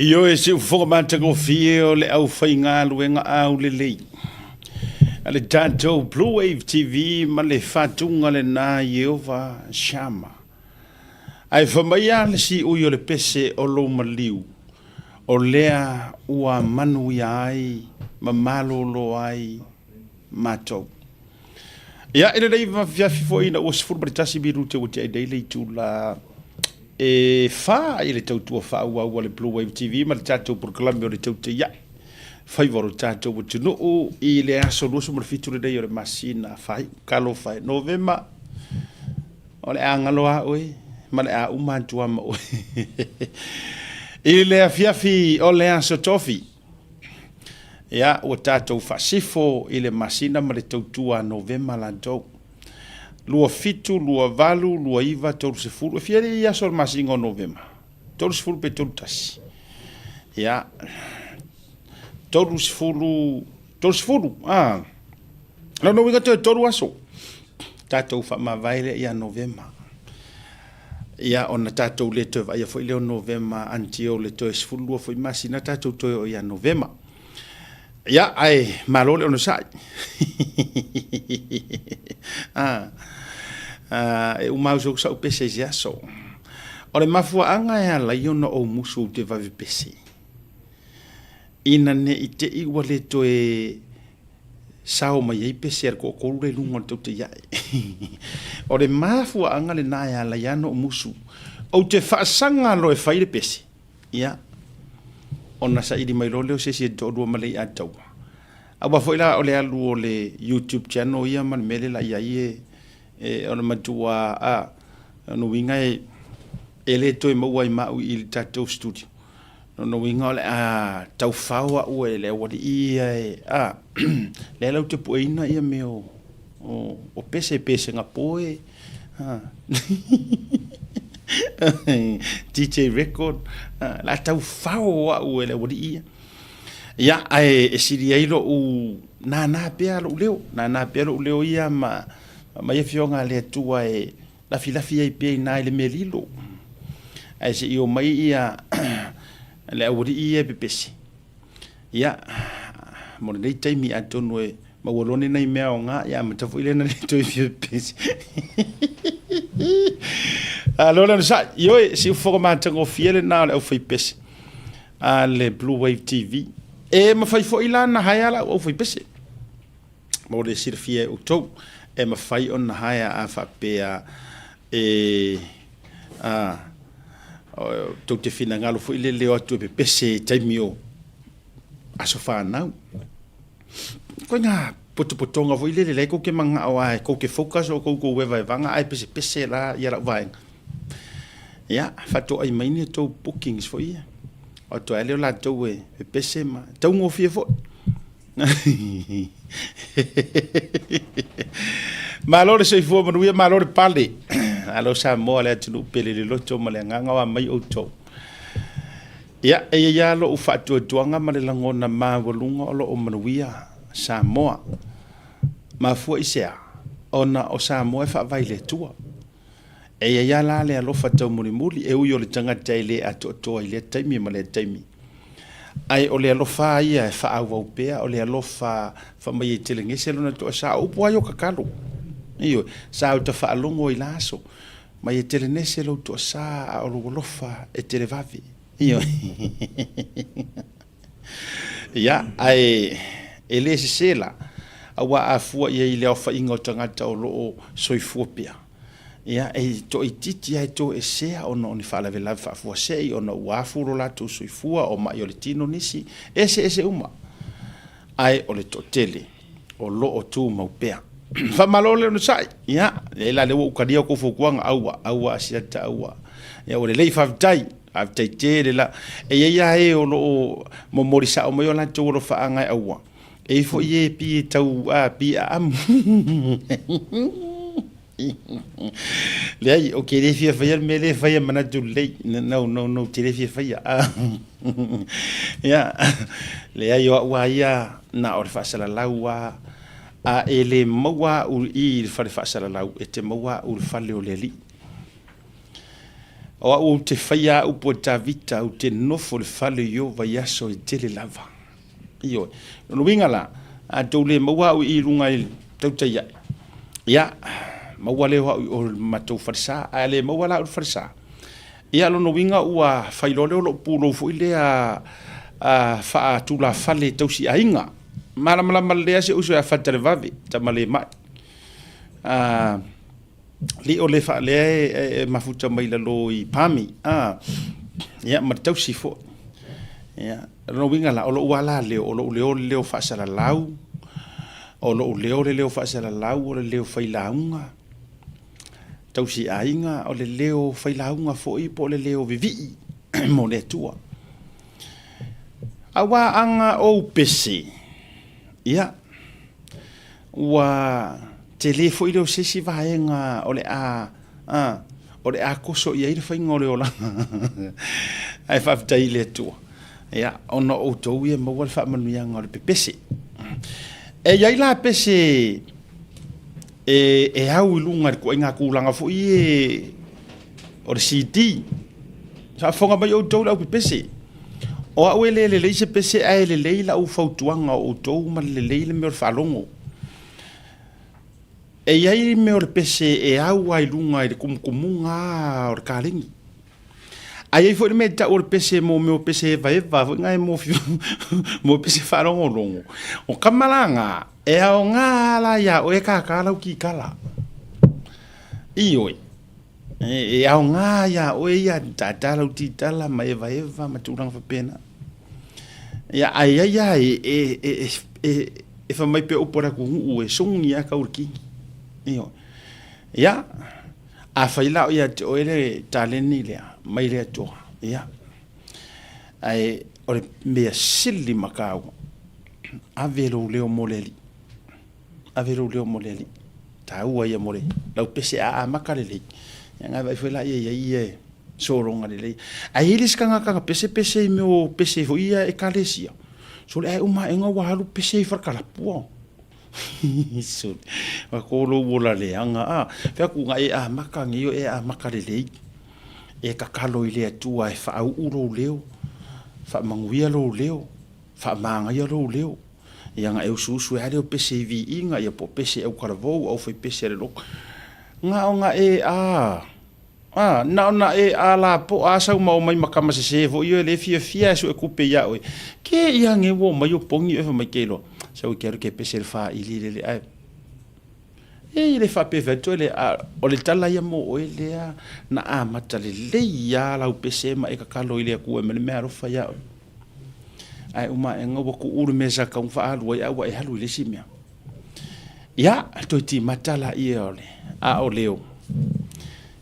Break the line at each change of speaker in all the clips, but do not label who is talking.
Io e se formata go fio le au whainga luenga au le lei. Ale tātou Blue Wave TV ma le whatunga le nā Yehova Shama. Ai whamaia le si ui o le pese o lo maliu. O lea ua manu ia ai, ma malo lo ai, mātou. Ia ere rei ma fiafi fo ina o sifuru baritasi biru te uti ai daily tu la e fa ile tautua fa ua le Blue Wave TV ma le tātou proklami o le taute ia. Fai varo tātou o tunu o i le aso lusu ma le fitu le dei o le masina fai, kalo fai, novema o le angaloa oi, ma le a umantua ma oi. I le afiafi o le aso tofi. Ia o tātou fasifo i le masina ma le tautua novema lantou. Lua fitu, lua valu, lua iva, tolu sefuru. E fiere i aso le masinga o novema. Tolu sefuru pe tolu tasi. Ia tolu sefuru, la no winga tolu aso. Tātou fa ma vaile ia novema. Ia ona tātou le tō ia foi leo novema antio le tō sefuru lua foi masina tātou tō ia novema. Ia ai malole ono sai. E umauso sa pese ya so. Ore mafua anga ya la yona o musu te va pese. Ina ne ite I wale to e sao mai e pese ko ko le lungo to te ya. Ore mafua anga le na ya la yano musu. O te fa sanga lo e fa ile pese. Ia. Ona sa idi mai lole o se to do male atau. Aba foi la ole alu o le YouTube channel ia man mele la ia ona matua no winga ele to mo wai ma I tatou studio. No winga ole tau fawa o ele o ia le la te poina ia me o pese nga poe DJ record la tau fawa o ele o ia. Ia e siri ai lo u na pea lo leo ia ma ia fionga le tua e la filafi ai pe na le melilo. Ai se io mai ia le uri ia pepesi. Ia mo nei taimi atonu e ma wolone nei mea nga ia ma tafu ile na le toi pepesi. Allora sa io si formato go fiele na le fai pesi. Le Blue Wave TV. E ma fai fo ila na haya la o fai pese. Mo le sirfie o tou e ma fai on na haya a fa pea tou te fina ngalo fo ile leo atu pe pese taimio aso fa nau. Ko nga potonga fo ile le ko ke manga wa ko ke focus o ko weva vanga ai pese la ia la vai. Ya fa to ai mai ni tou bookings fo ia. O to ele la to e pese ma tau ngo fie fo malore se fo ma ruia malore pale alo sa mo le tu pele le loto ma le nganga wa mai o to ya ya lo u fa to tuanga ma le ngona ma volunga lo o manuia sa mo ma fu isia ona o sa mo e fa vai le tua ya la le alo fa to muri e u yo le tanga tele a to ile taimi ma le taimi ai o le alo fa ia e fa au pea o le alo fa mai tele ngese lo na to sa u po ayo kakalo io sa u to fa longo I laso mai tele nese lo to sa o lo fa e tele vavi io ya ai ele se sela awa afua ia ile o fa ingo tanga o lo soifopia. Ia e to ititi ai to e sea ono ni fala vela fa fo sei ono wa furo la to soifua o ma yo le tino nisi ese uma ai o le totele o lo o tu mau pea fa malole no sai ia e la le o kadia ko fo kuanga aua sia ta aua ia o le lei fa tai te la e ia e o lo mo morisa o mo yo la to lo fa anga aua e fo ye pi tau pi am le o que le fia fai me le fai mana tu le no te le fia fai ya le ai wa ya na or fa sala lawa a ele mawa u I fa sala lawa e te mawa u fa le o le li o au te whaia upo ta vita u te nofo le whale yo vai aso i tele lava. Iyo, no winga la, a tau le maua u i runga i tau te ia. Ia, maua le hoa o matou wharisa, a le maua la o wharisa. Ia lo no winga ua whailole o lo pūlo fu i le a wha tu la whale tau si ainga. Malama lea se uso a whatare vave, ta male mai. Li o le wha lea mafuta mai la lo i pami. Ia, matau si fo. Ia, no winga la, o lo uala leo, o lo leo whaasara lau. O lo leo whaasara lau, o le leo whailaunga. Tau si ainga, o le leo whailaunga fo i po le leo vivi. Mo le tua. Awa anga o pese. Ia. Ua te le fo i leo sesi vaenga o le o le a koso i aire whainga o le ola. Ai whaftai le tua. Ia, ono o tau ia maua le whaamanuianga o le pepese. E iai la pese e au i lunga ko inga kulanga fo i o le CD. Sa fonga mai o tau la pepese. O au le se pese ai le leila u fautuanga o tau ma le leila me o whalongo. E iai me o le pese e au ai lunga i le kumukumunga o le kāringi. Ai foi me ta or pese mo me pese vai foi ngai mo mo pese whalongo longo. O kamalanga e ao ngā la ia o e kākala ki kala. Ioi. E ao ngā ia o e ia tatala uti tala ma eva ma turanga fa pena. Ia ai e fa mai pe opora ku u e songi a ka urki. Ioi. Ia a faila o ia o ele taleni lea. Mai le toa, ia. Ai, ore mea sili makau. Avero leo moleli. Avero leo moleli. Ta ua ia mole. Lau pese a makalele. Ia ngai vai whela ia soronga lele. Ai ilis kanga pese me o pese fo ia e kalesia. So le ai uma enga wahalu pese whakalapua. So, wakolo wola le anga. Fea ku ngai a makangi o e a makalele. E kakalo i lea tua e wha au uro leo, wha manguia lo leo, wha mangaia lo leo. Ia nga e ususu e hareo pese i vi inga, ia po pese e u karavou, au whai pese re loko. Nga o nga e na e la po asau mau mai makama se sevo, iyo e le fia su e kupe ia oe. Ke ia nge wo mai o pongi e wha mai keilo. Sau ke aru ke pese le wha ili le ai. E le fa pe veto le o le tala ia mo o le na a mata le ia la pese ma e ka kalo ile ku e me aro fa ia ai uma e ngo ku uru mesa ka fa alu ia wa e halu le simia ia to ti mata la ia ole a o leo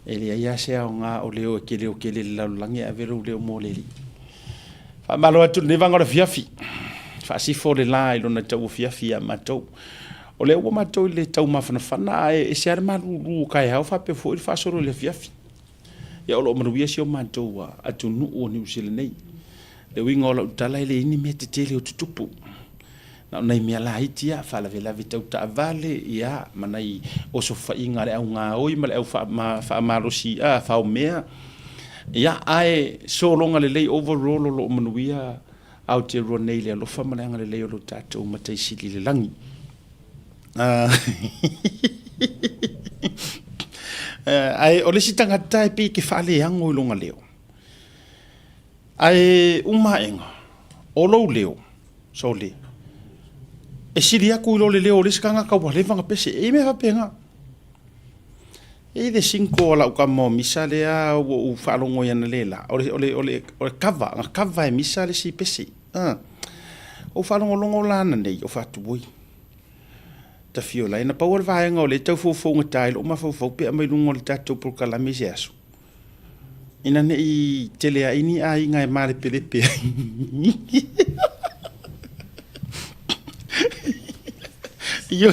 ele ia se a nga o leo ke le la langi a vero leo mo le fa malo atu ne vanga le fiafi fa si fo le la i lona tau fiafi a matou. O le ua matou le tau mawhanawhana e se are maruru kai hau whape fo i whasoro le fiafi. Ia o lo maruia si o matou atu nuu o New Zealand nei. Le winga o la utala le ini me te tele o tutupu. Na nei mea la hiti a whalawelawe tau ta avale ia manai o so whainga le au ngā oi ma le au whaamarosi a whao mea. Ia ae so longa le lei overall o lo manuia au te roa nei le alofa mananga le lei o lo tātou matai sili le langi. Ai o le si tangata e pi ke whale ango i longa leo. Ai umaenga o lo leo so le. E siri aku i lo le leo le sikanga ka wale vanga pese e me hapenga. E le cinco la uka mo misa le a o whalongo yana le la. O le kava e misa le si pese. O whalongo longo lana nei o whatuboi. Ta fiola ina power vaenga o le tau fofo ngatai lo ma fofo pe mai lungo le tatou por kala mesiaso. Ina ne i tele a ini a inga e mare pelepe. Yo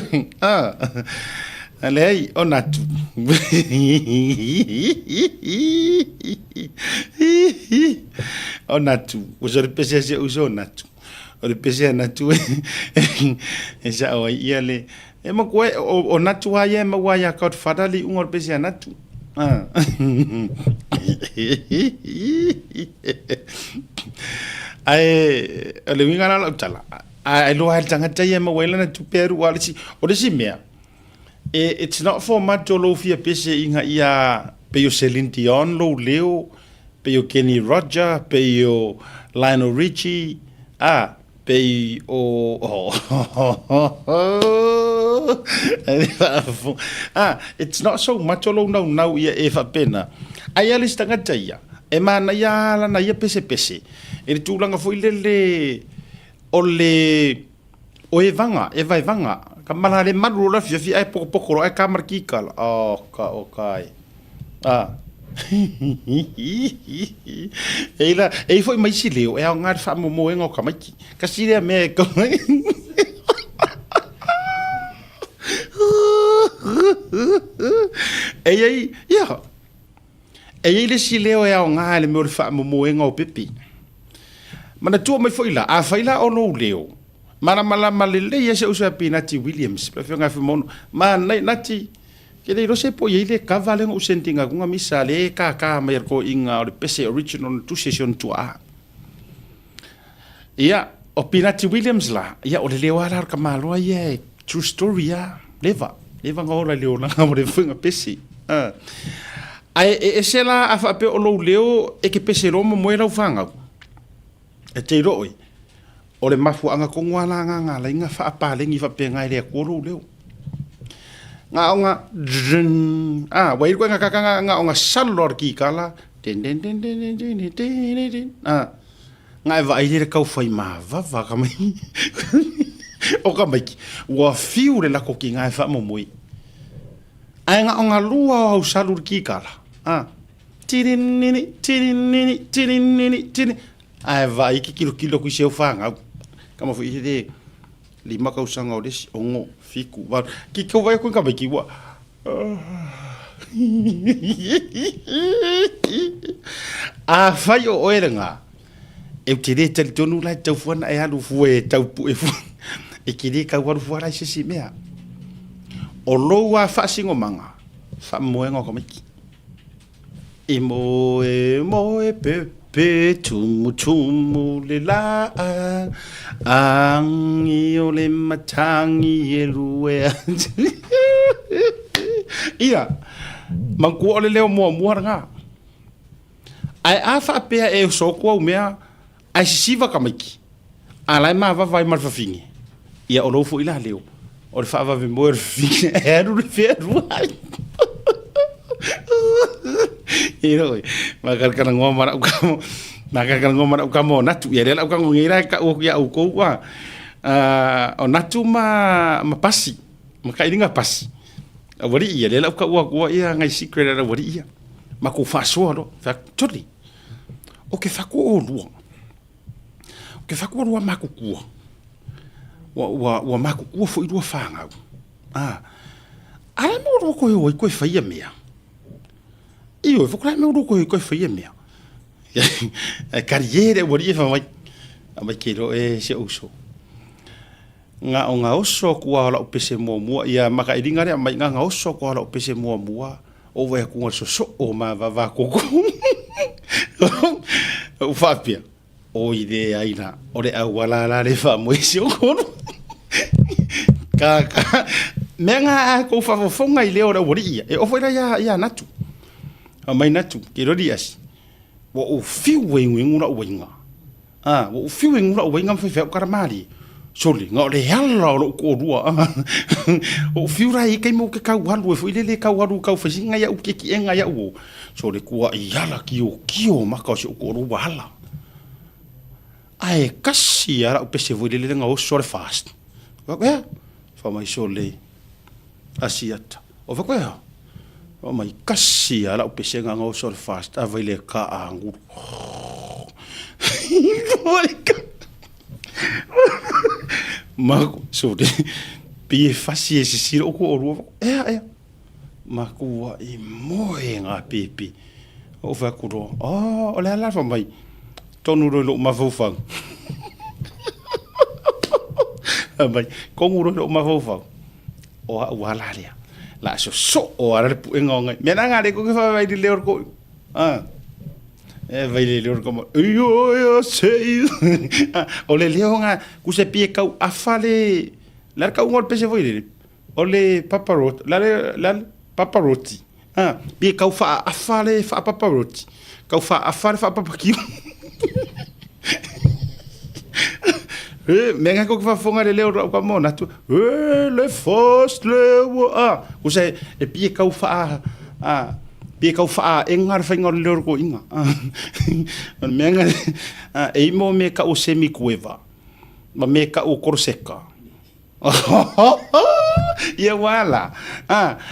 alei onatu. Onatu, uso pese se uso onatu. O le pese na tu e sa o ia le e ma ko o na tu ai e ma wa ya ka fadali un o pese na tu ai le winga na tala ai lo hal tanga tai ma wela na tuperu wala si o de si mea it's not for matolo fia pese inga ia pe yo Celine Dion lo leo pe yo Kenny Roger pe yo Lionel Richie pe o it's not so much lo no ia e fa pena ai ali stanga tai e mana ia la na ia pese pese e tulanga foi le o e vanga e vai vanga ka mana le maru la fi ai poko poko ai kamar kikala o kai Eila, foi mais sileu, é um ar famo moen o kamaki. Kasile me ko. Ei, ya. Ei le sileu é um ar le meu famo moen o pipi. Mana tu mai foi lá, a foi lá o no leo. Mana mala malele ia se usa Pinati Williams, prefiro nga mono. Mana nati ke le rose po ile kavale ngo sentinga kunga misale ka mai ko inga o pese original two session to a ia o Pinati Williams la ia o le wala ka malo ia true story ya leva ngo la leo na mo le funga pese ai se la a fa pe o lo leo e ke pese lo mo la fanga e te roi o le mafu anga ko ngala nga la inga fa pa le ngi fa pe ngai le ko lo leo nga wai ko nga kaka nga salor ki kala den nga va ile ka foi ma va ka mai o ka mai wa fiu le la ko ki nga fa mo moi ai nga lua o salor ki kala tirinini ai va iki kilo ku se fa nga kama foi ile lima ka usanga o desi ongo fiku wa ki ko vai ko ka ki wa fai o erenga e tire tel tonu la tau fona e alu fue tau pu e kiri ka wa fu ala se mea o lo wa fa singo manga fa moengo ko miki e mo pe tumu le la ang o le matangi e lue ia manku o le leo mua nga ai afa pea e so ko mea ai siva kamiki ala ma va vai mal fafingi ia o lo fu ila leo o le fa va ve mo fingi e ru fe ru iro makar ngomar ukamo natu ya lela ukamo ngira ka o ya uko wa o natu ma pasi maka ini nga pasi wari ia lela uka wa ia ngai secret era wari ia maku faso do factory o ke faku o lu maku ku wa maku ku fo idu fanga ala mo ro ko fa ia mea io fo kra me ro ko fa ia mea carriere wori fa mai kero e se uso nga oso kwa la pese mo ia maka idinga re mai nga oso kwa la pese mo o vai ku so o ma va ko o fapia o ide aina ore awala la le fa mo isi o kono ka menga ko fa fonga ile ora wori e o foi ya natu mai natu kero dias wo o fiu ngura winga wo fiu ngura winga fa karamari soli nga le hala o ko rua o fiu rai kai mo ke ka walu e foi le ka walu ka fa singa ya o ke ki enga ya o soli ku yala kio maka o ko rua hala ai kasi ara o pese voi le nga o sore fast wa ka fa mai soli asiata o va ka o mai kasi ala o pese nga o sore fast a vai le ka angu Mako so de pi fasi ese siro ko ro mako wa I moe nga pipi o fa ko ro o le ala fa mai tonu ro lo ma fofang mai ko nguro lo ma fofang o wa la ria la so o ara pu ngonga me na ngale ko fa vai di leor ko vai le leor ko yo sei o le leonga ku se pie kau afale la ka ngol pese voi o le paparot la paparoti pie kau fa afale fa paparoti kau fa afale fa papakio menga ko fa fonga le leor ko mo na tu le fos le ku se e pie kau fa pie kau fa engar fa ngor leor ko inga menga e mo me ka o semi cueva ma me ka o corseka ia wala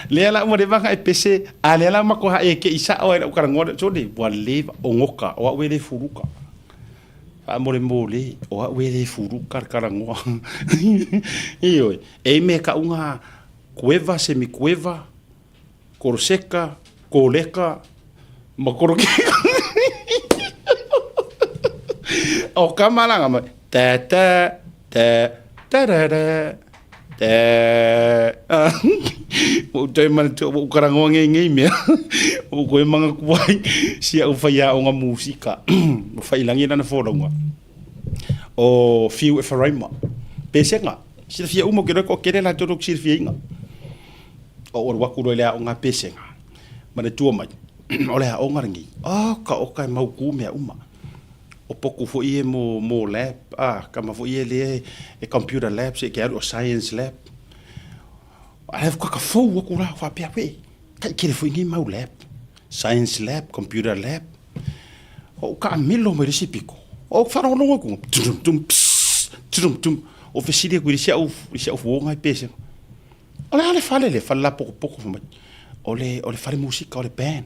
le la mo de vanga e pese ale la ma ko ha e ke isa o era karangor so de wale ongoka o we le furuka amore mole o we le furuka karango io e me ka unga cueva semi cueva corseka koleka makoroke o kamalanga ma ta ta ta tarara o te man to o karango ngi me o ko manga kuai sia o faia o nga musika o fai langi na foronga o fiu e faraima pesenga sia fia umo ke ko kere la to sia fiinga o wa ku le o nga pesenga mana tua mai o le o ngarangi ka o kai mau ku me uma o poku fo ie mo lab ka ma fo ie le e computer lab se ke o science lab I have ka fo ku ra fa pia pe ka ke fo ngi mau lab science lab computer lab o ka milo me resipiko o fa no ngo ku tum o fe sidia ku sia o ngai pese ole le fa la poco fa mai ole fare musica ole band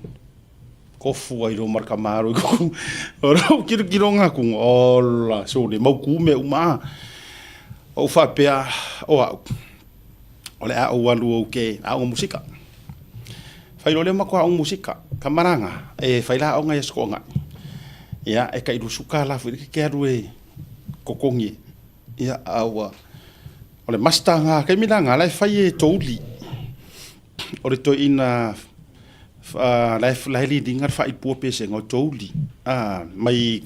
ko fu ai ro marca maro ko ro kiro nga ku ola so de mau ku me uma o fa pea o ole a o walu ke a o musica fai lo le ma ko a o musica kamaranga e fai la o nga sko nga ya e kai ru suka la fu ke ru e kokongi ya awa ole mastanga ke milanga la fai e toli ore to ina la dingar fa ipu pese ngo toli mai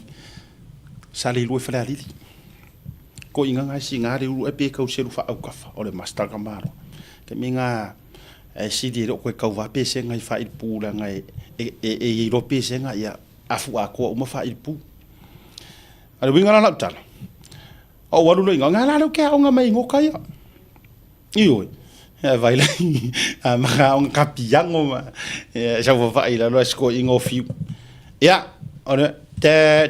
sali lu fa ali ko inga nga singa re u e pe ka useru fa au kafa ore master kamaro ke minga e sidi ro ko ka va pese ngai fa ipu la ngai e ro pese nga ya afu ako uma fa ipu ale winga la tal o walu lo inga nga la ke o nga mai ngo kaya iyo vai lá mas um capiango já vou vai lá nós com ingo fio ya olha te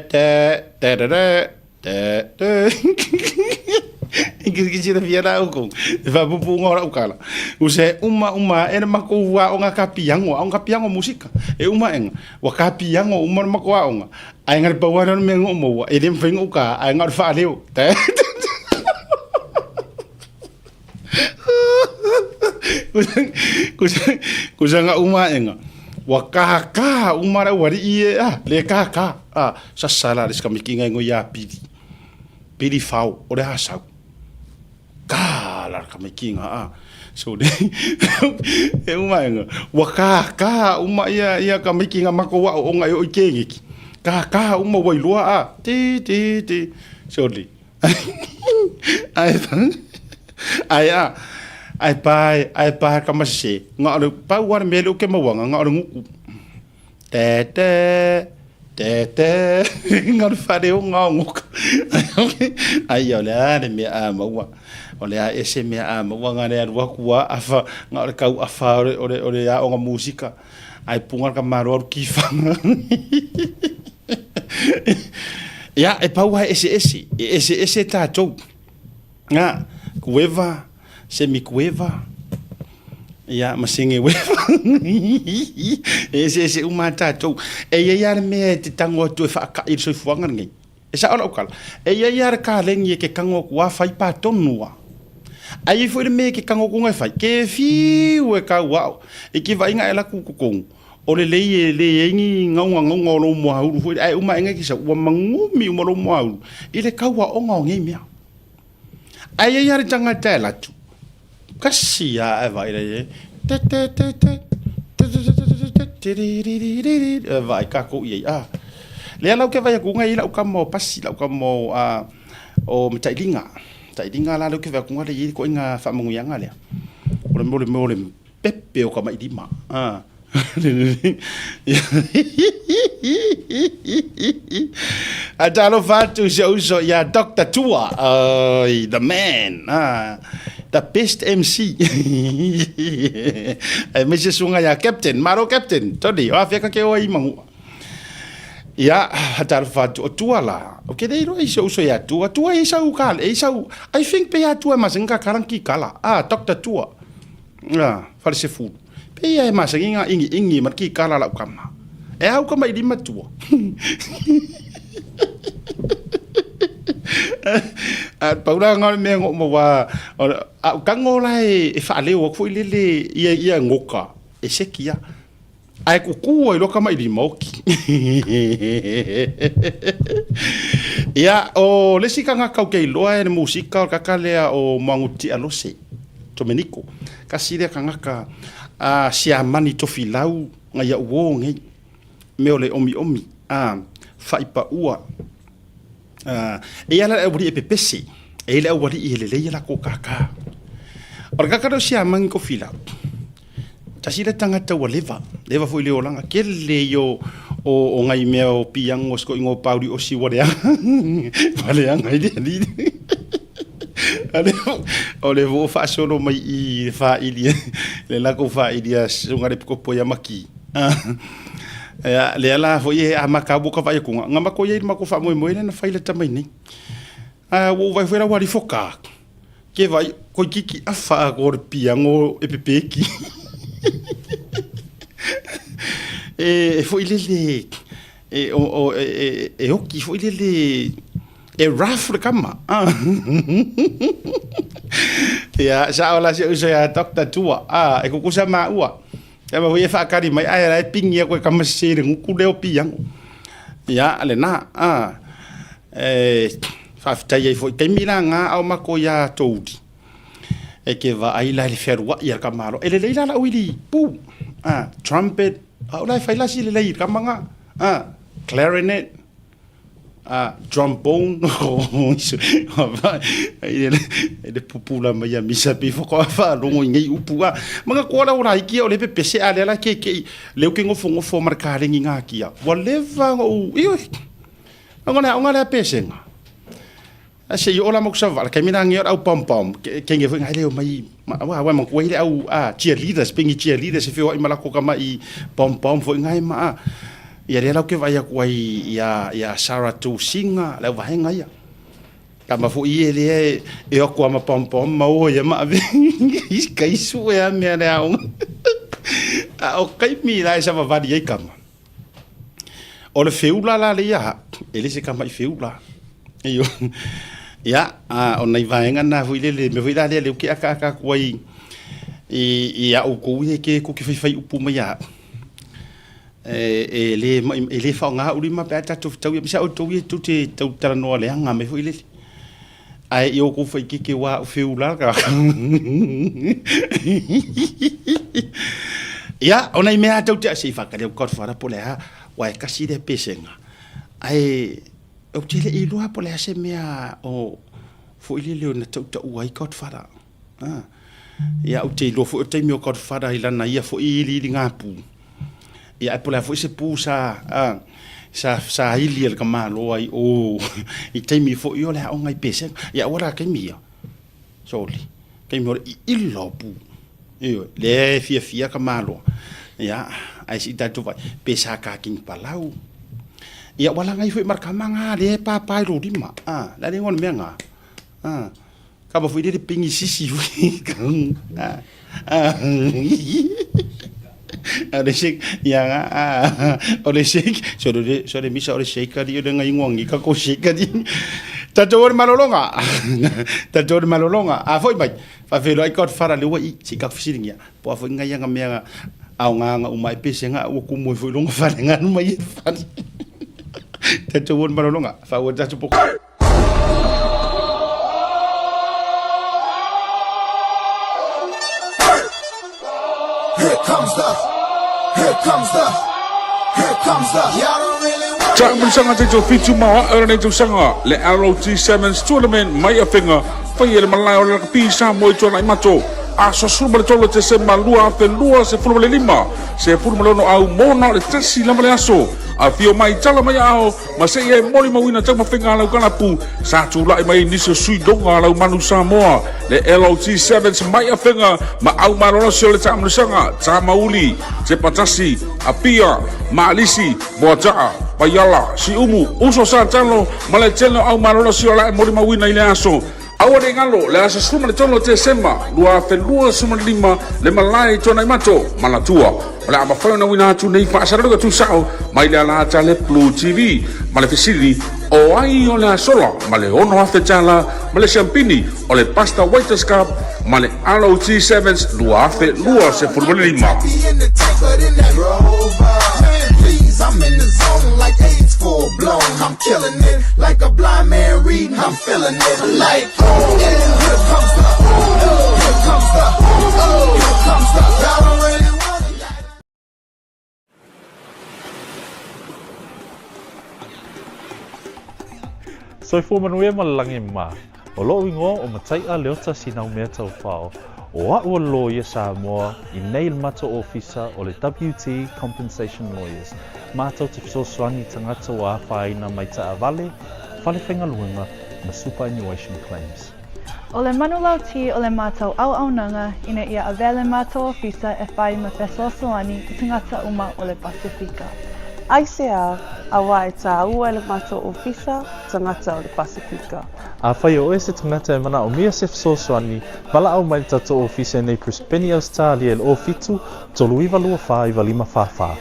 que tira via lá com vai bubu ngora o cara use uma era mako wa onga capiango música e uma en wa capiango uma mako wa onga ai ngar bawa no me ngomo e dem feng o ka ai ngar fa leu te kusanga uma enga wakaka umara wari ie le kaka sa sala des kamikinga ngo ya pidi fau ore hasau kala kamikinga so de e uma enga wakaka uma ia kamikinga mako wa onga yo kengi kaka uma wai lua ti so li ai pa kama se nga o pa war melo ke mawanga nga o nguku te nga fa de nga nguku ai yo la de me mawa o le ese me mawa nga le wa kuwa afa nga o ka afa o ya o nga musika ai punga ka maro ki fa ya e pa wa ese ta to nga kueva semi-cueva ya masinge weva ese uma tatou e ia me te tango tu fa ka ir so fuanga ngai e sa ora okal e ia ka lengi ke kango wa fai pa tonua ai foi me ke kango ku ngai fai ke fi we ka wa e ki vai ngai la ku o le ngi ngau lo mo ha uru foi ai uma ngai ki sa wa mangumi mo lo mo ha ile ka wa o ngai mia ai ia tanga tela tu kasi ya vai le vai ka ko ia le lau ke vai ku ngai lau ka mo pasi lau ka mo o tailinga la lau ke vai ku ngai ko inga fa mo yanga le mo le pepe o ka mai dima Atalo fatu so ya Dr. Tua, the man, the best MC. Mrs. Sunga ya Captain, Maro Captain, todi, afia ka ke o imangu. Ya, atalo fatu Tua la. Okay, dei ro iso ya Tua isa ukal, I think pe ya Tua masinga karanki kala. Dr. Tua. False food. Pe ya masinga ingi marki kala la kama. Au ka mai di matua. Paula ngal me mo wa ka ngola e fa le o fu le ia ngoka e sekia. Ai ku ku lo ka mai di moki. Ya o le sika nga ka ke lo e musika ka kalea o manguti alose. Domenico. Ka sire ka nga ka sia mani to filau nga ya wo ngai. Meole omi fai pa ua e ala e wuri e pepese e ala wuri i le la ko kaka or kaka do sia mangi ko fila tasile tangata wa leva foi le olanga kele yo o ngai meo piang osko ingo pauri o si wore vale ngai di ale ole vo fa solo mai i fa ilia le la ko fa ilia sungare ko poya maki ya le ala fo ye amaka buka vai kunga ngama ko ye mako fa mo na faile tamai ni wo vai fora wari foka ke vai ko kiki afa gor piango e pepeki fo ile le o ki fo ile le e rafre kama ya sa ola se ya Dr. Tua e ko kusa ma ua ya ba ye fa kari mai ai ai pingi ko ka masere ku leo piang ya ale na fa fta ye fo te milanga au mako ya toudi e ke va ai la le ferwa ya ka maro ele le la wili pu trumpet au la fa la si le ka manga clarinet trombone ele pupula mai misa pe fo ko fa lo ngi upua manga ko la ora iki o le pese ale la ke le ke ngofo markare nginga kia whatever o io ngona pese nga ase yo la moksa val ke mina ngi au pom ke nge ngai le mai wa mo ko ile au cheerleaders pingi cheerleaders se fo imala ko kama i pom fo ngai ma ia le lau ke vai aku ai ia Sarah tu singa lau vai ngai kama fu ie le e o ko ma pom ma o ia ma ve kai su e me le au o kai mi la sa va vai kama o le feula la le ia ele se kama i feula io ia o nei vai ngana fu ile me vai le ke aka ko ai ia o ko ie ke ko ke fai upu mai ia ele fa nga uri ma peta tu tau ya bisa o tu te tau tara no le nga me foi le ai yo ko foi ke wa feula ka ya ona me ata tu se fa ka le ko fara po le ha wa ka si de pesenga ai o te le i lo po le se me o foi le na tau tau ai ko fara ya o te lo fo te me ko fara ila na ia fo i li nga pu ya por la foi se pusa sa ili el kamalo ai o i te mi fo yo la o ngai pese ya ora ke mi soli ke mi i lo pu io le fia kamalo ya ai si tatu vai pesa ka king palau ya wala ngai foi marka manga le pa ro di ma la le ngon menga ka ba foi de pingi sisi kan ole shake ya ole shake so de misa ole shake ka di de ngai ngongi ka ko shake ka di ta jor malolonga foi mai fa velo ai ko fara le wai si ka fisiringa po fa ngai nga mea au nga umai pese nga o ku mo foi longa fa nga mai fa ta jor malolonga fa o ta po
Jangan bersama Tejo Fitu Mawa Erna Tejo Sanga Le LOT Sevens Tournament Maya Finger Fayel Malay Oleh Pisa Moi Tuan Lai Macho Aso Sulma Tolo Tese Malua Felua Se Fulma Le Lima Se Fulma Lono Au Mona Le Tesi Lama Le Aso Afio Mai Tala Mai Ao Masaya Moli Mawina Tama Finger Lau Kanapu Satu Lai Mai Nisa Sui Donga Lau Manu Samoa Le LOT Sevens Maya Finger Ma Au Marona Sio Le Tama Sanga Tama Uli Se Patasi Apia Maalisi Boataa Payala si umu uso sa talo male telo au marolo si ola mori mawina ile aso awore ngalo le asa suma le tolo te sema lua felua suma lima le malai tona mato malatua ola ama fona wina tu nei fa sara tu sao mai le ala tale Blue TV male fisili o ai ola solo male ono afte tala male champini ole pasta waiters cup male LOT sevens lua afte lua se fulbole lima.
I'm in the zone like AIDS full blown. I'm killing it like a blind man reading. I'm feeling it like oh yeah. Here comes the here comes the here comes the. Y'all don't really want it.
Soy fumanuia malangi ma. O lo ingo o matai a leota sinau mea tau whao. O a ua lawyer Samoa I nail mato officer o le WT Compensation Lawyers. Mātou te whesoswani tangata o a whaina mai ta avale, whale whenga luenga na superannuation claims.
O le manulau ti o le mātou au nanga ina ia avele mātou ofisa e whai ma whesoswani I tangata uma o le Pasifika.
ICR awa e tā ua e le mātou ofisa tangata o le Pasifika.
A whai o ese tangata e mana o mia se whesoswani, wala au mai tato ofisa nei Prispeni Australia le o fitu, tolu iwa lua wha iwa lima wha.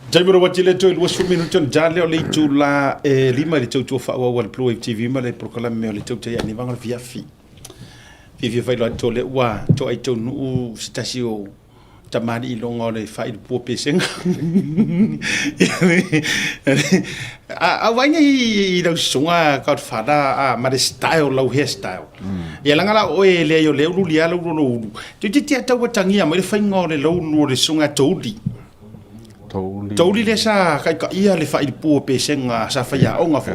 Jaimuro watile to il wasu minuto jale o le tula e lima le tautu fa wa wal Blue TV ma le proclame le tautu ya ni vanga via fi. Vivi vai lo to le wa to ai to nu stasio tamani longa le fa il po peseng. A wanya I lo sunga ka fada a ma de style lo hairstyle. Ya langa la o e le yo le ulu lia lo no. Tu ti ta wa tangia ma le fa ngore lo no le sunga todi. Tauli le sa kai ka ia le fa il pu pe senga sa fa ya onga fo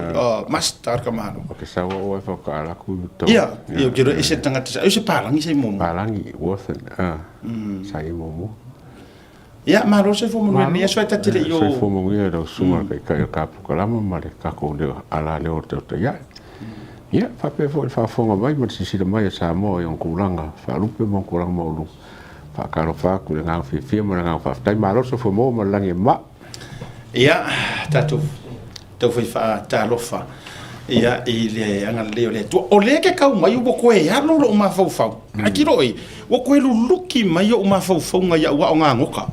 master kamano.
O ke sa o fa ka la ku to.
Ia, io kiro ese tanga tsa. Ese palangi sai momo.
Palangi worth sai momo.
Ia, ma ro se fo mo ni so ta tele yo.
Se fo mo ia do suma kai ka pu ka la ma le ka ko le ala le o te ia. Ia, fa pe fo fa fo mai ma si mai sa mo yon kulanga, fa lupe mo kulanga mo lu. Fa karo fa ku le ngau fi mo ngau fa tai ma ro so fo mo ma langi ma
ia tatu tau fa ta lofa ia ile anga le ole tu o le ke ka mai bo ko ya lo ma fa fa akiro e wo ko lu luki mai o ma fa fa nga ya wa nga ngoka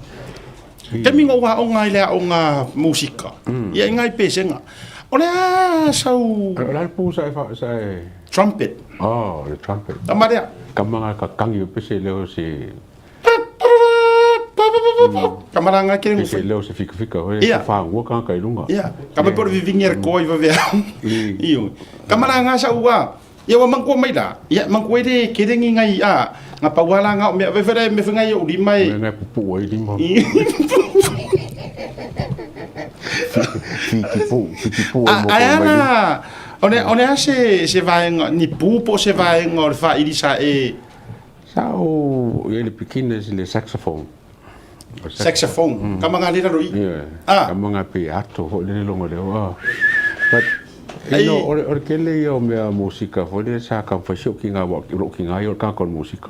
te mingo wa nga ile o nga musika ia ngai pesenga ole sau
la pu sa fa sa
trumpet
le trumpet
tamaria
kamanga ka kangi pese le o si
Kamaranga kere
se leo se fica oi fa wo kan kai lunga
ia kama por vivinger ko iva ve io kamaranga sa ua ia wa mangko mai da ia mangko de kere ngai a nga pawala nga me ve me fenga yo di mai
nga pupu oi di mo fikipu
aya one se vai ni pupo se vai ngor fa ilisa e
sao ele pequenas le saxophone
saxophone kamanga le roi
kamanga pe ato ho le longo le but no or kele yo me música fo le sa ka fa sho kinga wa kinga yo ka kon música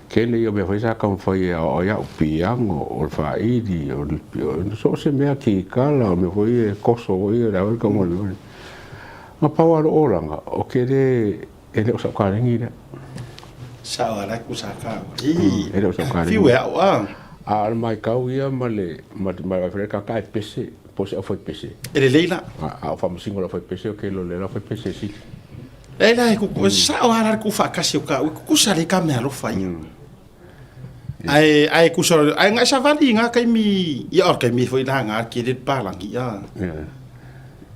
kele yo me fa sa ka fa o ya piano o fa idi o so se me ki kala me foi coso o era ver como le ma power oranga o kele ele o sa ka ringi
sa ala ku sa ka
ele o sa ka ringi
fiu ya
al mai kau ia male mai fre ka kai pese pose a foi pese
ele leila
a fa mo singola foi pese o ke lo le la foi pese si
ele ku sa ala ku fa kasi o ka ku sa le ka me alo fa ai ku so ai nga sa vali nga kai mi ia or kai mi foi la nga ki dit palangi ya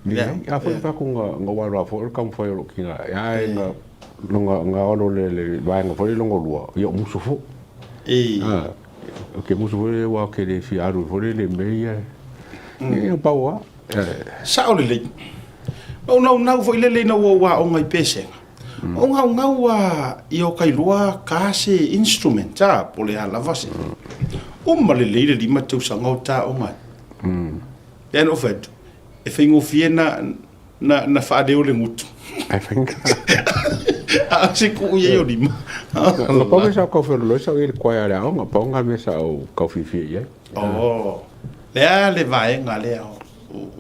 a foi pa ku nga wa fo ka mo foi lo kinga ya nga nga olo le vai nga foi longo lua yo musu fo ok musu fo wa ke le fi aru fo le meia e pa wa
sa o le o na foi le na wa o ngai pese o nga wa io kai lua ka se instrument ta pole ala vase o male le lima tu sanga o ta o ngai then ofet e fingo fiena na fa de o le mutu
I think
a se ku ye yo lima
lo pa me sa ko fe lo sa il kwa ya nga pa nga me sa o ka fi fi ye
le vai nga le o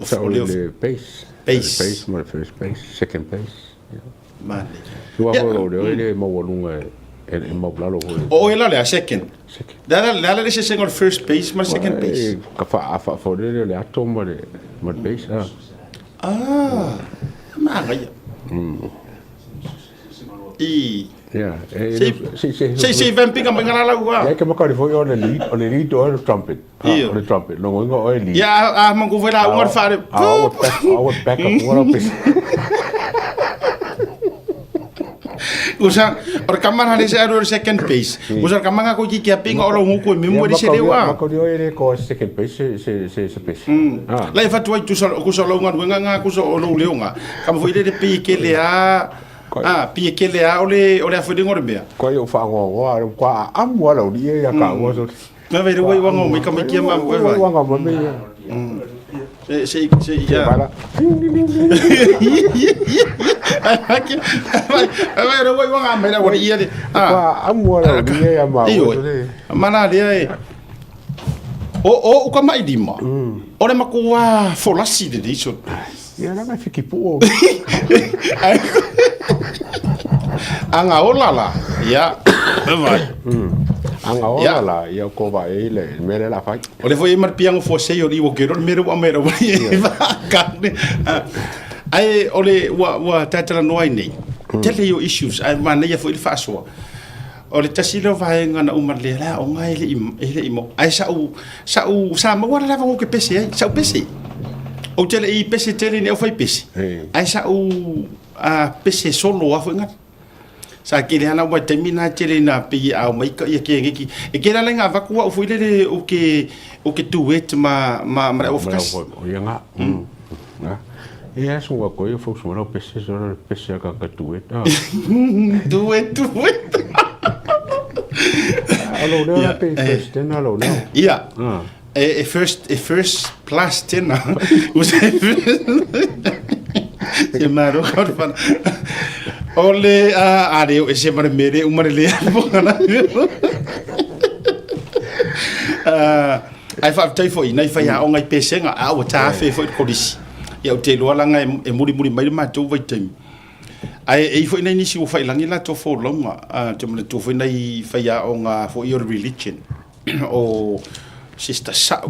so le base my first base second base
mane
tu wa lo le mo volunga e mo blalo
o ela le a second dala le se single first base ma second base
ka fa fo le atom le mo base
ma ga
yeah
sei vamping a mangala la wa
ya ke mo ka ri fo yo le lead o le trumpet o le trumpet no ngo o lead
ya mangu vera un fare
I would back up what up
usa or kamana le sa second base usa kamanga ko ki pinga o ngu ko memory se le wa
ko dio ele ko second base se base
la fa tu tu so ko so lo nga ko so lo le nga kam fo ile de pi ke le pi ke le o le a fo de ngor bea
ko yo fa ngo ko am wa lo di ya ka wo so
na ve de wa ngo mi kam ki ma
wa ngo mo me
se ya
para
a ver voy a me la guardia de
amor dia ma
mana dia o kama idima ora makua folasi de isso
ya na fiki po
anga olala ya vai
anga olala ya ko va ele mere la fa
ora foi mar piango fo sei o divo que non mero carne ai ole wa tatala no ai nei tele yo issues ai mana ya foi faso ole tasilo vai ngana umarle la o ngai le imo ai sa ma wala lava o ke pese ai sa pese o tele I pese tele ne o fai pese ai sa a pese solo a foi ngana sa ke le ana wa termina tele na pe a mai ka ke ngiki e ke la nga va ku o foi le o ke tuet ma o fkas
o yanga e é só uma coisa, foi só uma pessoa que tuet.
Tuet.
Alô, não é first ten, alô, não.
Yeah. First plus 10. Se maro corpan. Ole are ese mare mere umarele bongana. Ai fa tai foi, nai fa ya o ngai pesenga a o ta fe foi kodisi. Ya te lo langa e muri mai ma tu vai tem ai foi nei nisi o fai langi la to fo longa te mo tu foi nei fai a o nga for your religion o sister sa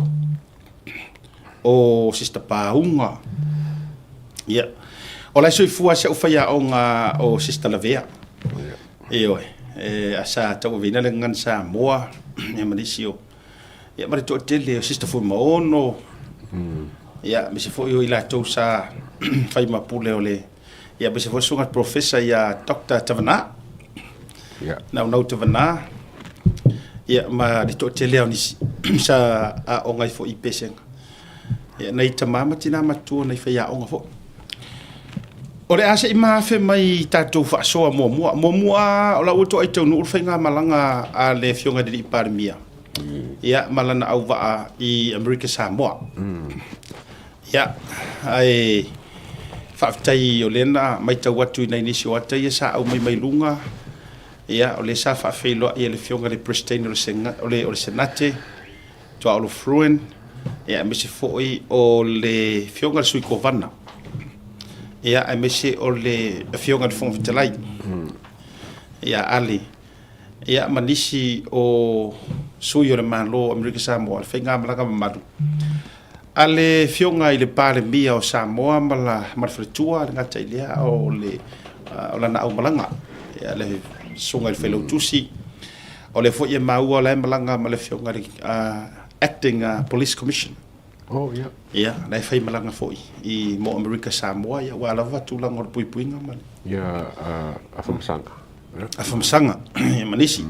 o sister paunga ya o la so fu a se o fai a o nga o sister lavea asa to vina le ngan sa moa e marisio ya mari to tele o sister fu maono ya me se foi o ila to sa fai mapule ole ya me se foi sunga professor ya Dr. Tavana
ya
na Tavana ya ma de to tele oni sa a o ngai fo ipesen ya nei tamama tina matu nei fai ya o ngafo ore ase ima fe mai tatou fa so mo o la uto ai tau no fai nga malanga a le fionga de parmia ya malana au va I America Samoa ya ai faftai o lena mai tau atu nei nisi o ata ia sa au mai lunga ya o le sa fa felo ia le fionga le pristine o le senate to au fruen ya me se foi o le fionga sui kovana ya me se o le fionga de fon vitalai ya ali ya manisi o sui o le malo America Samoa fenga malaka madu ale fionga I le pale mia o Samoa mala marfretua nga tailia o le o la na au malanga ya le sunga le felo tusi o le fo ia maua le malanga ma le fionga le acting police commission
Oh, ya.
Ia, nai fai malanga foi I mo America Samoa ia wa lava tulang or puipuinga man.
Ya, afamsanga.
Afamsanga ia manisi.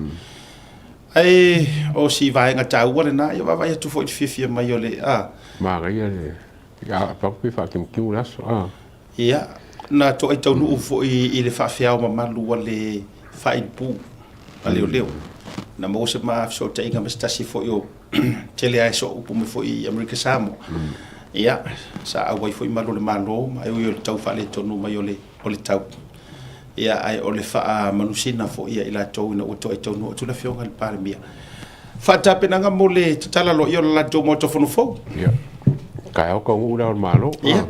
Ai o si vai nga tau wale na ia vai tu foi fifia mai ole
Maria le. Ya, papi fa kim las.
Ia, na to ai tau nu foi I le fa fiao ma malu wale fa pu. Ale leo. Na mo se ma so te inga mastasi foi o tele ai so upu me foi America Samoa. Ia, sa awai foi malu le malo, mai o tau fa le tonu mai ole tau. Ia ai ole fa manusina fo ia ila tau na o to tonu o tula fionga le parmia. Fa tapenanga mo le tala lo yo la to mo to fonu fo.
Ia. Kai o ko ura malo.
Ia.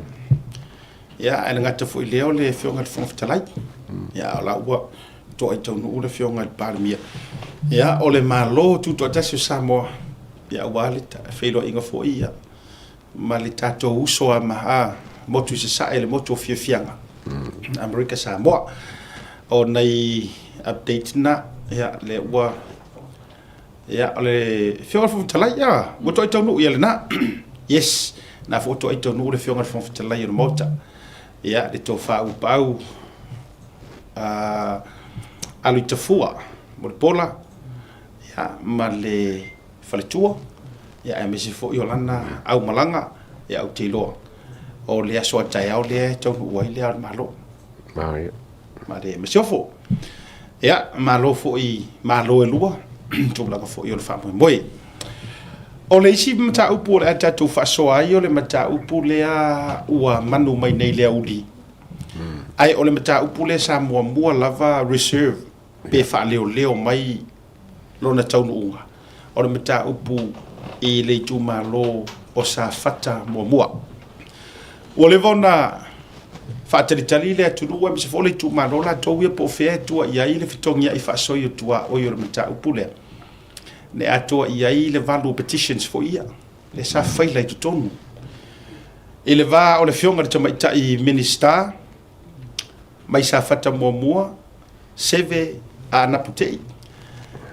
Ia ai ngata fo leo le fionga le fon talai. Ia la wa to tonu ura fionga le parmia. Ia ole malo tu to tasu Samoa. Ia wale ta felo inga fo ia. Malitato uso ama motu se sa ele motu fianga. America Samoa o nei update na ya le wa ya le fiona fu talai ya moto ito no ya na yes na foto ito no le fiona fu talai no mota ya le to fa u pau alu tafua mo pola ya male faletua ya emisi fo yolana au malanga ya au tilo o le aso tai au le tau uai le ar malo mare me sofo ya malo fo I malo e lua tu la fo yo le fa moi o le isi mata upu le ata tu fa so ai o le mata upu le a ua manu mai nei le uli ai o le mata upu le sa mua lava reserve pe fa leo mai lona tau unga o le mata upu I le tu malo o sa fata mua o le vona fatalitali le atulu e se fole tu malo la to ia po fe tu ia ile fitongia I fa so yo tu o yo mata upule ne ato ia ile valu petitions for ia le sa fai le tu tonu ile va o le fionga te mai tai minister mai sa fata mua seve ana putei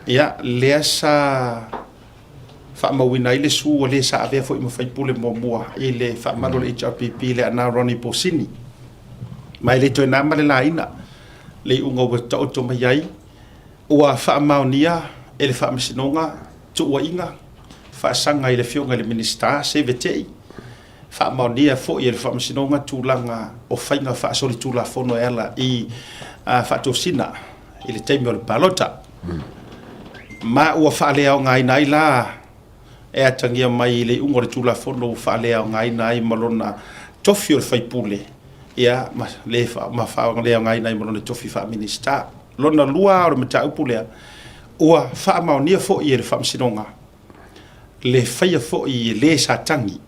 ia le sa fa mawina ile su o le sa ave fo I mo fai pule mua ile fa malo le HRPP le ana Ronnie Bosini mai le to na male la ina le unga o to mai ai ua fa maonia ele fa msinonga tu wa inga fa sanga ile fionga le minister CVT fa maonia fo ile fa msinonga tu langa o fainga fa soli tu la fono ela I fa to sina ile taimi o le balota ma ua fa le au ngai nai la e atangia mai le unga le tu la fono fa le au ngai nai malona tofi o fai pule ia ma le fa ma fa le ngai nai malona tofi fa minister lona lua o mata upule ua fa maonia fo I le fa msinonga le fai fo I le satangi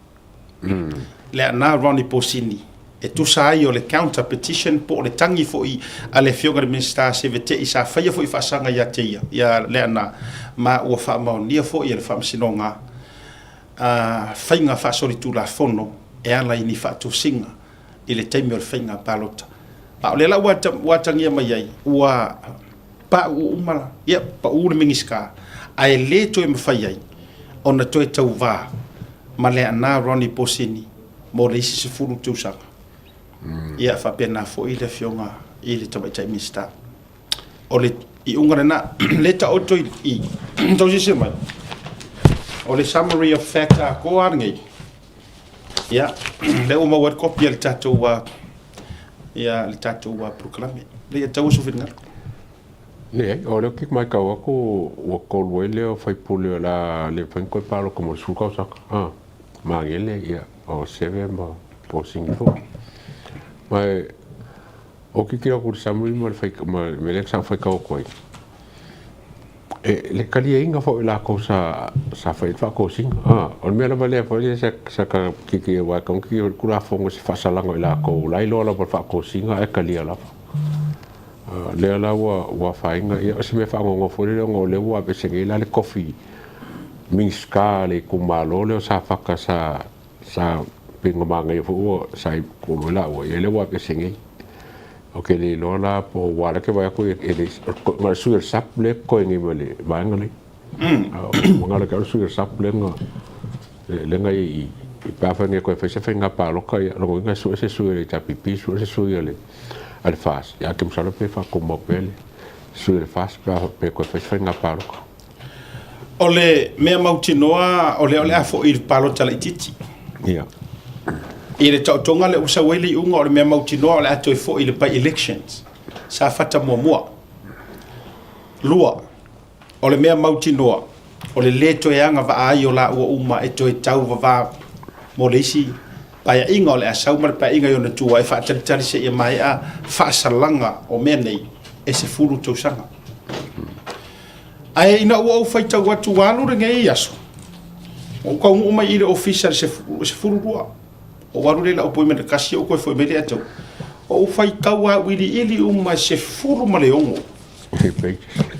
le ana Ronnie Bosini e tu sai o le counter petition po le tangi fo I ale fionga le minister CVT I sa fai fo I fa sanga ya teia ya le ana ma ua fa maonia fo I le fa msinonga fainga fa soli tu la fono e ala ini fa tu singa I le taimi o le fainga palota pa o le la watangia mai ai ua pa umala ia pa ule mingiska ai le to e mawhai ai ona to e tau vā ma le ana Ronnie Bosini mo le isi se furu tūsanga ia fa pena fo I le fionga I le tawaitai minister o le I ungare na le ta oto I tau sisi mai o le summary of fact a ko arngi ia le uma word copy le tatou ia le tatou proclame le tau so finga
Ne, o le kik mai kawa ko o ko le o fai pule la le fen ko palo como su cosa. Mangele ia o seve ma po singfo. Mai o kikira ko samui mo fai ma me le sa fai ka ko. Le kali inga fo la ko sa fai fa ko sing. O me la vale fo le sa ka kiki wa kon ki ku la fo mo se fa sala ngo la ko lai lo la fa ko sing e kali la. Le ala wa fainga ia se me fa ngo fo le ngo le wa pe se la le coffee minska le kumalo le sa fa ka sa pingo manga i fo sa ko la wa le wa pe se ngi o ke le lo la po wa la ke va ko e ma su el sap le ko ngi mele va ngale nga le ka su el sap le nga i pa fa ni ko fa se fa nga pa lo ka lo nga su se su le tapi pi su se su le al fas ya ke msalo pe fa ko mo pele su le fas pa pe ko fa nga pa lo
ole mea mautinoa ole a fo il palo tala ititi
ya
i le tautonga le usa wele unga ole mea mautinoa ole ato fo i le by elections sa fata mua lua ole mea mautinoa ole le to yanga va ai ola ua uma e to tau va mo leisi pa inga ole asau mar pa inga yo na tua e fa tali se e mai a fa salanga o menei e se fulu to sanga ai ina ua fai tau watu walu ringa i aso o ka uma i le official se fulu rua o walu le la o poimene kasi o koe foi mele ato o fai kaua wili ili uma se fulu maleongo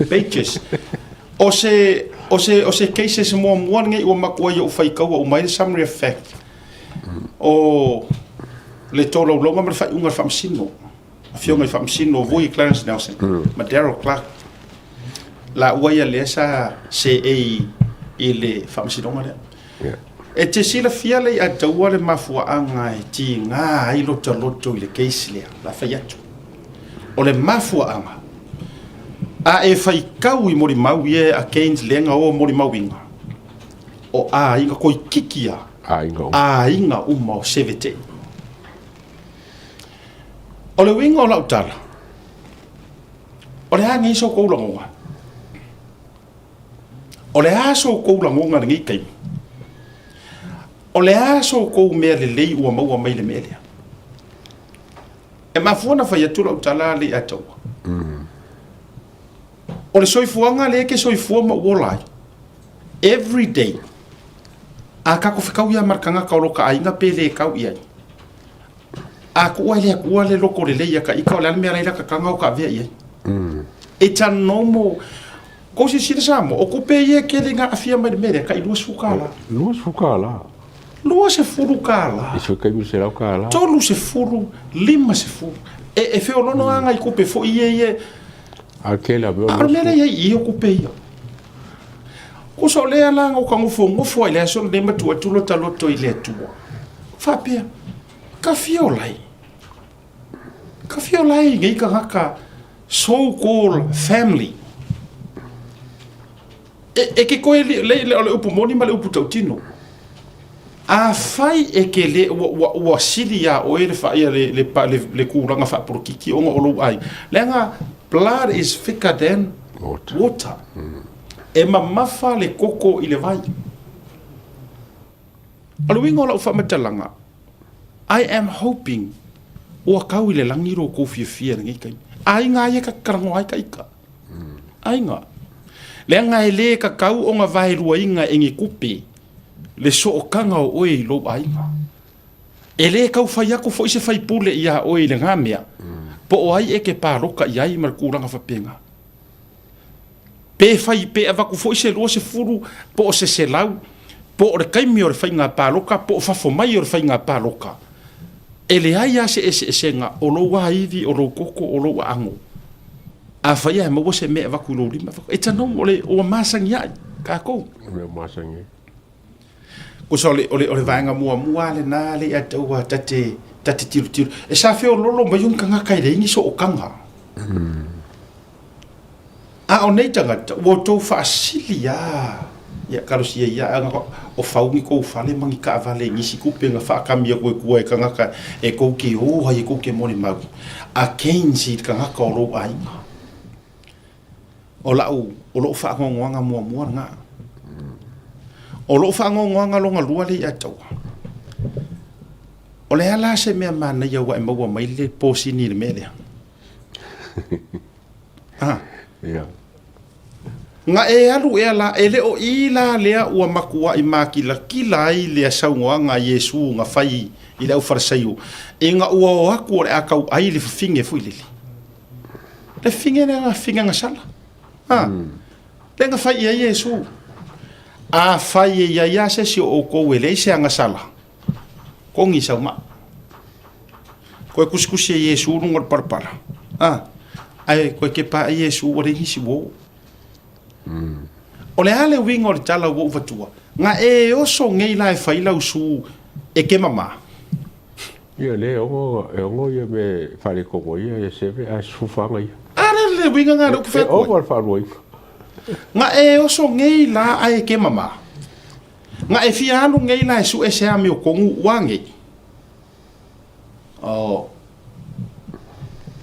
pages o se cases mo ngai o makua yo fai kaua o mai summary of fact o le tolo longa mar fai unga famsino afionga famsino voi Clarence Nelson ma Daryl Clark la uia lesa se ile famsino ma e te sila fiale a taua le mafua anga e ti nga ai loto ile case le la fai atu o le mafua anga a e fai kau i mori mau e a Keynes lenga o mori mau inga o a inga koi kikia a inga uma o sevete o le winga o lau tala o le hanga iso kou langonga o le aso kou langonga ngi kai o le aso kou mea le lei ua maua mai le mea e mafuana fai atu lau tala le atau o le soifuanga le ke soifua ma wolai every day a ka ko fikau ia markanga ka loka ainga pele kau ia a ku le loko le ia ka ika le mera ila ka kanga o ka vea ia e tan nomo ko si sira samo o ko pe ia ke le nga afia mai mere ka ilua sukala lua se furu kala
iso ka mi sera kala
tolu se furu lima se furu e fe o no anga i ko pe fo ie
aquela veo
a mera ia ko pe ia ko so le ala ngo ka ngofo ile so le matu tulo talo to ile tu fa pia ka fiolai ngai ka haka so called family e ke ko le upu moni ma le upu tautino a fai e ke le wa silia o ele fa ia le kuranga fa por kiki o lo ai lenga blood is thicker than water. E mamafa le koko i le vai. Aluinga o lau whamatalanga. I am hoping ua kau i le langiro ko fia ngai kai. Ai ngā ia ka karango ai ka ika. Ai ngā. Le ngai le ka kau o ngā vai rua inga e ngi kupe. Le so o kanga o oe i lo ai ngā. E le kau whai ako fo i se whai pule i a oe i le ngā mea. Po o ai e ke pāroka i ai mar kūranga whapenga. Pe fai pe avaku fo se lo se furu po se lau po o kaimi o fai nga paloka po fa fo mai o fai nga paloka ele ai se nga o lo wa ivi o lo koko o lo ango a fai mo se me avaku lo lima e tano ole o masangia ka ko
me masangia
ko so ole vanga mua le na le atua tate tiru e sa fe o lo mai un kanga kai le ni so o kanga a o nei tangata o tō whaasilia ia karosia ia anga o whaungi kou whale mangi ka avale ngisi kupenga whakamia koe kua e kangaka e kou ke oha e kou ke mone mau a Keynes kangaka o rou ainga o lo whaangongoanga mua nga o lo whaangongoanga longa lua le ataua o le ala se mea mana ia wa e maua mai le pōsini le melea nga e alu e ala ele o ila lea ua makua i makila kila i lea saungoa nga Yesu nga fai i lea ufarasayu e nga ua o aku o le akau ai le finge fui lili le finge nga finge nga sala le nga fai ia Yesu a fai ia se si o kou ele se nga sala kongi sauma koe kuskusi e Yesu nungar parpara ai koe ke pa Yesu o re hisi wo o le ale winga o le tala wo vatua nga e oso ngei lai fai lau su e ke mama
Ia le ongo ia me whare kongo ia e sewe a sufanga ia.
ara le winga ngā rau ki whea koe
Over whanoi.
ngā e oso ngei la ai ke mama ngā e fia anu ngei la e su e sea me o kongu wange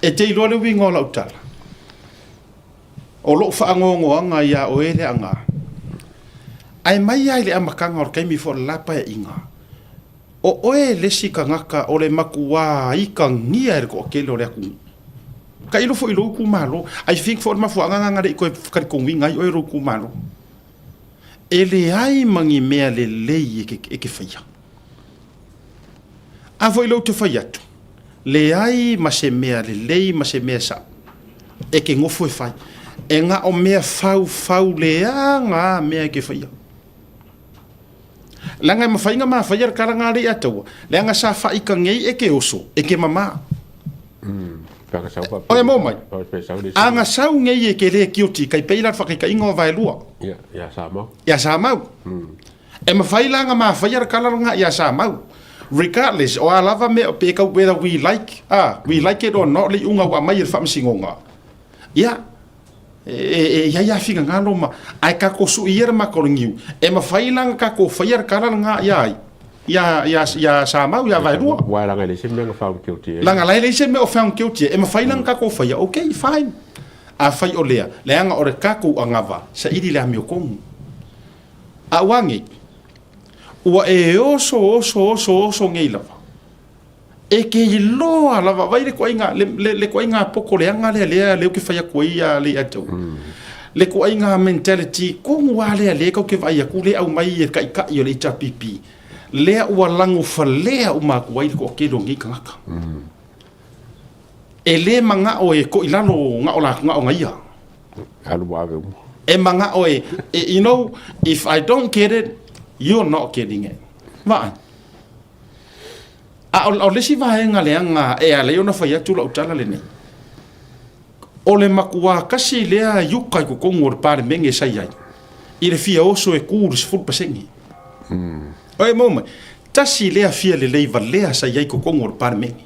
e te iloa le winga o lau tala o lo whaangongo anga ia o ele anga ai mai ai le amakanga o kaimi fo lapa e inga o oe lesi ka ngaka o le makuā i ka ngia e ko kele o le aku ka ilo fo ilo ku malo ai think for ma fo anga ngare ko ka ko winga i o ro ku malo ele ai mangi mea le lei e ke faia a fo ilo te faia tu le ai ma se mea le lei ma se mea sa e ke ngofo e fai e nga o mea fau le anga mea ke faia langa ma fainga ma faia karanga le atua langa sa fai ka ngei e ke oso e ke mama o e mo mai anga sau ngei e ke le kioti kai peila fa kai ingo vai lua
Ya sama.
ya sa mau e ma fai langa ma faia karanga ya sa mau regardless o alava me o pe ka whether we like it or not le unga wa mai fa msingonga ya ya fica ngalo ma ai ka ko su ier ma ko ngiu e ma fai lang ka ko fai kala nga ya sa mau ya vai ru
Wa la ngale se me fa guilty.
langa lai le se me o found guilty e ma fai lang ka ko fai okay fine a fai o lea le anga o re ka ko angava sa iri le mi o kong a wangi ua e oso ngei lava e ke iloa lava vai le koinga le koinga poko le anga le o ke fai a koia le atou le koinga mentality kongu wale le ko ke vai a kule au mai e kai kai o le tapipi le ua langu falea o ma kuai ko ke dongi kangaka e le manga o e ko ilano nga o ngaia
Alu wa ve.
e manga o e you know if I don't get it you're not getting it va o le si va nga le anga e ale ona fa ya tula utala le nei o le makua kasi le a yukai ko kongo pare menge sai ai i le fia oso e kurs ful pasengi o e moma tasi le a fia le leiva le a sai ai ko kongo pare menge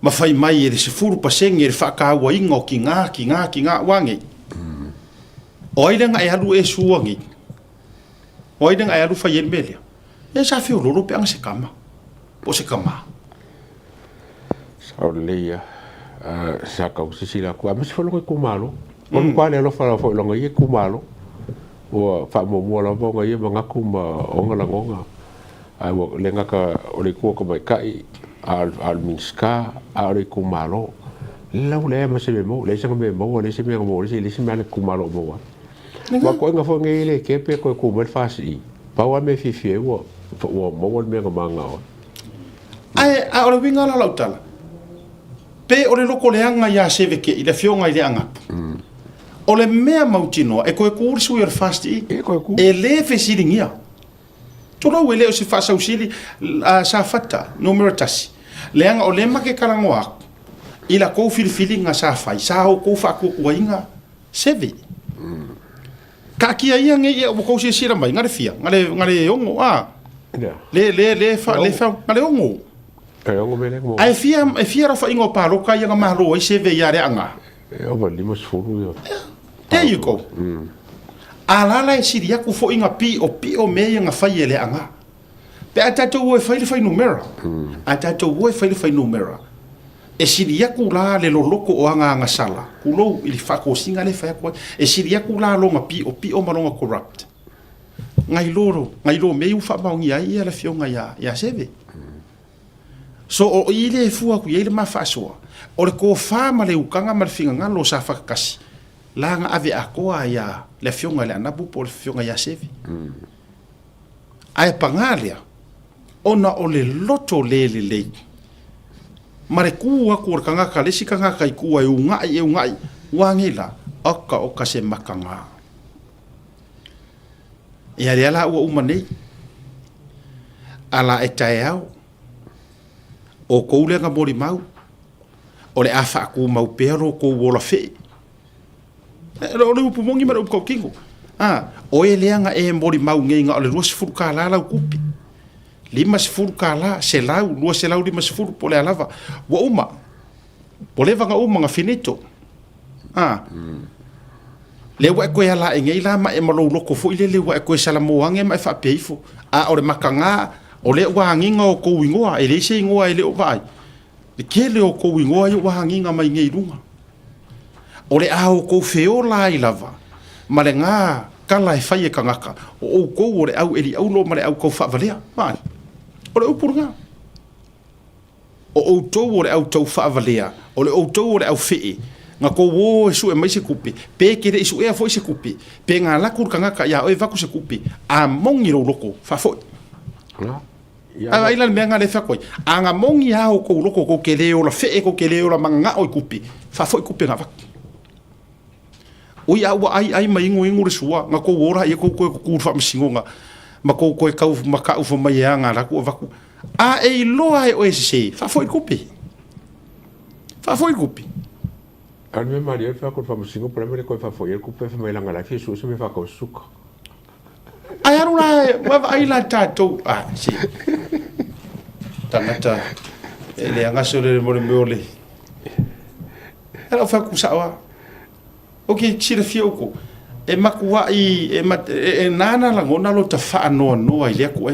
ma fai mai e le se furu pasengi e le fa ka wa ingo ki nga wange o ile nga e alu e suangi o ile nga e alu fa yen melia e sa fio lolo pe ang se kama o se kama
Sa le ia. Sa ka si la ku. Mas folo ko malo. On kwa le lo fa fo lo ngai ku malo. O fa mo la bo ngai ma ngaku ma onga la ngonga. Ai wo le nga ka o le ku ko mai kai al minska a le ku malo. La le ma se mo le se me mo le se me mo le se me ku malo mo. Wa ko nga fo ngai le ke pe ko ku mo fa si. Pa wa me fi wo mo me nga o.
ai a o winga la lautala pe o le loko le anga ya seve ke i le fionga i le anga o le mea mautino e koe kursu i fasti e le fe siringia tolo wele o se fa sa usili sa fata numero tasi le anga o le ma ke kalangoa i la kou filifili nga sa fai sa o kou fa ku kuinga seve ka kia ia nge o kou se sira mai ngare fia ngare ongo le fa ngare ongo ai fia ra fa ingo palo ka ia ma ro se ve ya re anga
O va limos fulu yo.
there you go ala la siria ku fo inga pi o me nga fa ele anga pe atato wo fa numero atato wo fa numero e siria ku la le loko o anga sala ku lo il fa ko singa le fa ko e siria ku la lo nga pi o malonga corrupt ngai lo me u fa ba ngi ai la fionga ya seve so o ile fua ku ile ma fa so o le ko fa ma le ukanga ma finga ngalo sa fa kasi la nga ave akoa ya le fionga le anabu por fionga ya seve ai pangalia ona o le loto le mare kua ku kanga ka le sikanga kai kua e ungai wangila aka o ka se makanga ia le ala o umane ala etaiao o koule nga mori mau o le afa ku mau pero ko wola fe lo le pumongi mara ko kingo o ele nga e mori mau ngenga o le rosi fuka la kupi lima sefulu kala selau lua selau lima sefulu po le alava ua uma po le vanga uma ga finito le ua e koe ala engei la ma e malou loko foʻi le ua e koe salamoage ma e faapeaifo a o le makagā o le ua agiga o kou igoa e leise igoa e le o vaai le kele o kou igoa i ua agiga mai gei luga o le a o kou feola ai lava ma le gā kala e fai e kangaka o ou kou o le au eli au lo ma le au kou whaavalea mai o le upurunga o ou tou o le au tau whaavalea o le ou tou o le au fee nga kou o e su e mai se kupe pe kere isu e a foi se kupe pe ngā lakur kangaka ia o e vaku se kupe a mongi rau loko whafoi a ila mea ngā le whakoi a ngā mongi a o kou loko kou ke leo la fee kou ke leo la manga o i kupe whafoi kupe ngā vaku o ia ua ai mai ingo le sua nga ko ora ia ko ku fa msingonga ma ko kau ma fa mai nga la ku vaku a e loa e o se fa foi kupi
al me maria fa ko fa msingo para me ko fa foi kupi fa mai langa la fi su se me fa ko suka
ai arula ma ai la tato si tangata ele anga sole mo le mole era fa ku sawa ok tira fioko e makua i e nana la ngona lo ta fa no ai le ko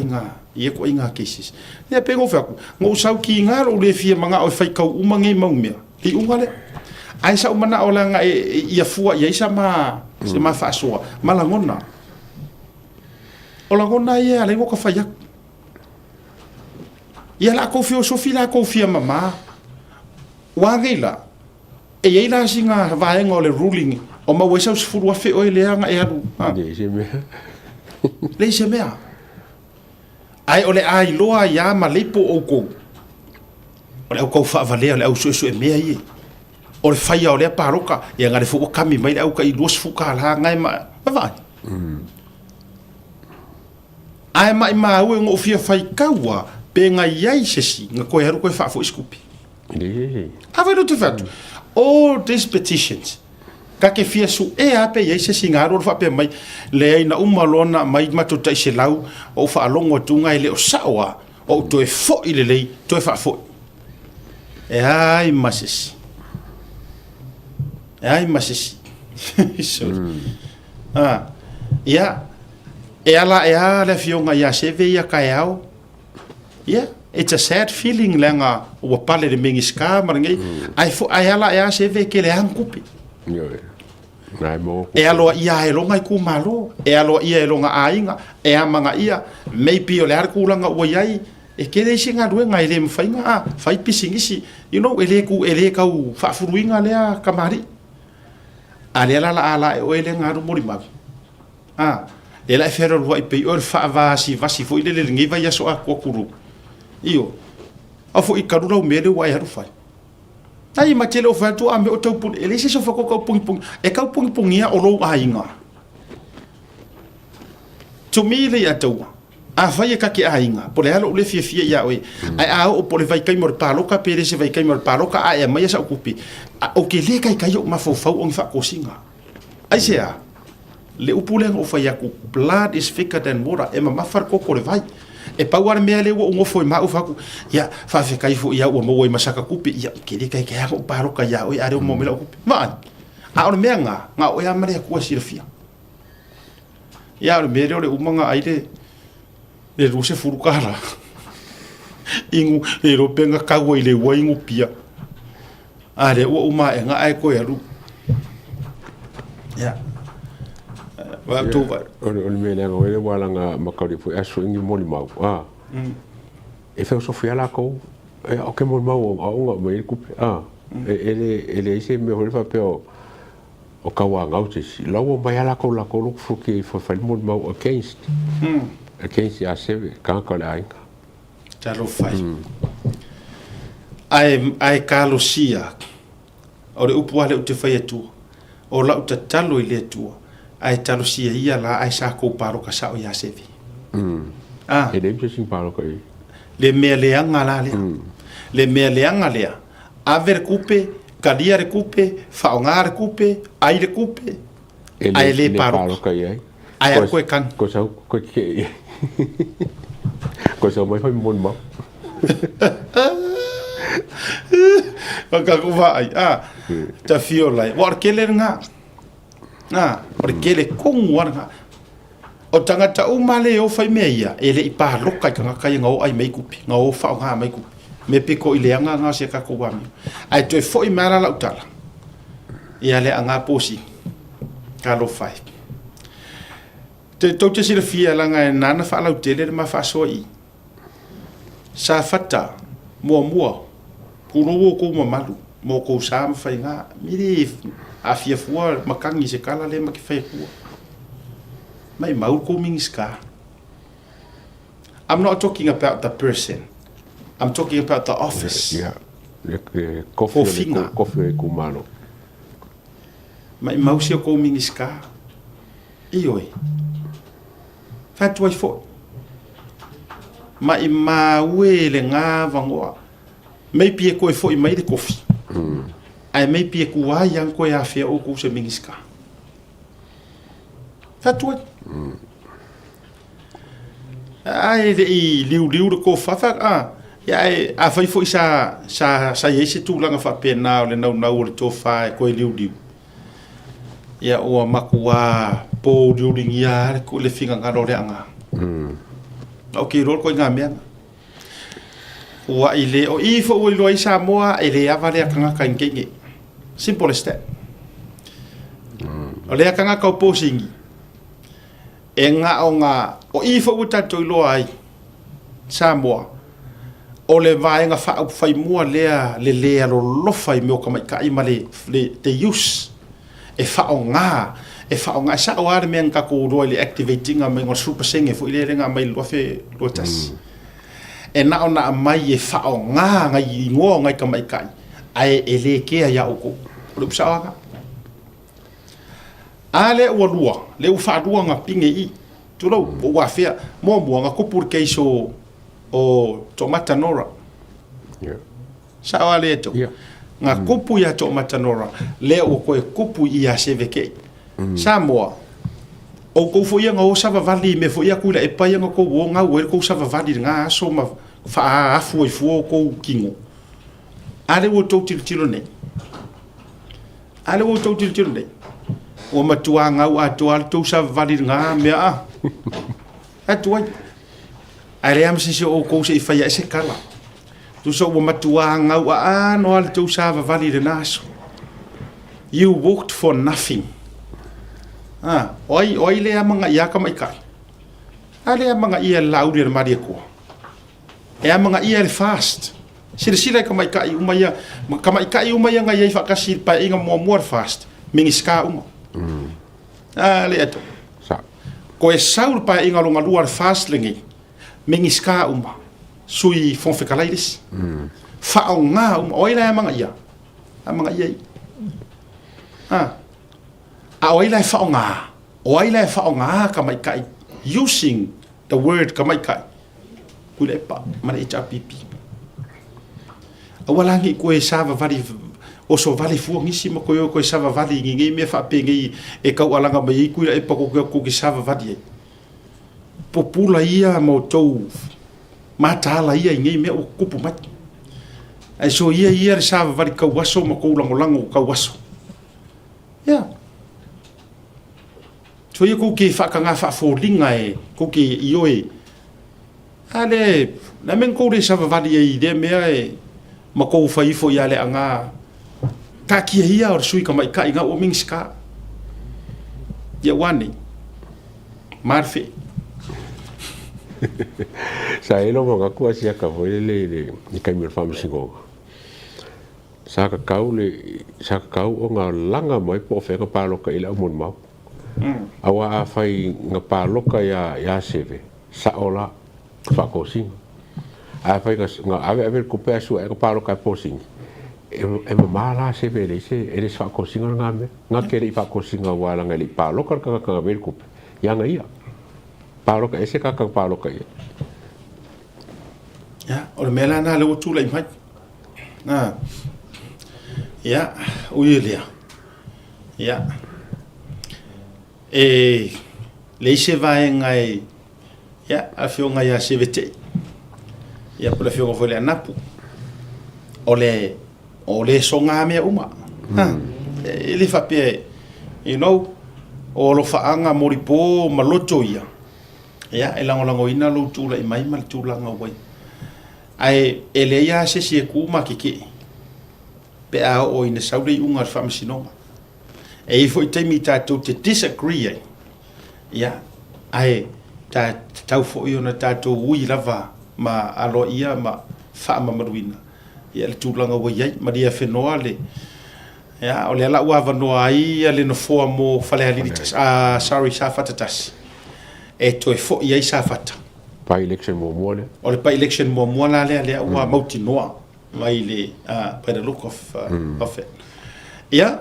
inga cases le pego fa ngo sau ki nga o le fia manga o fai kau umangi maumia li ungale ai sa umana o la nga ia fua ia isa ma se ma fa soa ma la ngona o la ngona ia le ngo ka fa ia la ko fio sofi la ko fia mama wangela e ia la singa vaenga o le ruling o ma wesa us furu afe o le anga e alu le se mea ai ole ai loa ia ma lepo o ko ole ko fa valea le au so e mea i o le faia o le paroka ia ngare fu kami mai au ka i dos fu ka la ngai ma va ai ma u ngo fia fai kaua pe ngai ai sesi nga ko heru ko fa fu skupi ave no te fatu all these petitions ka ke fia su e ape ye se singaro fa pe mai le ina umalona mai matutai se lau o fa longo tunga ile o sawa o to e fo ile le to e fa fo e ai masis ya e ala le fionga ya se ve ya kaiao ya it's a sad feeling lenga o pale de mingiska marangai ai ala ya se ve ke le hankupi e alo ia e longa i ku malo e alo ia e longa ainga e amanga ia maybe o le ar kulanga o iai e ke le singa duenga ngai le mfainga fai pisingisi you know ele kau fa furuinga le kamari ale ala e o ele ngaru mori ma ela e fero lo i pe o fa vasi fo ile le ngiva ya so a kokuru io a fo i karura o mele wa ya fai ai ma tele o fa tu a me o tau pun ele se so fa ko pung e ka pung ia o lo ainga to me le ya tau a fai ka ke ainga po le alo le fia ya oi ai a o po le vai kai mor palo ka pere se vai kai mor palo ka a mai sa okupi o ke le kai o ma fo o fa ko singa ai se a le upule o fai aku blood is thicker than water e ma far ko le vai e pauar mea le o ngofo ma ufaku ya fa fe kai fo ya o mo masaka kupi ya ke kai o paro ka ya o are o mo mela kupi ma a o mea nga o ya mare ku sirfia ya o me le umanga aire le ruse furukara ingu e ro penga kago ile waingu pia are o uma e nga ai ko ya ru ya wa tu va
o me le ngo le wala nga makari fu aso ngi moli mau e fe so fia la ko e o ke moli mau o nga me ku ele ise me hol fa pe o kawa nga o si lo mai ala ko la ko fu ke fo fa moli mau against ya se ka ko la ai
talo fai ai kalosia o le upu ale o te fai tu o la uta talo ile tu ai talo sia ia la ai sa ko paro ka sa o ya sevi
e dem se sing paro ko
le me le anga la le me le anga le a ver coupe kadia recoupe fa onga recoupe ai recoupe ai le paro
ko ai
ai ko kan
ko sa ko ke Ko sa mai fai mon ma.
Maka ko vai ta fio lai war kele nga war kele kung war nga o tangata o male o fai meia ele i pa loka ka nga ngau ai mai kupi ngau fa nga mai kupi me piko ile nga se ka ko wa mi ai to foi mara la utala ia le anga posi ka lo fai te to te sira fia la nga nana fa la utele ma fa soi sa fata mua kuno ko mamalu mo ko sam fai nga miri afia fua makangi se kala le ma ki fai fua mai mau ko mingiska. I'm not talking about the person. I'm talking about the office.
Yeah. Coffee kumano.
Mai mau se ko mingiska. Ioi. Fatu ai fo. Mai mawe le nga vangoa. Mai pie ko fo mai de kofi. Ai mai pie ku wa yang ko ya fe o ku se mingiska. Fatu ai. Ai de liu de ko fa ya a fai fo sa yese tu langa fa pena le no le to fa ko liu ya o makua po liu ya ko le finga ngaro le anga okay ro ko nga me wa ile o I fo o lo isa moa ele ava le kanga kan kenge simple as that o le kanga ka posingi enga o I fo uta to lo ai Samoa o le vai nga fa fai mua le lo fai me o ka mai kai male the use e fa nga sa o ar men ka ko ro le activating me ngo super sing fo ile nga mai lo fe lotas e na ona mai e fa nga i ngo nga ka mai kai ai ele ke ya o ko lo sa nga ale o lua le u fa dua nga pinge I tu lo wa fe mo nga ko por que so o tomata nora sa wale to nga kupu ya tomata nora le o ko kupu ia CVK Samoa o ko fo ia nga o sava vali me fo ia kula e pa ia nga ko wo nga wer ko sava vali nga so ma fa afu e fu ko kingo ale wo to tilo ne ale wo to tilo ne o matua nga o atua to sava vali nga me atua ai am se o ko se fa ia se kala tu so o matua nga o no al to sava vali de naso you worked for nothing oi le amanga ia ka mai kai ale amanga ia laudi de maria ko e amanga ia fast sila ka mai kai umaya nga ia fa kasir pa inga mo fast mingiska ale ato
sa
ko e saul pa inga longa luar fast lengi mingiska sui fon fekalaides fa nga oi le amanga ia oi lai fa nga ka mai kai using the word ka mai kai kule pa mane HPP awala ngi ko e sava vali o so vali fu ngi sima ko e sava vali ngi me fa pe ngi e ka wala nga mai kule e pa ko ki sava vali popula ia mo to matala ia ngi me o kupu mat ai so ia sava vali ka waso mo ko lango ka waso so ia ko ki fa ka nga fa fo linga e ko ki ioe ale na men ko de sava vali e de me e ma ko fa ifo ia le anga ka ki ia or sui ka mai ka inga o mingska ya wani marfe
sa elo mo ka ku asia ka voi le ni kai mir fam singo sa ka kau o nga langa mai po fe ka palo ka ila mun mau awa fai nga palo ka ya seve sa ola fa ko sing a fai nga ave ko pe su e ka palo ka po sing e mala seve le se e fa ko sing nga ke ri fa ko sing wala nga li palo ka ave ko ya nga ia palo ka ese ka palo ka
ya o mela na le tu lai mai ya uilia ya le se vai ngai ya afio ngai ya CVT ia pole fionga foi le anapu o le songa me uma ele fa pe you know o lo faanga moripo maloto ia ia e lango ina lo tula i mai mal tula nga wai ai ele ia se ku ma kiki pe a o ina sauri unga famsino e foi te mi tato te disagree ia ai ta tau fo ona tato ui lava ma alo ia ma fa ma maruina ia le tula nga wai ai ma dia fenoale ya o le ala ua vanoa ai le no foa mo fale halilitas sorry sa fatatas e toi fo ia sa fata
pa election mo mole
o le pa election mo mo la le ua mauti noa mai le by the look of it ya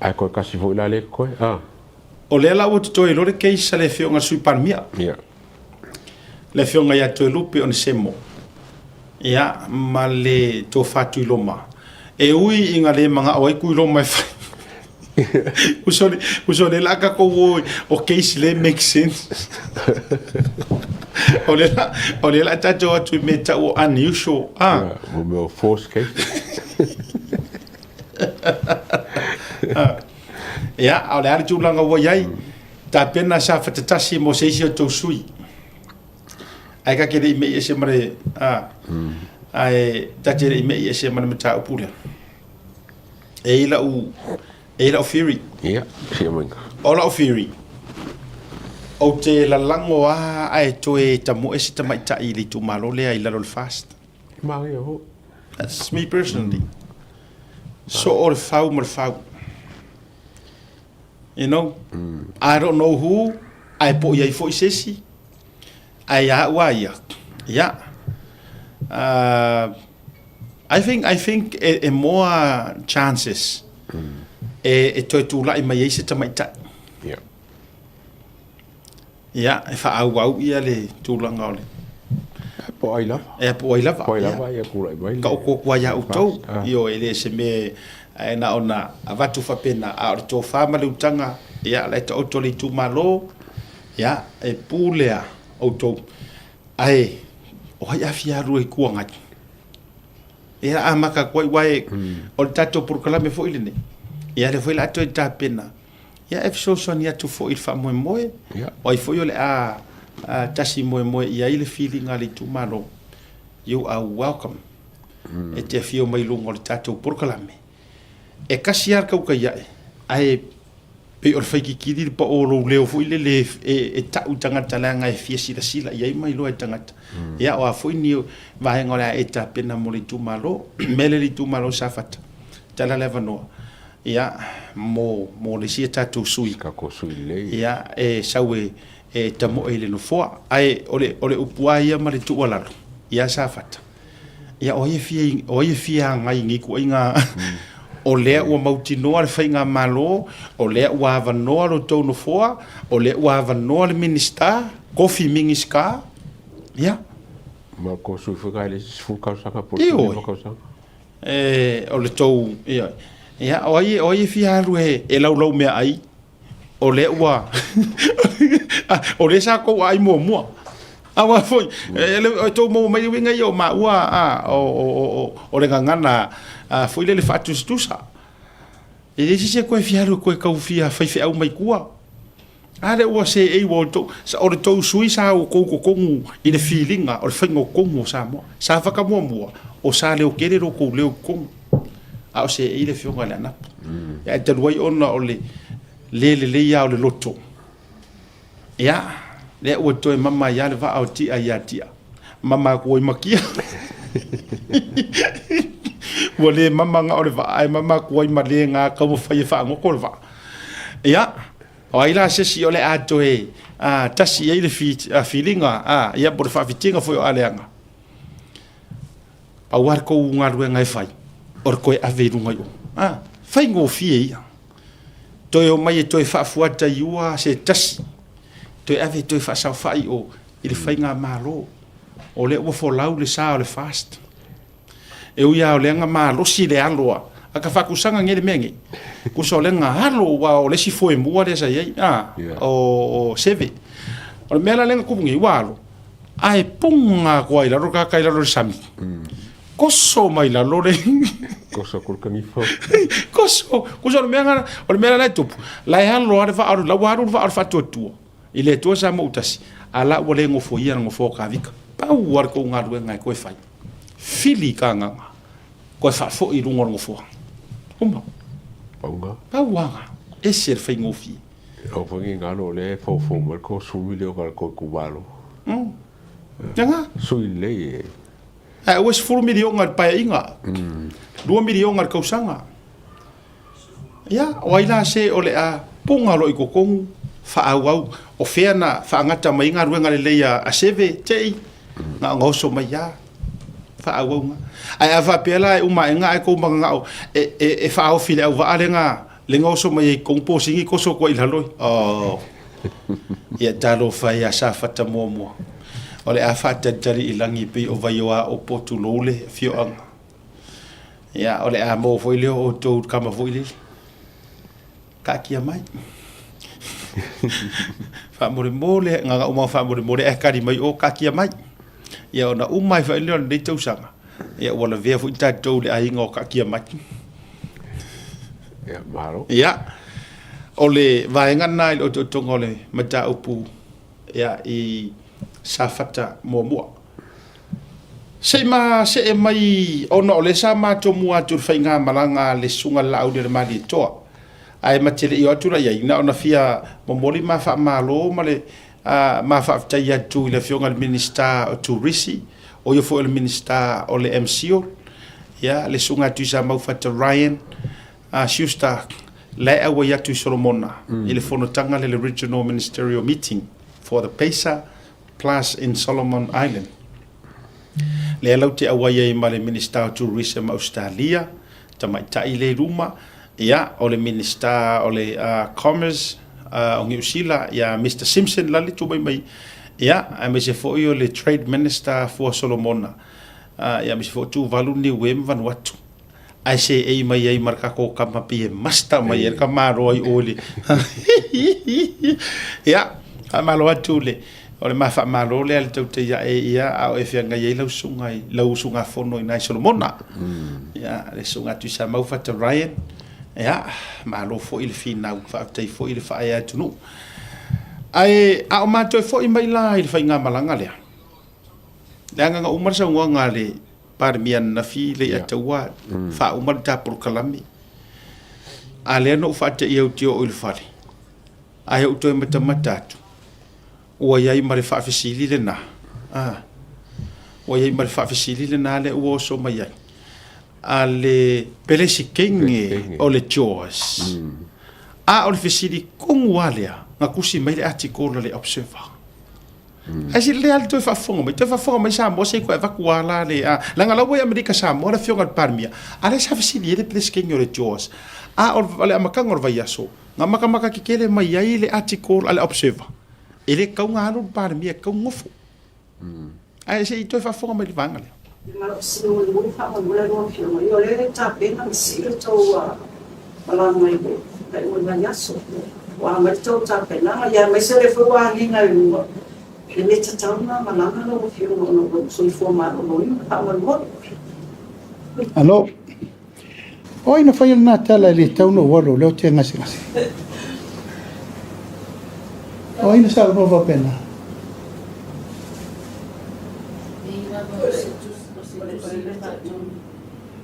ai ko kasi vo la le ko
o le ala ua toi lo le case le fionga sui palmia
ya
le fionga ya toi lupe on semo ya ma le to fatu loma e ui inga le manga o ku lo mai usone la ka ko o case le make sense o le la ta jo tu meta o unusual
o meu force case
ya o le ari tu langa wo yai ta pena sa fatatasi mo se si to sui ai ka ke le me ese mare ai tatere me ese mana mata upura e la u fury
ya si mo
ola fury o te la lango ai to e tamo ese tama ta i le tu malo le ai la lo fast
ma yo
that's me personally so or fau you know I don't know who ai po ia fo sesi ai a wa ya I think more chances e to tu la mai se ta mai ta ya e fa au ia le tu la ngole
po ai la ya ku lai bai
ka ko kwa ya uto yo ele se me na ona avatu fa pena a to fa malutanga ya le to to le tu malo ya e pulea auto ai o ya fia ru e kuanga era amaka koi wai o tato por kala me foi lene ya le foi la to ta pena ya e so sonia tu foi fa mo o foi ole tasi mo ya ile feeling ali tu malo you are welcome e te fio mai lungo le tato por kala me e kasiar ka ka ya ai pe or fai ki kiri pa o lo leo foi le e ta utanga talanga e fia sila ia mai lo e tangata ia o foi ni vai ngora e ta pena mo le tu malo mele le tu malo safata tala leva no ia mo le sia tatu sui
ka ko sui le
ia e sawe e tamo ele no foa ai ole upua ia ma le tu wala ia safata ia o ye fia ngai ngi ko inga o le ua mauti noa le whainga malo, o le ua hawa noa lo tau no foa, o le ua hawa noa le minista, kofi mingi ska, ia.
Ma ko sui whakai le sifukau sanga po.
Ioi. O le tau, ia. Ia, o ai fia haru e lau mea ai, o le ua, o le sa kou ai mua. Awa foi, o tau mo mai winga i o ma ua, o le ngangana, foi le fatu stusa e le se ko fiaru ko ka fia fai fe au mai kua ale o se e wo to sa o to sui sa o ko i le feelinga o le fingo ko sa mo sa fa ka mo o sa le o kere ro ko le ko a o se e le fionga le na ya te wai ona o le ya o le loto ya le o to mama ya le va au ti ya tia mama ko i makia wale mama nga ore va ai mama ko i male nga ka mo fai fa ngo ko va ya o ai la se si ole ato e tasi e le feelinga ya por fa fitinga foi ale anga pa war ko nga ru nga fai or ko ave ru nga yo fai ngo fie ya to yo mai to fa fuata yua se tasi to ave to fa sa fai o il fai nga malo o le o fo lau le sa le fast e uia o lenga ma losi le aloa aka fakusanga ngere mengi ku so lenga halo wa o le si foi mua le sa ye o seve o mela lenga ku ngi walo ai punga ko ai laro ka kai laro sami koso mai laro le
Kosa kulkanifo.
koso o mea na tupu la ya lo ar fa ar la waru fa ar fa tu ile to sa mo utasi ala wole ngofo ia ngofo ka vika pa war ko ngaru ngai ko fai fili ka nga ko fa fo i lungo ngofo umba
Paunga.
pa wanga ese fai ngofi
O fangi ngano le fo mo ko sui le ko kubalo.
Janga
Sui le.
ai was 4 million ngar pa inga 2 million ngar kausanga ya waila se ole a punga lo iko kong fa au o feana fa ngata mai ngar wenga le ya a seve tei nga ngoso mai ya fa au nga ai ava pela uma nga ko manga e fa o file au va alenga le ngoso mai kong po singi ko so ko ilalo oh ya talo fa ya sa fata mo ole a fata tari ilangi pe o vaioa o potu lole fio ang ya ole a mo foi o to kama foi le ka kia mai fa mole nga uma fa mole e kari mai o ka kia mai ya ona umai fa le de tau sanga ya wala ve fu ta to le ai ngo ka kia mai
Ya maro.
ya ole vaenga nai o to ngole mata upu ya i safata mo se mai ono le sa ma to mua tur fainga malanga le sunga la de mali to ai matele yo tura ya ina ona fia momoli ma fa malo male ma fa taya tu le fionga minister to risi o yo fo el minister o le MCO ya le sunga tu sa mau fata Ryan Schuster le awa ya tu Solomona ile fono tanga le regional ministerial meeting for the PESA plus in Solomon Island. Le lau te awaia i male Minister of Tourism Australia, tamai tai le ruma, ia o le Minister o le Commerce o New Zealand, ia Mr. Simpson lali tu mai, ia a me se foi o le Trade Minister for Solomona, ia me se foi tu valu ni wem Vanuatu. Ai se ei mai ai marka ko kama pie masta mai er kamaro ai oli. Ia, amalo atule. Ole ma fa malo le al tau te ia ia au e fianga ia lau sunga fono i nai Solomona. Ia, le sunga tu sa mau fata Ryan. Ia, malo fo il fina fa tai fo il fa ia tunu. Ai a o mato fo i mai la il fa inga malanga le. Le anga umar sa nga le par mian na fi le atawa fa umar ta por kalami. Ale no fa te ia tio il fali. Ai o to mata o ia mare fa fisili le na o ia mare fa fisili le na le o so mai ai ale pele si kenge o le chos o le fisili kong walia nga kusi mai le article le observer asi le al to fa fonga mai sa mo se ko va kuala le la nga lawo amerika sa mo le fionga parmia ale sa fisili le pele si kenge o le chos o le amakangor vai aso nga makamaka kikele mai ai le article ale observer ele kau ngalo par mia kau ngofo ai se ito fa fonga mai vanga le
ma se no mo fa mo le ro fio mo yo le ta pena si to ala mai be dai mo na yaso wa ma to ta pena ya me se le fo wa ni na lu le ta ta na ma na no fio no so fo ma no ni fa mo
Alo. Oi na fai na tala le tau no walo le te ngasi ngasi. Oi na sa no va pena.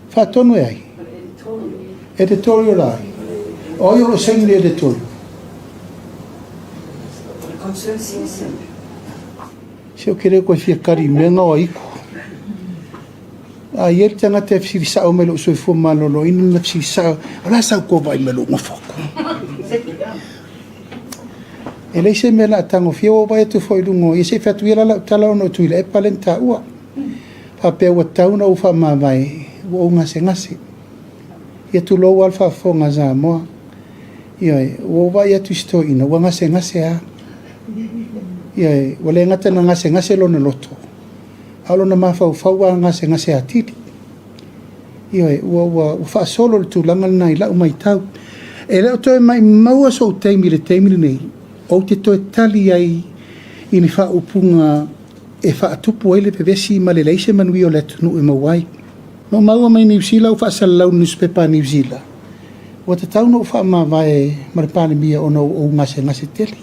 Fa tonu ai. Editorial ai. Oi o sing le editorial. Se eu querer ko ficar menga o iko. A ia tanga te fisa o melo so fo malolo ina na fisa ala sa ko vai melo ngofoko. Ele se mela tango fio vai tu foi lungo e se fatu ila la tala no tu ile palenta ua. Pa pe o tau no fa ma vai o ngase ngase. Ia tu lo alfa fonga za mo. Ia o vai tu sto ina o ngase ngase a. Ia o le ngata na ngase ngase lo no loto. Alo na mafau faua ngase ngase atiti. Ia o fa solo tu langa nai la mai tau. E le to mai maua so teimi le nei. O te toi tali ai i ni wha upunga e whaatupu ai le pevesi ma le leise manui o le atunu e mawai. No maua mai New Zealand u whaasalau newspaper New Zealand. Wa te tauna u whaamawai maripane mia ono o ngase tele.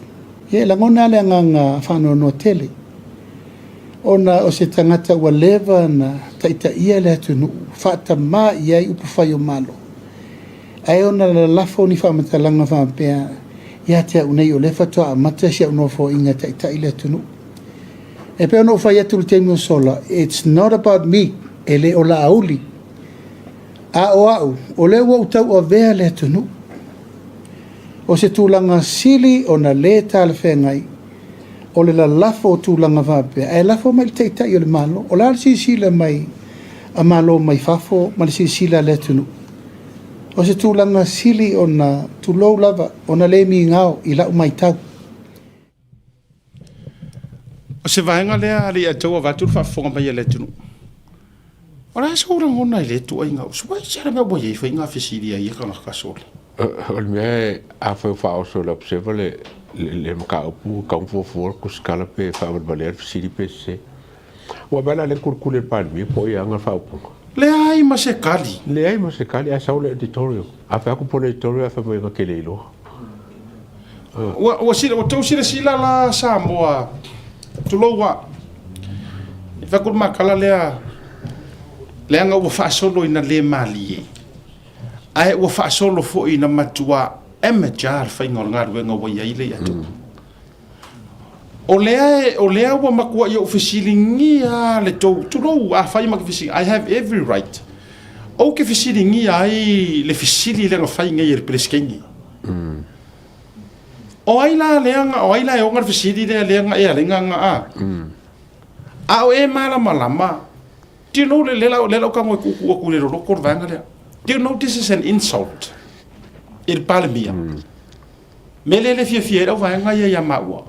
Ye langona le nganga whano no tele. Ona o se tangata ua lewa na taita ia le atunu whaata maa iai upu whai o malo. Ai ona la lafo ni whaamatalanga whaapea ia te au nei o le whatoa a mata si au nofo inga taita i le atunu. E pe ono whai atu le teimi o sola, it's not about me, e le o la auli. A o au, o le ua utau o vea le atunu. O se tūlanga sili o na le tāle whengai, o le la lafo o tūlanga whapea, e lafo mai le taita i o le malo, o la si sila mai a malo mai fafo, ma le si sila le atunu. O se tūlanga sili o na tūlou lava, o na le mi ngao i lau mai tau.
O se vaenga lea ali atua vatu whafonga mai le tunu. O la sa ura ngona i le tu ai ngau. Suai sara mea boi e whai ngā whisiri ai ka ngā kasole.
O le mea a whai whaoso le observa le maka upu kaumfuafuar kuskala pe whaamarbalear whisiri pe se. Ua bela le kurkule palmi po i anga whaupunga.
Le ai ma se kali.
Le ai ma se kali a sau le editorial. A whai aku po le editorial a whai moenga ke le iloa.
Ua tau sila la sa moa tuloua. I whakul makala lea anga ua whaasolo ina le mali e. Ai ua whaasolo fo ina matua emajar whainga ngā ruenga wai aile atu. O lea ua makua i o whesilingi a le tau tulou a whai maki whesilingi. I have every right. O ke whesilingi ai le whesili lenga whainga i represkengi. O aila leanga, o aila e ongar whesili leanga e alenga nga a. A o e malama. Do you know lela ka ngoi kuku aku le rolo kor vanga lea? Do you know this is an insult? Il palmia. Mele fia au vanga ia maua.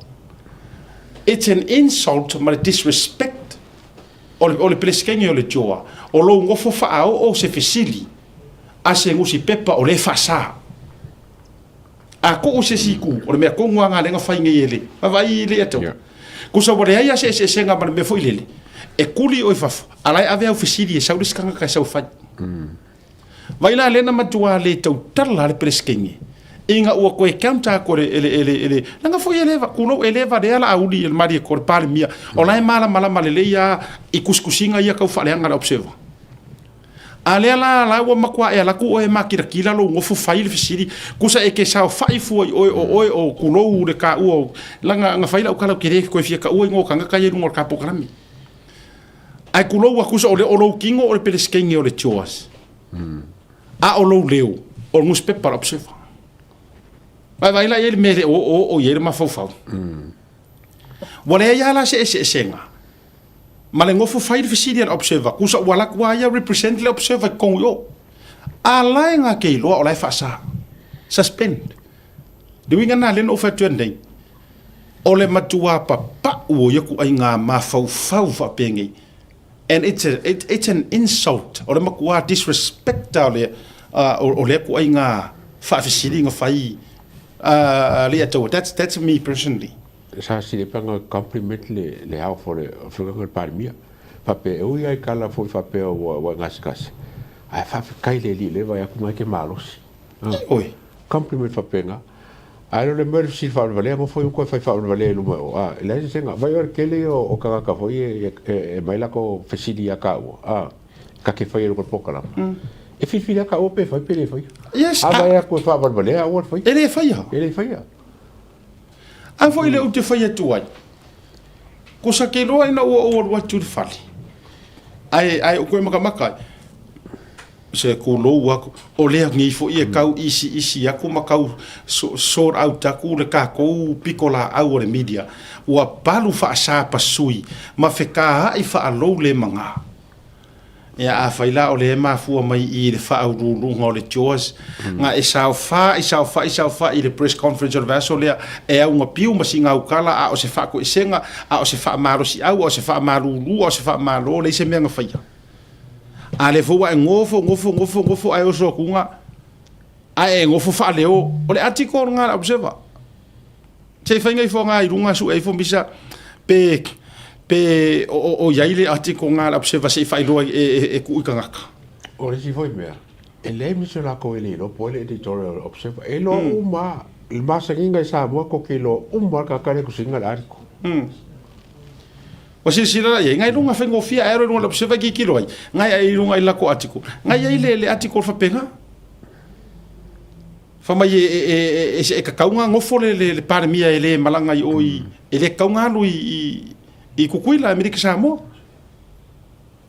It's an insult, ma disrespect. O le pleskengi o le joa. O lo ngofo whaau o se whesili. A se ngusi pepa o le whasa. A ko o se siku, o le mea kongua ngā lenga whainga i ele. Ma vai i le atau. Kusa wale aia se nga mana me fo i lele. E kuli o i fafo. Alai ave au whesiri e sau riskanga kai sau whai. Vai la lena matua le tau tala le preskengi. Inga ua koe kaunta kore ele. Nanga fo i eleva. Kulo eleva le ala auli il mari e kore pale mia. O lai mala le ia i kuskusinga ia kau whaleanga la observa. A lea la ua makua e alaku o e makirakila lo ngofu whai le whesiri. Kusa e ke sao whai fua i oe o kulou le ka ua. Langa nga whai lau kalau kere koe fia ka ua ingo kanga kai rungo ka pokarami. Ai kulou akusa o le olou kingo o le peleskengi o le tioas. A olou leo o ngus pepa la observa. Vai la ele mele o ele ma fau. Wale ia la se senga. Ma le ngofu whai le whesiri al observa. Kusa wala kua ia represent le observa kong yo. A lai ngā kei loa o lai whaasa. Suspend. Duinga nā len o whatuandei. O le matua pa uo yaku ai ngā ma fau whapengei. And it's an insult. O le makua disrespect o le ku ai ngā whawhisiri ngā whai le atua. That's me personally.
Sa si le panga compliment le hao fo le whakanga parmia. Whape e ui ai kala fo i whape o ngasikasi. Ai whape kai le li le vai aku mai ke malosi.
Oi.
Compliment whapenga. Ai le mero si whaunavale, mo foi un koe whai whaunavale luma o. Le se senga, vai ora kele o kagaka foi e maila ko whesiri a ka ua. Ka ke whai e ruka pokara. E whiwhiri a ka ua pe whai pere whai.
Yes.
A vai a koe whaunavale a ua whai.
Ele whai ha.
Ele whai ha.
A foi le ute whai atu ai. Ko sa ke loa ina ua watu whali. Ai o koe makamaka. Se ko lo aku o le ngi fo ia kau isi aku makau sort out aku le ka ko pikola au le media wa palu fa sa pasui ma feka ai fa lo le manga ya a faila o le ma fu mai i le fa au lu ngol le chos nga e sa fa i le press conference o vaso le e a un piu ma singa u kala a o se fa ko senga a o se fa maro si au o se fa maru lu o se fa malo le se menga fa a le fua ngofo ai o so kunga ai ngofo fa leo o le article nga observa se fa ngai fo nga i runga su e fo bisa pe pe o iai le article ngā la observer se whailoa e kui ka ngaka.
O le si foi mea. E le miso la ko ele lo po le editorial observer. E lo uma il masa nginga sa mo ko ke lo uma ka kare ku singa ariko.
O sila ia ngai lunga whengo fia aero lunga la observer ki kilo ai. Ngai ai lunga i lako article. Ngai ai le article whapenga. Whamai e kaunga ngofo le paramia e le malanga i oi. E le kaunga lu i kukuila Amerika Samoa.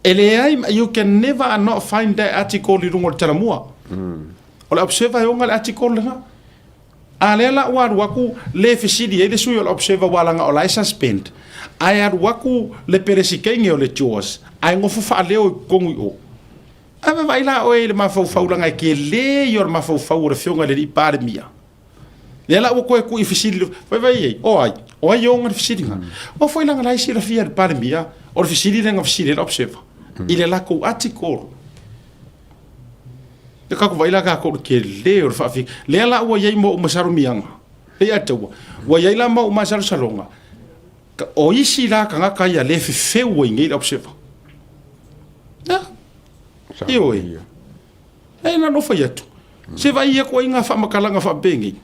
E le ai, you can never not find that article i rungo le taramua. O le observer e onga le article le nga. A le la waru waku le fesidi e le sui o le observer walanga o lai suspend. Ai aru waku le peresikenge o le Jaws. Ai ngofu wha leo i kongu i o. Ava vai la oe le mafau langa ke le i o le mafau o le fionga le i pare mia. Le la o koe ku i fesidi vai ei. O ai o onga le fesidi nga. O foi langa lai si la fia le pare mia. O le fesidi lenga fesidi le observer. I le la kou article. Le kako vai la kako ke le o le whaafi. Le la ua iei mo umasaru mianga. Le ataua. Ua iei la mo umasaru salonga. O isi la ka ngaka ia le fefeu i ngei le observer. Ioi. E na no fai atu. Se vai ia ko inga whamakalanga whabengi.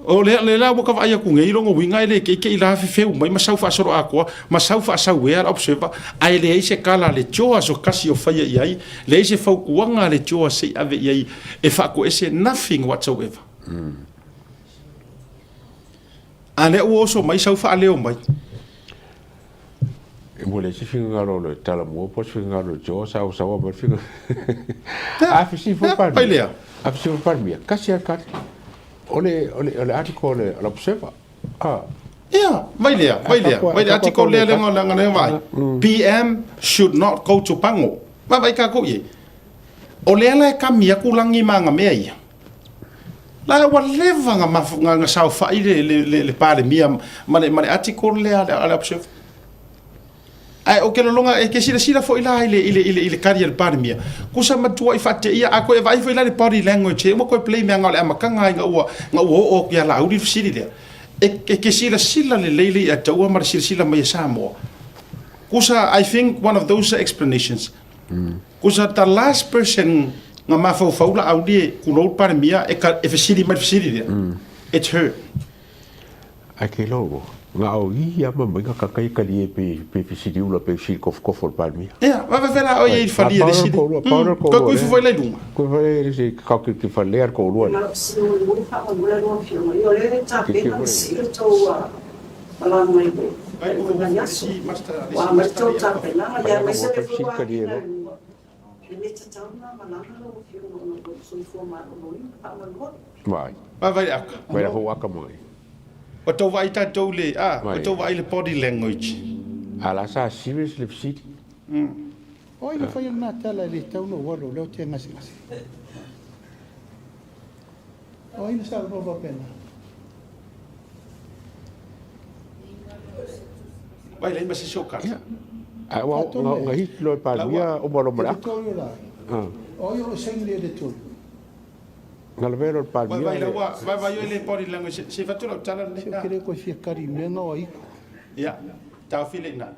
O le la waka vai aku ngei rongo winga ele ke i la fefeu mai masau fa soro akoa, masau fa sau ea observer. Ai le se kala le joa so kasi o fai iai, le se fau kuanga le joa se ave iai e fa ko ese nothing whatsoever. Ale o so mai sau fa leo mai.
E mo le si finga ro le tala mo po finga ro jo sa o mo finga. A fi si fo par. A fi si fo par mia. Kasi a kat. Ole article le observer.
Yeah, vai le article le nga vai. PM should not go to Pango. Vai ka ko ye. Ole la ka mia kulangi manga mea. La wa leva nga sa fa le pare mia mane article le observer. Ai o ke longa e ke sila fo ila ile career parmia kusa matua I fatte ia ako e vai fo ila le body language mo ko play me nga makanga nga o ya la uri sili le e ke sila le leile a taua mar sila mai Samoa kusa I think one of those explanations kusa the last person nga mafo faula audi kuno parmia e sili mai sili le it's her
ai ke logo nga o ia ma nga ka kai kali pe fisidi ula pe fil kof for palmi
va vela o ia fali de sidi ko foi le duma
ko foi se ka que faler ko lu
na se o mu fa o mu le no fio io le ta pe na si to ala mai be ai o na yaso wa ma to ta pe na ya me se le fu wa ni ta ta na ma na no fio no so forma no pa ma
vai aka vai ho aka mai
o tau vai tātou le, o tau vai le body language.
Ala sa serious le psiti.
O ina whai nā tala le tau no waro, leo te ngasi. O ina sa roba pena.
Vai le ima se soka.
Nga hit lo palmia o maro mara.
O yo seng le de tolu.
Galvero palmia.
Vai le body language. Se fatu la tala le.
Se kere ko fia kari menga o iko.
Ya, tau file na.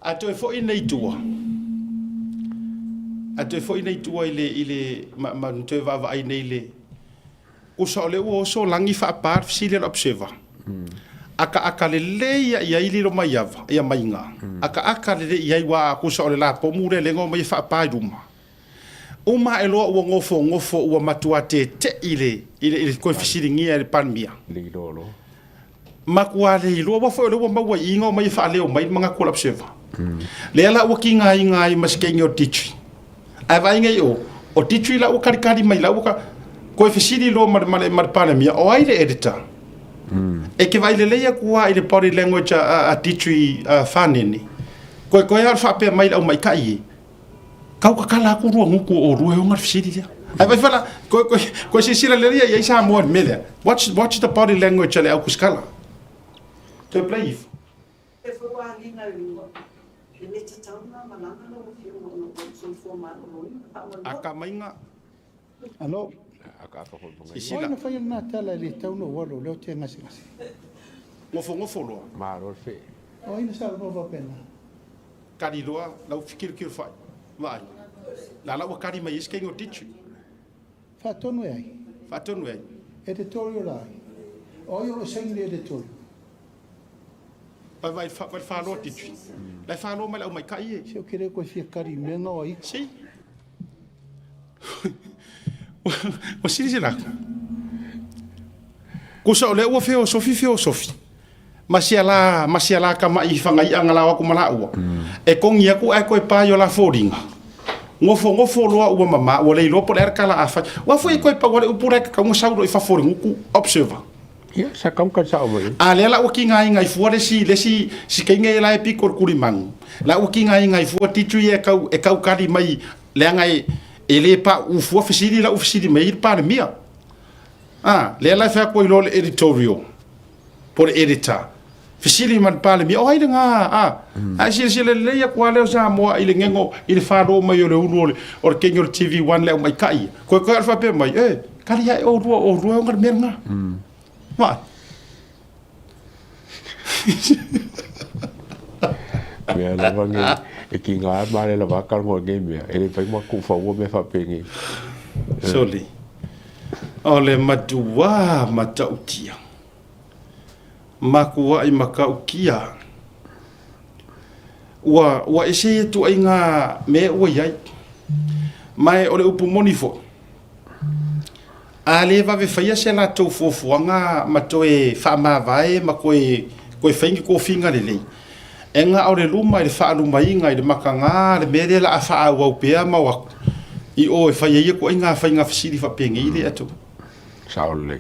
A to fo ina itua. A to fo ina itua ile ma te va ai nei le. O so le o so langi fa part sile observer. Aka le ia ili ro mai ava, ia mainga. Aka le ia wa ku so le la po mure le ngo mai fa pa duma. Uma elo o ngofo o matua te ile ko fisiringia le palmia.
Le lolo.
Makua le lo wa fo le wa ma ingo mai fa le o mai manga ko observer. Le ala o kinga inga maskenyo tichi. Ava inga o tichi la o kari mai la o ka ko fisiri lo mar palmia o ai le editor. E ke vai le leia kua i le body language a tichi whanene. Ko ia fa pe mai au mai kai. Kau ka kala ku ruang ku o ruhe o ngar fisiri dia. Ai vai fala ko se sira le ia ia sa mo mele. Watch the body language ale au kuskala. To play if.
E fo wa ni na ringo. Ni te tauna mananga no fio no so forma no.
Aka mainga.
Alo.
Aka ko
Oi na whai nā tala le tau no waro, leo te ngasi.
ngofo loa
Maro fe.
O ina sa mo pena.
kari loa lau fikir fai vai la lau kari mai iske ngo tichu
Fa tonu ai.
fatonu ai
Editorial ai. O yo lo sing le editorial.
vai fa lo tichu lai fa lo mai lau mai kai
Se o kere ko fia kari menga o i.
si o siri la ko sa ole o feo sofi masiala ka mai fangai angala wa kumala ua e kongi aku ai ko pa yo la foringa ngofo loa ua mama o le lopo le kala afa wa foi ko pa o upura ka ngo sauro i fa foringa ku observer
Ya, sa kam ka sa o mai.
a le la o ki ngai fu le si kenga la e pikor kurimang la o ki ngai fu titu e kau kali mai le ngai ele pa u fu ofisiri la ofisiri mai pa le mia le la fa ko lo editorial por editor fisili man pa le mia o ai nga a si le ya kwa le sa mo ile ngengo ile fa do mai le ulo or kenyo TV1 le mai kai ko fa pe mai kali ya o ngar merna What?
Mea la wangi e ki ngā mare la wakar mo nge mea. E le pai ma ku fa ua me fa pengi.
Soli. O le matua matautia. Makua i makaukia. Ua ese tu ai ngā mea ua iai. Mai o le upu monifo. A le va ve faia se la tau fofuanga ma toe whaamawai ma koe whaingi ko finga le lei. E ngā au le luma i le whaaluma inga i le makanga le mere la a whaau au pēa ma waku. I o e whaia ia ko inga whainga whasiri whapenge i le atu.
Sa o le.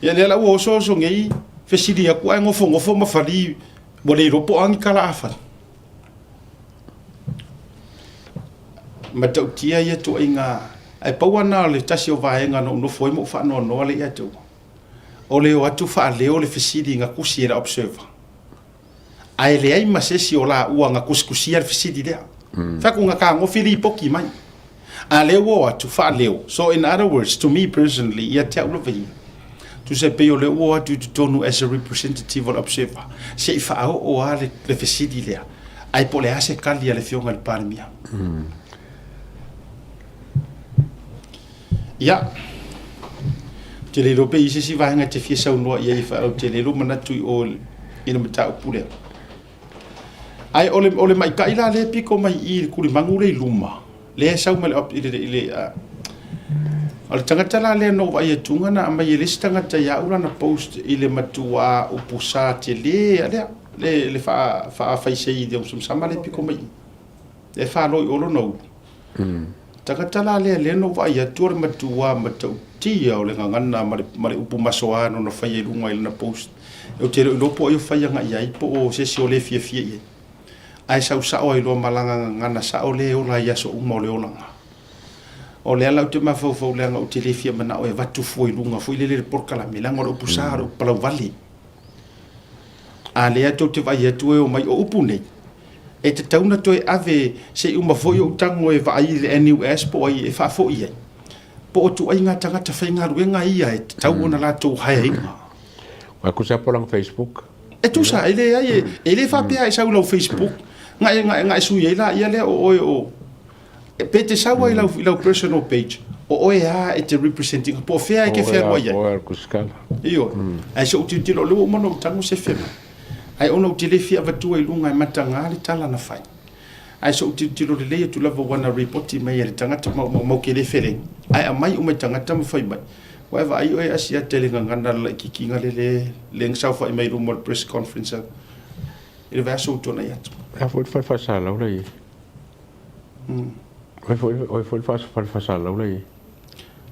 Ia le la ua oso ngei whasiri aku ai ngofo ma whali mo le ropo angi kala awhan. Ma tau tia ia tu inga ai pauana le tasi o vaenga no foi mo fa no le atu o le o atu fa le o le fisidi nga kusi era observer ai le ai masesi o la ua nga kuskusi era fisidi le fa ku nga ka ngo fili poki mai a le o atu fa le so in other words to me personally ia te ulo vi tu se pe o le o atu to tonu as a representative of observer se fa o ale le fisidi le ai po le ase kali le fionga le parmia Ya. Te le rope isi si vahenga te fia sau noa ia i whaau te le roma natui o ina mata upule. Ai ole mai ka ila le piko mai i kuri mangu le luma. Le sau mai op ile ole tangata la le no vai tunga na mai le tangata ya ura na post ile matua upusa te le fa faise i de sum sama le piko mai. Le fa loi olo no. Takatala le no vai atur matua matautia o le ngana mare upu masoa no fai lunga i na post e te lo po yo fai nga ia po o se si o le fia ia ai sa o i lo malanga ngana sa o le o la ia so mo le olanga o le ala te mafo fo le nga o te le fia mana o e vatu fo i lunga fo i le por kala milanga o pusaro pala vali a le ato te vai atu o mai o upu nei e te tauna toi ave se uma foi o tango e vai le NUS po ai e fa fo ia po tu ai nga tangata whainga ruenga ia e tau ona la tau hae inga
Wa ku sa polang Facebook.
e tu sa ele ai ele fa pia e sau lau Facebook nga su ia la ia le o e pete sa wa lau personal page o e a e te representing po fea e ke fea wa ia
O ku skala.
io ai so tu tilo lo mo no tango se fema ai ono te le fia vatua i lunga i matanga le tala na fai ai so te tilo le le tu lava wana report mai le tangata mo ke le fere ai a mai o mai tangata mo fai mai wa va ai o asia tele ngana la kikinga le ngsa fa mai rumo press conference ele vai so tona ia
Ya foi fa sa la ule. Foi fa sa la ule.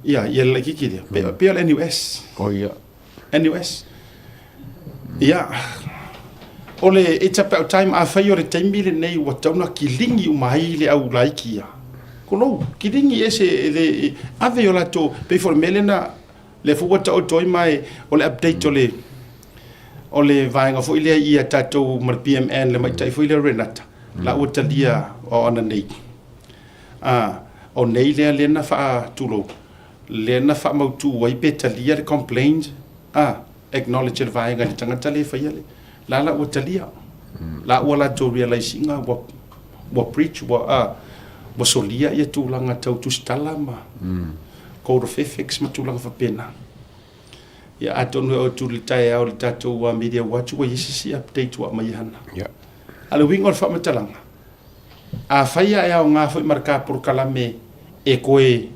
ia la kikiri pe le NUS
O ia.
NUS ia ole it's about time a fai ore taimi le nei wa tauna kilingi umai le au laikia kono kilingi ese le ave ola to pe for melena le fu wata o toi mai ole update ole vainga fo ile ia tato mar PMN le mai tai fo ile renata la utalia o ana nei o nei le na fa tulo le na fa mautu wai petalia le complaints acknowledge le vai ngai tangata le fa yale la o talia la o la to realize nga wa preach wa solia ia tūlanga tau tustala ma code of ethics ma tūlanga fa pena ia atonu o tulitai au le tatou wa media watch wa yisi update wa mai hana ala wingo fa matalanga a faia ia o nga foi marka por kalame e koe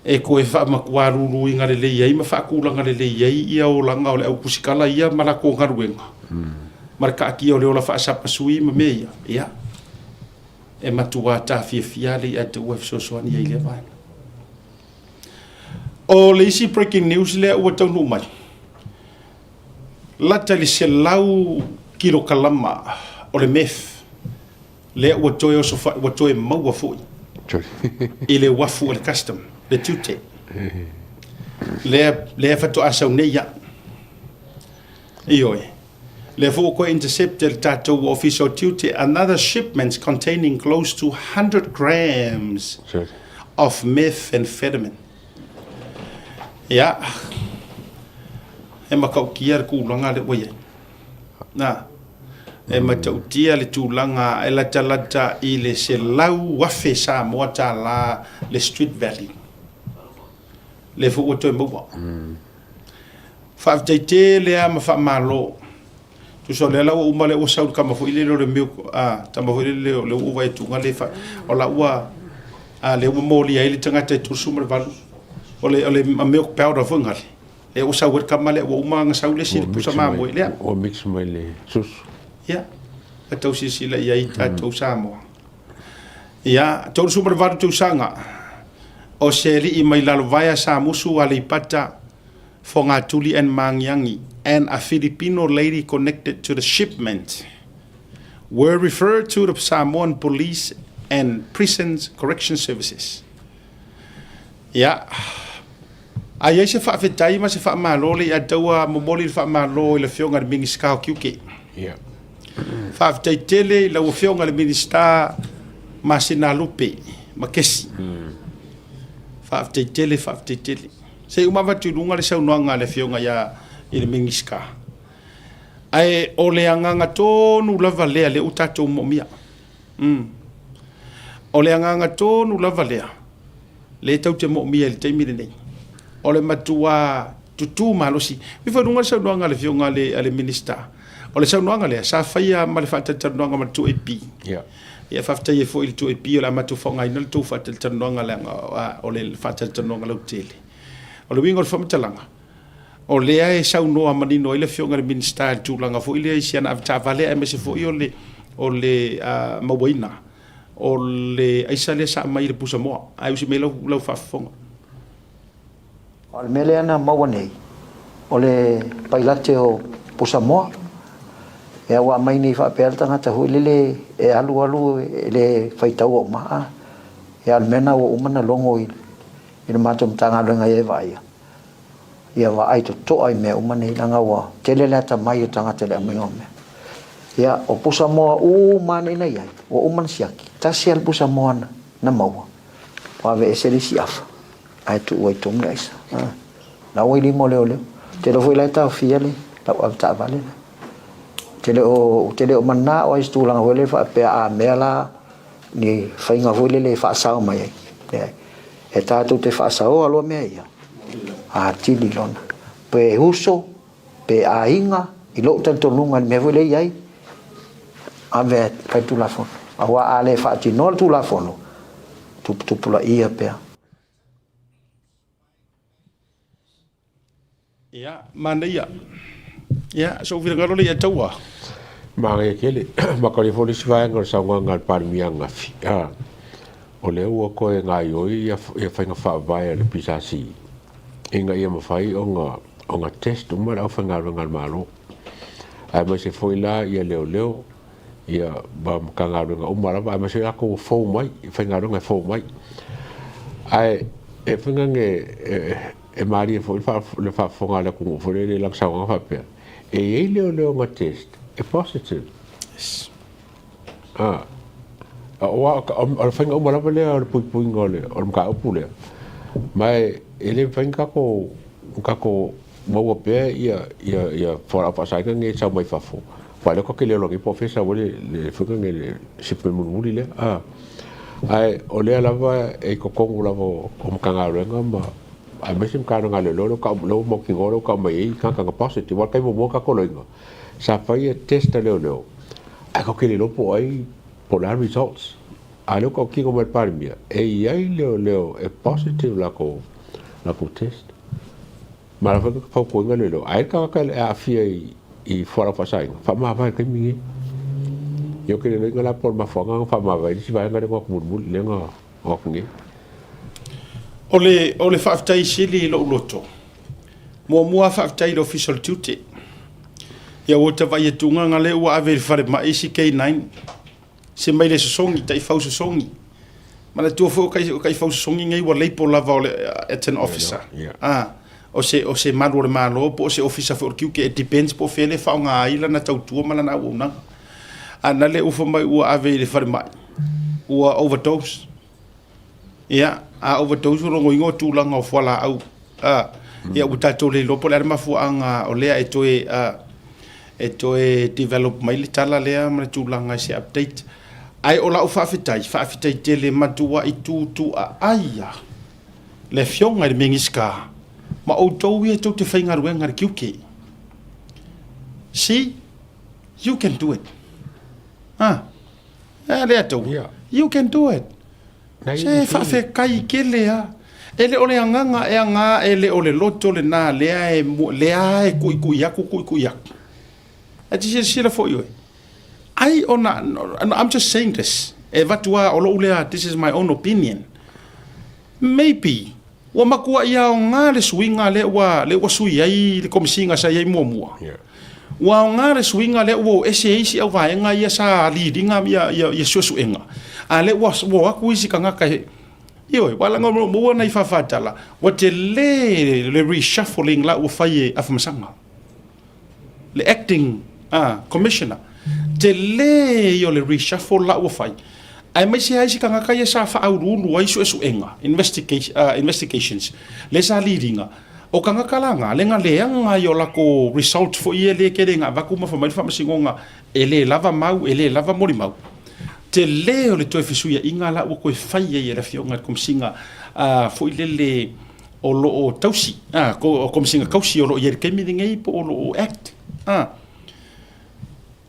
e koe fa makwaru inga le ia ma fa kulanga le ia o langa o le au kusikala ia mala ko ngaruenga marka ki o le ola fa sapa sui ma me ia e matua ta fia le atu wa so so ni ile vai o le isi breaking news le o tau mai la tali se lau kilo kalama o le meth le o toyo so fa o toyo mau foi ile wafu le custom le tute le fa to asa uneya ioe le fo ko intercepted tato official tute another shipments containing close to 100 grams of methamphetamine ya e makau kia ku langa le oye na e matau tia le tūlanga e la talata i le se lau wafe sa moa ta la le Street Valley le fu o toi maua whaafteite le a ma wha malo tu so le lau umale o saul kama fu ile le meu tama fu ile le uwa e tunga le fa o la ua le ua moli a ile tangata e tursumar valu o le milk powder fungali e o saul kama le ua umanga saul le sili pusa mamu e lea
o mix mai le sus
ya atau sila ia ita tau Samoa ya tau sumber varu tau sanga o seli i mai lalo vaya samusu ale pata fonga tuli and mangyangi and a Filipino lady connected to the shipment were referred to the Samoan police and prisons correction services ya ai se fa fetai ma se fa malo le ataua momoli fa malo le fionga mingi ska kiuke
ya
Whaafteitele la ufionga le minista masina lupe makesi whaafteitele se umava tulunga le saunoanga le fionga ya ile mingiska ai o le anganga tonu lava lea le utato momia o le anganga tonu lava lea le tau te momia le teimire nei o le matua tutu malosi mi fa lunga saunoanga le fionga le minista o le saunoanga lea sa faia ma le faatatanuanga ma le tuepi ia faafetaia foʻi le tuepi o le amatufogaina le tou faatatanuanga leaga o le faatatanuanga lautele o le uiga o le faamatalaga o lea e saunoa manino ai le fioga le minista le tulaga foʻi lea isi ana avetavalea e mase foʻi o le mauaina o le aisa lea saʻamai le pusamoa ae usi mai lau faafofoga
o le mea lea na maua nei o le pailate o pusamoa e wa mai ni fa pel tanga ta hulile e alu le faitau o ma e al mena o umana longo i matum tanga lenga e vai ia wa ai to ai me umana i langa wa tele la ta mai tanga tele me ngome ia o pusa mo u mani na ia o uman siaki ta sial pusa mo na maua wa ve se si af ai tu o to mesa na o li mo le te lo foi la ta fiale ta ta vale tele o mana o istu lang wele fa pe a mela ni fainga wele le fa sa mai e ta tu te fa sa o alo me ia a tili lona pe uso pe a inga i lo tanto lunga me wele ia a ve pa tu la fon a wa ale fa ti no tu la fono tu pula ia pe
ia mana ia ya so vira ngalo le taua
ma ngai kele ma ko le foli swa ngor sa ngal par mianga fi o le o ko e ngai oi ya fa nga fa vai le pisasi inga ia ma fai o nga test uma ra fa ngal malo ai ma se foi la ia leo ia ba ka ngal nga uma ra ba ma se ko fo mai fa ngal nga fo mai ai e fa nge e mari foi fa le fa fo ngal ko fo le la sa nga fa pe e ele leo nga test e positive o fenga o mala le o pui ngole o ka opule mai ele fenga ko mau pe ia fora pa sai nge sa mai fa fo fa le ko ke le lo ke professor wole le fuka nge le sipe mun le ai o le lava e ko ko lava o mkanga renga ma ai mesim ka nga le lo ka lo mo ki ngoro ka mai ka positive wa kai mo ka ko lo sa fa ia test le lo ai ko ke le lo po ai polar results ai lo ko ki ko mer parmia e ai le e positive la ko test ma la fa ko nga le lo ai ka le a fi i fora fa sai fa ma va ke mi yo ke le ngala por ma fonga fa ma vai si vai ngale ko mul le nga o ngi
ole fa aftai sili lo loto mo fa aftai lo official duty ya wota vai tunga ngale wa ave fare ma isi K9 se mai le songi tai fa songi ma la tu fo kai fa songi ngai wa le po lava ole at an officer o se malu le malo po se officer for QK it depends po fele fa nga ila na tau tu mala na una ana le ufa mai ua ave le fare mai ua overdose a overdose ro ngo tu langa o fala au ia uta to le lopo le mafu anga o le e toe develop mai le tala le ma tu langa se update ai ola ufa fitai te le matua i tu aia le fionga le mengiska ma o to we to te fainga ruenga le QK see you can do it you can do it. Se fa fe kai kele ele ole anga ele ole loto le na le ai ku ya. Ati se for you. I'm just saying this. E vatua olo ule this is my own opinion. Maybe wa makua ia nga le swinga le wa sui ai le komisinga sa ia mua. Wa ngare swinga le wo ese au vai nga ia sa leadinga ia suenga ale wa ku isi kanga kai yo wala ngo mo na ifafatala wa te le reshuffling la u fai afmasanga le acting commissioner te le yo le reshuffle la u fai ai mai se isi kanga kai sa fa au lu ai suenga investigations le sa leadinga o kanga kalanga lenga leanga yo la ko result fo ie le kerenga va kuma fa mai fa masingonga ele lava mau ele lava mori mau te leo le toi fisuia inga la o ko fai ye la fionga kom singa fo ile le o lo o tausi kom singa kausi o lo ye ke mi ngai po o lo act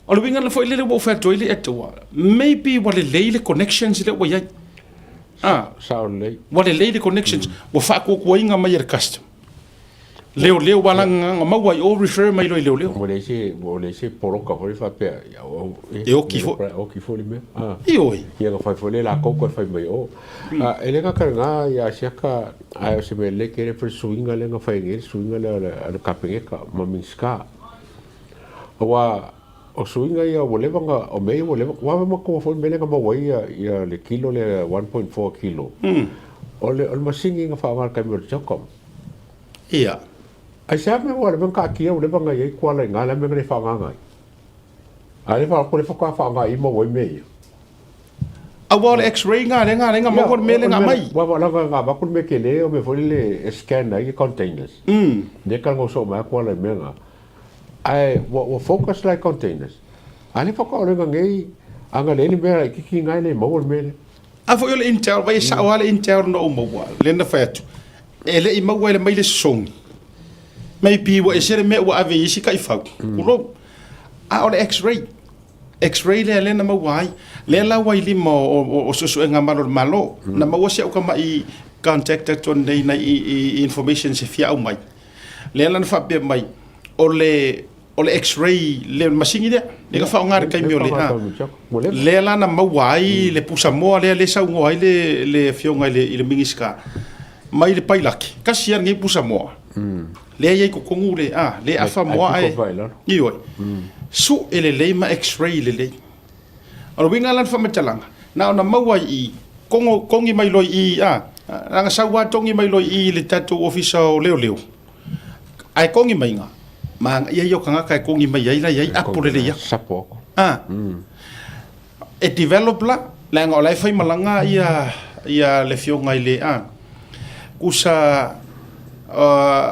o lo winga le fo ile le bo fa toile etwa maybe wale le connections le o ya
sound
wale le connections wo fa ko inga mai custom leo wala nga maua o refer mai leo
mo le se poroka ho fa pe
o
kifo le me
ia
ga fa fole la ko fa mai ele ka nga ya siaka a se me le kere per swinga le nga fa ngi swinga le kapengeka maminska o swinga ia o levanga o me o leva wa ma ko fo me le nga maua ia le kilo le 1.4 kilo o le masingi nga fa mar ka mer jokom
ia
ai sa me wala ben ka kia o le banga ye kwala ngala me le fa nga ai fa ko le fa nga i mo we me
a wala x-ray nga mo ko me le nga mai
wa wala nga ba ko me ke le o me fo le scan ai containers de ka ngo so ma kwala me nga ai wo focus like containers ani fa ko le nga ngai anga le ni me ki ngai le mo me
a fo yo le intel vai sa wala intel no mo wala le na fa tu ele i mo wala mai le song maybe what is it me wa ave isi kai fa ulo a ole x-ray le na mawai le la wai limo o so nga malo na mawasi o kama i contact ton dei na i information se fia o mai le la na fa be mai ole x-ray le masingi de le ka fa ngar kai mi ole le la na mawai le pusa mo le sa ngoi le fio ngai le mingiska mai le pailaki kasi ngi pusa mo le ye ko kongule le afa mo ai ioi su ele le ma x-ray le o winga lan fa metalanga na mawai i kongi mai loi i nga sa wa tongi mai loi i le tatu official leo ai kongi mai nga ma ye yo kanga kai kongi mai ai la ye apole le ya
sapo
e develop la nga lai fai malanga ia le fio ngai le kusa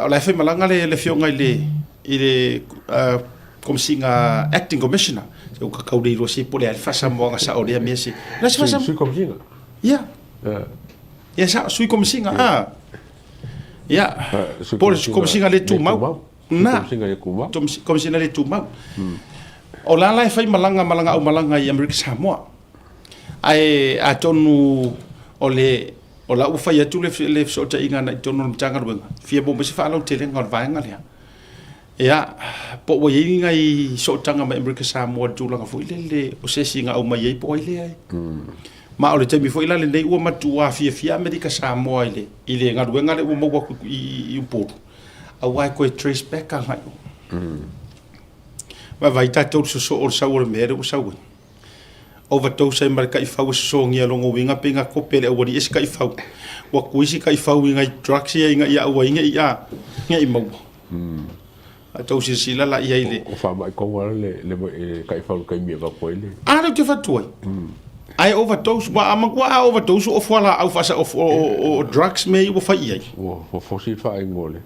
la fai malanga le fionga ile komsinga acting commissioner o ka kauri ro si pole al fasa mo nga sa o le mesi na sa fasa
sui komsinga
ya ya sa sui komsinga ya por komsinga le tu mau na
komsinga le kuma
komsinga le tu mau o la fai malanga o malanga i America Samoa ai a tonu o la ufa ia tu le so ta inga na tonu tanga ruenga fia bo mesi fa lo tele ngor vaenga le ya po wo inga i so tanga ma America Samoa tu langa fo ile o se singa o mai po ile ai ma o le temi fo ile le nei o matua fia America Samoa ile nga ruenga le o mo ko i po a wai ko trace back a ngai ma vai ta to so o sa o mere o sa overdose ai marka i fau so ngia longo winga pinga ko pele o wari iska i fau wa kuisi kai fau winga drugs ia ia o winga ia ngai mo a to sila la ia ile
o fa mai ko wala le kai fau kai mi va ko ile
le te fatoi ai overdose wa amagwa overdose of wala au fasa of o drugs me o fa ia
o fo si fa ngole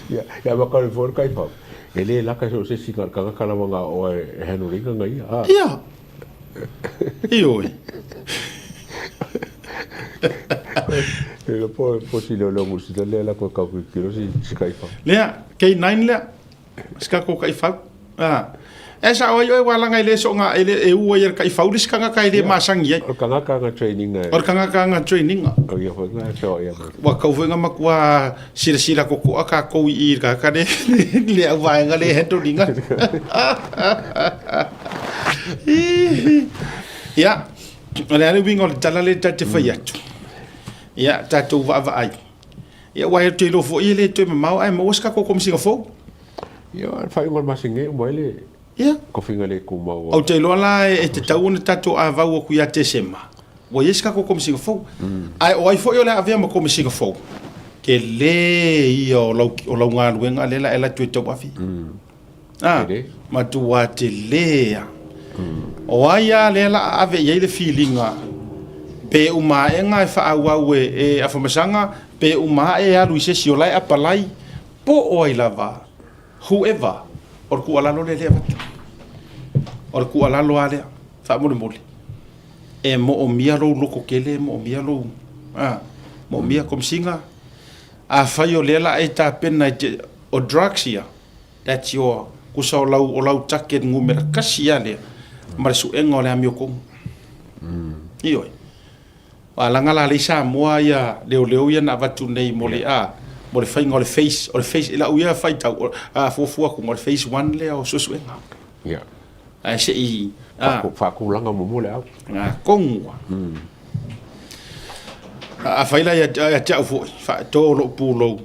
ya ba ka for kai fau ele la ka so se singa ka kala wanga o hanu ringa ngai
ia io
le po si lo musita le la ko ka ku kilo si kai fa
le ke 9 le ska ko kai fa esa o yo wala ngai le so nga ele u yer kai fa dis ka kai le masang ye
o ka training na
or ka training
o ya fa na so ya
wa ka venga makwa sira ko aka ko i ka ka le le wa nga le heto dinga ya ole ale wingo tala le tate fa ya ya tatu va ai ya wa te lo fo ile te mau ai mo ska ko kom singa fo
ya fa ngol masinge mo ile
ya
ko finga le ku mau
o te lo la e te tau na tatu a va ku ya te sema wo yeska ko kom singa fo ai o ai fo yo la avia mo kom singa fo ke le io lo nga luenga le la ela tu to afi ma tu wa te le o ai le la ave ye le feelinga pe uma enga fa awa e afamasanga pe uma e alu se si olai apalai po oi lava whoever or ku ala lo le or ku ala lo ale fa mo mo e mo o mia lo loko kele mo o mia lo mo mia kom singa a fa yo le la e ta pena o drugs ya that's your ku sa o lau taket ngumera kasia le marsu engo le amio ko io ala ngala le sa moa ya leo ya na vatu nei mole mo le fai ngole face ila uia fai tau fo ku mo face one le o so suenga
ya
ai se i
fa ku langa mo mole au
kongwa fai la ya tau fo fa to lo pulo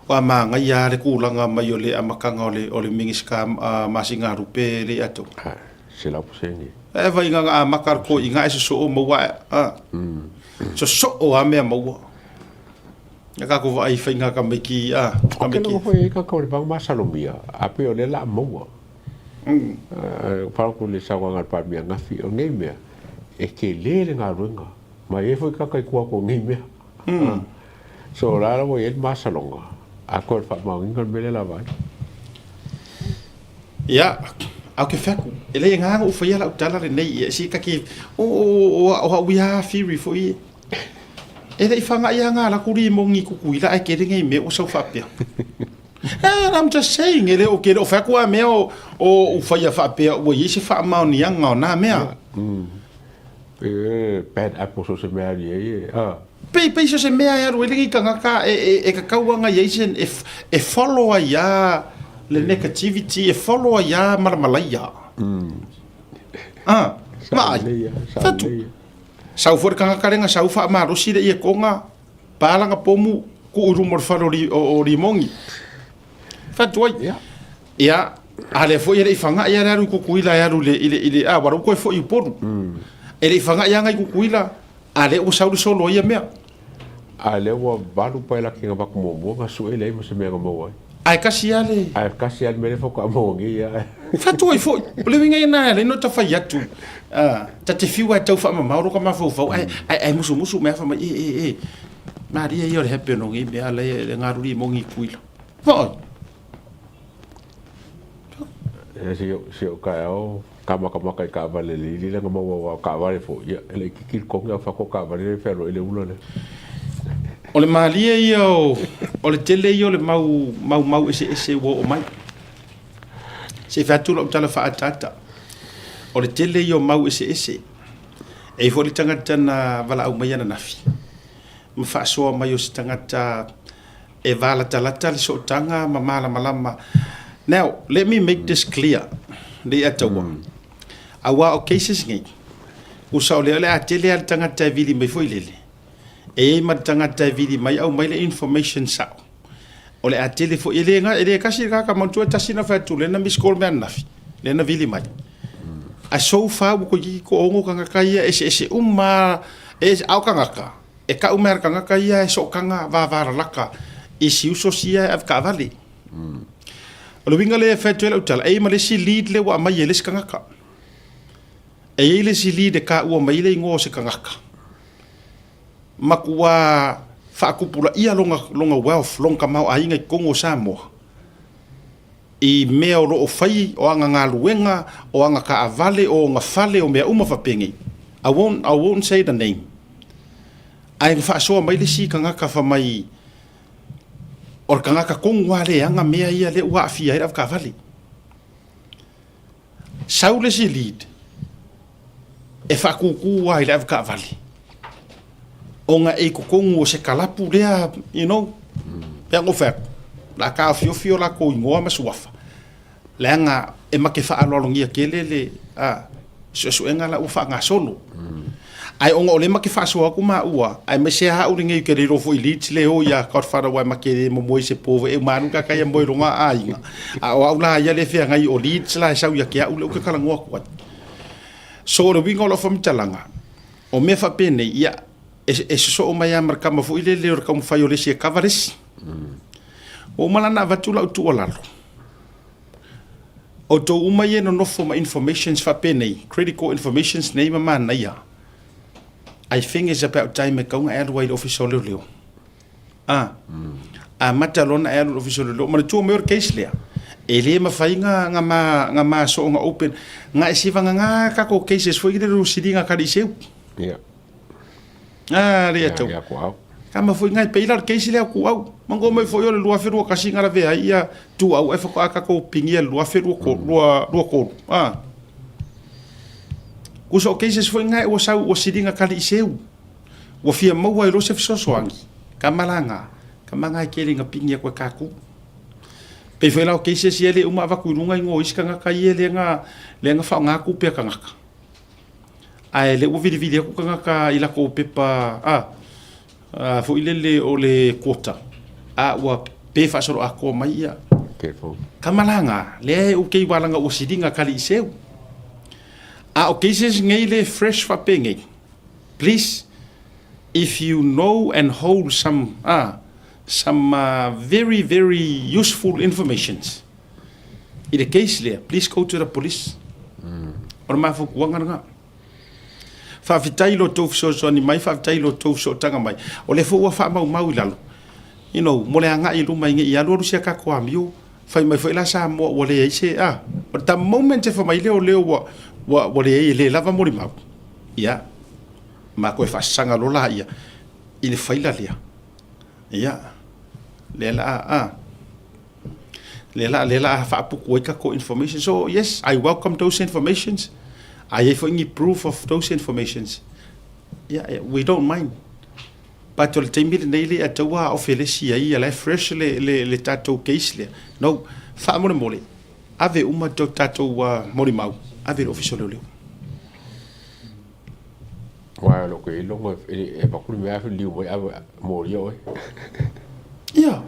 wa manga ya le ku langa mai ole amakanga ole mingiska masinga rupe le ato
se la pusengi
vai nga makar ko inga so mo wa so o ame mo ka ko vai fai nga ka meki
ka meki ko e ka ko bang masalomia ape o le la mo pa ko le sa wa pa mi nga fi o nei me e ke le nga runga ma e foi ka kai ko nei me so la mo e masalonga a ko fa ma ngal mele la vai
ya au ke faku ele nga o fa ya la tala le nei si ka ki o we have theory for you ele ifanga ia nga la kuri mongi kukuila ai ke ngai me o so fa pia I'm just saying ele o ke o fa ku me o fa ya fa pia o yesi fa ma ni nga na me
bad apple so se me ali
pe so se me ya ro ele ka ka e ka ka nga yesen e follow ya le negativity e follow ya marmalaya mai fatu sau for kanga karenga sau fa marusi de e konga palanga pomu ku uru morfalori o rimongi fatu ya ale fo ye ifanga ya ru ku kuila ya ru ile waru ko fo i poru ele ifanga ya ngai ku kuila ale o sau solo ia me
ale wa balu pa la kinga ba ko mo ga su ele mo se me mo
ai kasiale
me fo ko mo ngi ya
fatu fo living ina le no ta fa yatu ta te fiwa tau fa ma mauro ka ma fo ai musu me fa ma Maria yo le happy no ngi be ala le ngaruri mo ngi kuilo. Ho.
Si o ka o kama ka vale li le ngamo wa ka vale fo ya le kikil ko nga fa ko ka vale le ferro ele ulo le.
O le malia yo o le tele yo le mau ese wo o mai. Se fa tu lo tala fa atata. O le tele yo mau ese. E fo le tangata na vala au mai na nafi. Ma fa so mai o se tangata e vala talata le so tanga ma mala malama. Now, let me make this clear. Le atawa. Awa o cases ngai. Usa o le atele al tangata vili mai foi lele. E ma tangata vili mai au mai le information sa. O le atele fo ele kasi ka mantua tasina fa tu le na miskol me nafi. Le na vili mai. A so fa ko ko ongo kanga kaya ese au kanga ka. E ka umer kanga kaya so kanga va laka. E si uso sia af ka vali. O le winga le fetwela utala e ma le si lead le wa mai le skanga ka. E le si lead ka ua mai le ngo se kanga ka. Makua fa kupula ia longa wealth longa mau ainga kongo Samoa. I mea o o fai o anga ngā luenga o anga ka avale o nga fale o mea uma fapengi. I won't say the name. Ai fa so mai le si kanga ka fa mai o kanga ka kongo ale anga mea ia le ua afia ira ka vale. Saule si lead. E fa kuku wa ira ka vale. Onga e kongo se kalapu lea, you know. Pea ngo fa la ka fio la ko ingoa masuafa. Lenga e make fa alolongia kelele so enga la ufa nga solo. Ai onga ole make fa so aku ma ua ai me se ha uringe ke ro fo elite le o ya ka fa wa make mo mo se povo e manu ka ka mo ronga ai a o la ya le fe ngai o elite la sa ya ke u le ka kala ngo ko. So ro wingo lo fam talanga. O me fa pene ya e so o mai marka ma fo ile le ka mo fa yo le se kavares. O malana vatula tu olalo. O to umaye no nofo ma informations fa pene, critical informations name man na ya. I think it's about time me kaunga airway official leo. Mata lona airway official leo. Ma tu me case lea. Ele ma fainga nga ma so nga open nga isiva nga ka ko cases foi ile ru sidinga ka diseu.
Yeah.
Ria to. Kama foi ngai peilar case lea ku au. Mango mai foi o lua feru kasi ngara ve ia tu au e fa ka ko pingia lua feru ko lua ko. Kuso cases foi ngai o sau o sidinga ka diseu. O fia mau ai lo se so soangi. Kamalanga. Kamanga kelinga pingia ko ka ku. Pe foi la cases ele uma va kurunga ngo iska nga ka ele nga fa nga ku pe ka nga. Ai le o video ku nga ka ila ko pepa fo ile o le kota wa pe fa so a ko mai ia kamalanga le o ke walanga o sidinga kali seu o cases ngele fresh fa penge. Please, if you know and hold some very very useful informations in the case there, please go to the police or ma fo wanga fa vitailo tof so ni mai fa vitailo tof so tanga mai o le fo fa mau lalo, you know, mo le anga i lu mai ngi ya lu sia ka ko amio fa mai fa la sa mo o le se but the moment fa mai le wa le lava mo mau ya ma ko fa sanga lo la ia ile fa ila lia ya le la fa pu ko ka information. So yes, I welcome those informations. I have any proof of those informations. Yeah, we don't mind. But the time daily at the wa of Felicia, I fresh le tato case le. No, family mole. Ave uma tato morimau. Ave official le.
Wa lo ke longo e ba ku me afi liu morio.
Yeah.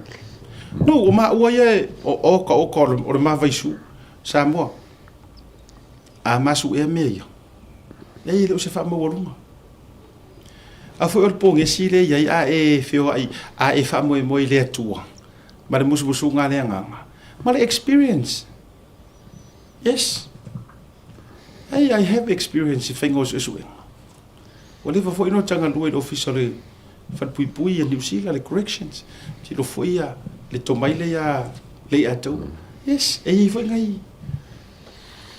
No, ma wa ye o ma vai su. Samoa. Masu e meia. Nei le se fa mo longa. A foi o ponge sile ia e feo ai e fa mo le tua. Ma le musu nga le nga. Ma le experience. Yes. I have experience if things is well. Whatever foi no tanga luet officially pui New Zealand le corrections ti lo foi ia le tomai le atou yes e foi ngai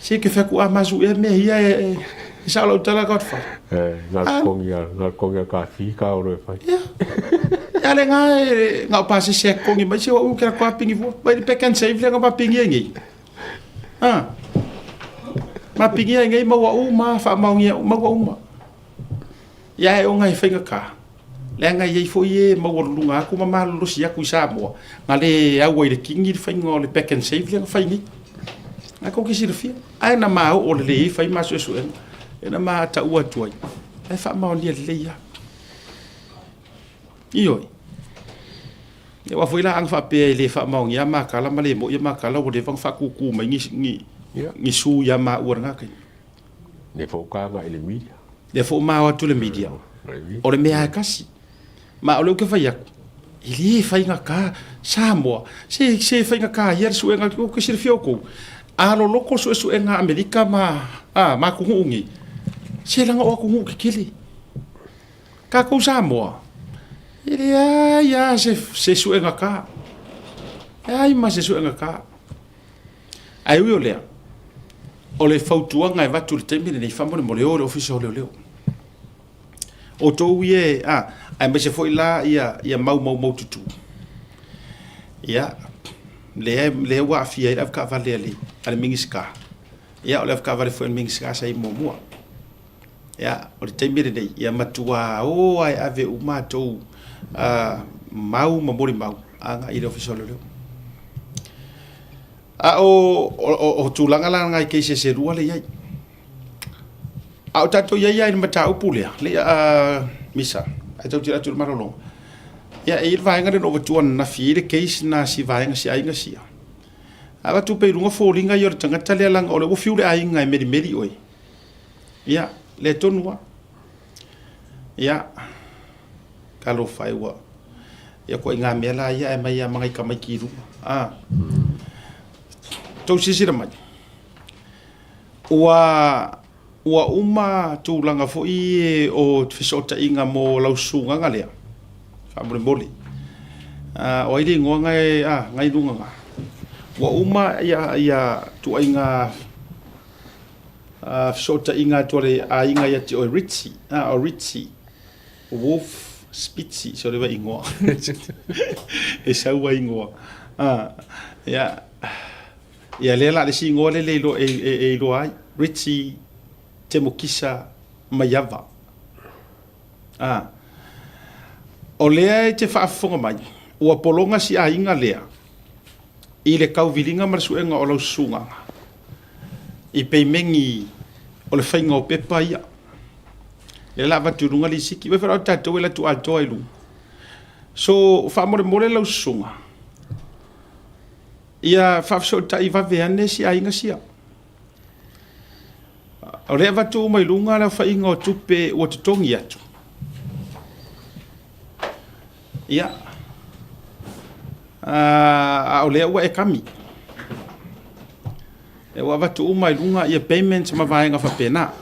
se ke fa ku amazu e me ia e sa lo tala got fa
ngal kongia ka fi ka oro fa
ya le nga pa se kongi mai se o ke ko pingi vo vai pe kan save le nga pa pingi ngi ma pingi ngi ma wa uma fa ma ngi ma wa uma ya e o ngai fa nga ka le nga ye foi e ma wo lunga ku ma lu sia ku sa mo ngale a wo le kingi fa ngol pe kan save le fa ngi a ko ki sirfia ai na ma o le fa ma so so ena ma ta ua tuai ai fa ma le ya io e wa foi la ang fa pe le fa ma ngia ma kala ma le mo ya ma kala wo le fa ku mai ngi su ya ma ua nga kai
ne fo ka ga ele media
le fo ma wa tu le media o le mea kasi ma o le ke fa ya ili fa nga ka sa mo se fa nga ka ya su nga ko sirfia ko a lo loko su nga Amerika ma ku ngi se langa o ku ngi kili ka ko sa mo ili ya se su nga ka ai ma se su nga ka ai wi o le fautua ngai vatu le tembe nei famo mo le official le o to wie ai me se foi la ia mau tutu ia le wa fia ia ka vale ale mingiska ia o le ka vale foi mingiska sai mo ia o le tembe nei ia matua o ai ave u mato mau mau anga ile official le o tulanga la ngai ke se rua le ia au tato ia ni mata upule le misa ai tau tira tu marolo ya e vai ngare no tuan na fi de case na si vai nga si ai nga si ava tu pe lunga folinga yor tanga tale lang o le o fiu le ai nga meri oi ya le tonua ya kalo fai wa ya ko nga mela ya e mai mai ka mai kiru tau sisi mai ua uma tūlanga fo i o fisota inga mo lausunga nga lea whamure moli o airi ngoa ngai lunga nga ua uma ia tua inga fisota inga tuare a inga ia te o Ritzi Wolf Spitzi so rewa ingoa e saua ingoa ia lela le si ngoa le lo e lo ai Ritzi te mokisa maiava o lea e te whaafonga mai ua polonga si a inga lea i le kauvilinga marasuenga o lau sunganga i peimengi o le whainga o pepa ia le la vaturunga li siki we whara o tatou e la tu altoa i lunga so whaamore more lau sunga ia whaafsota i waweane si a inga sia o rea watu mai lunga la whainga o tupe o tutongi atu. Ia. O lea ua e kami. E ua watu mai lunga ia payments ma vaenga whapena.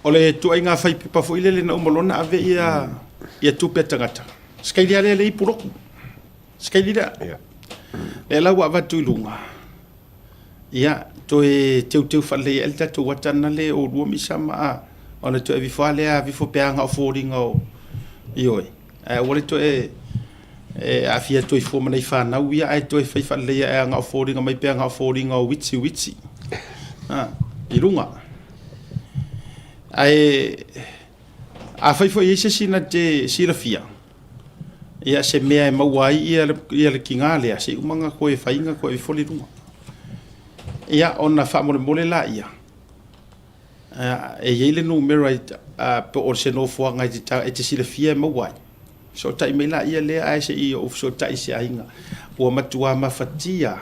O le tu ai ngā whaipipa fo ilele na umalona ave ia tupe tangata. Skaili ale le ipuroku. Skaili da. Le la ua watu lunga. Ia, toe teu whale elta tu watana le o rua misama ona tu e vifo lea vifo peanga o fōringa o ioi. Wale tu e afia tu i fō manai whanau ia ai tu e whale e anga o fōringa mai peanga o fōringa o witsi. I runga. Ai, a whaifo i se sina te sirafia. Ia se mea e mauai ia le kinga lea se umanga koe whainga koe vifoli runga. Ia ona whamore mole la ia. E yeile numero po o se no fuanga e te sila fia mawai. So tai me la ia lea ai se i o so tai se ainga. Ua matua mawhatia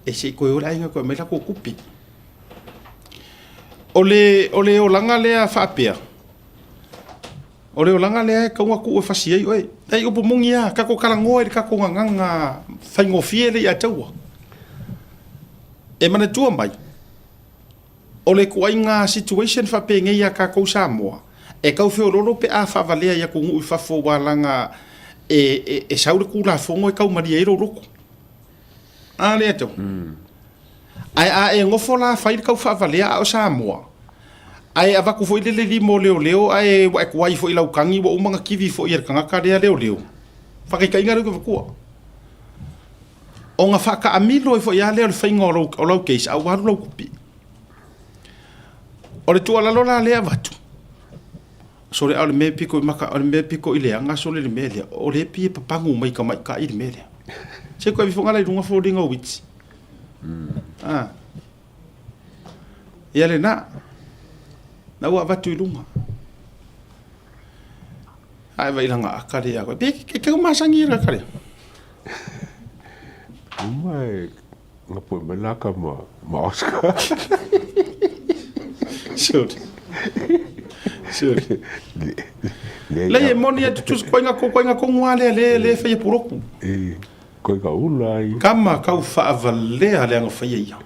e se koe ora inga koe me la ko kupi. Ole o langa lea whapea. Ole o langa lea kaunga ku e whasiei oe. Ei upo mungi a kako karangoe kako nganga whaingo fiele i a taua. E mana tua mai. O le kua inga situation whapenge ia ka kou Samoa. e kau fe lolo pe a fa valea ia ko ngu fa fo walanga e saure ku la fongo e kau maria iro loko ale to ai a e ngofo la fa kau fa valea o Samoa ai ava ku foi le mo leo ai wa ku ai foi lau kangi wo manga kivi foi er kanga ka leo fa kai ngaro ko ku o nga fa ka amilo e foi ale o fa ngolo o lau case a wa lau kupi o le tu ala lola le avatu so le ale me piko maka ale me piko ile anga so le mele o le pi papangu mai ka ile mele se ko vi fonga le lunga fo dinga wits ele na wa avatu lunga ai vai langa akare ya ko pe ke masangi ra kare
mai ngapo melaka ma Oscar
Sure. Le moni atu tus koinga ko ngwale le fe puroku.
Koinga ulai.
Kama kau fa avale ale nga fa ia.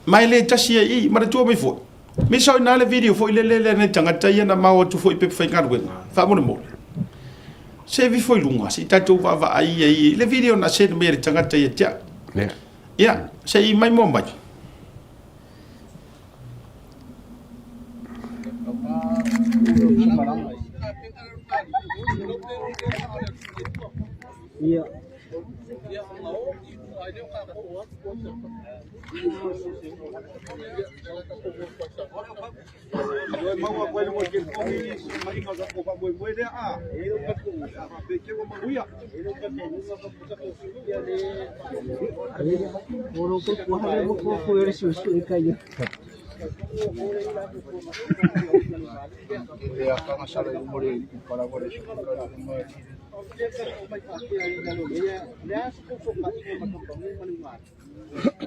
Mai le tasi ai ma tu mai fo. Mi so na le video fo le ne tanga tai na ma tu fo pe fa ngar wen. Fa mo. Se vi fo lunga si tatu va ai le video na se me tanga tai tia. Ya, se mai mo mai.
Iya.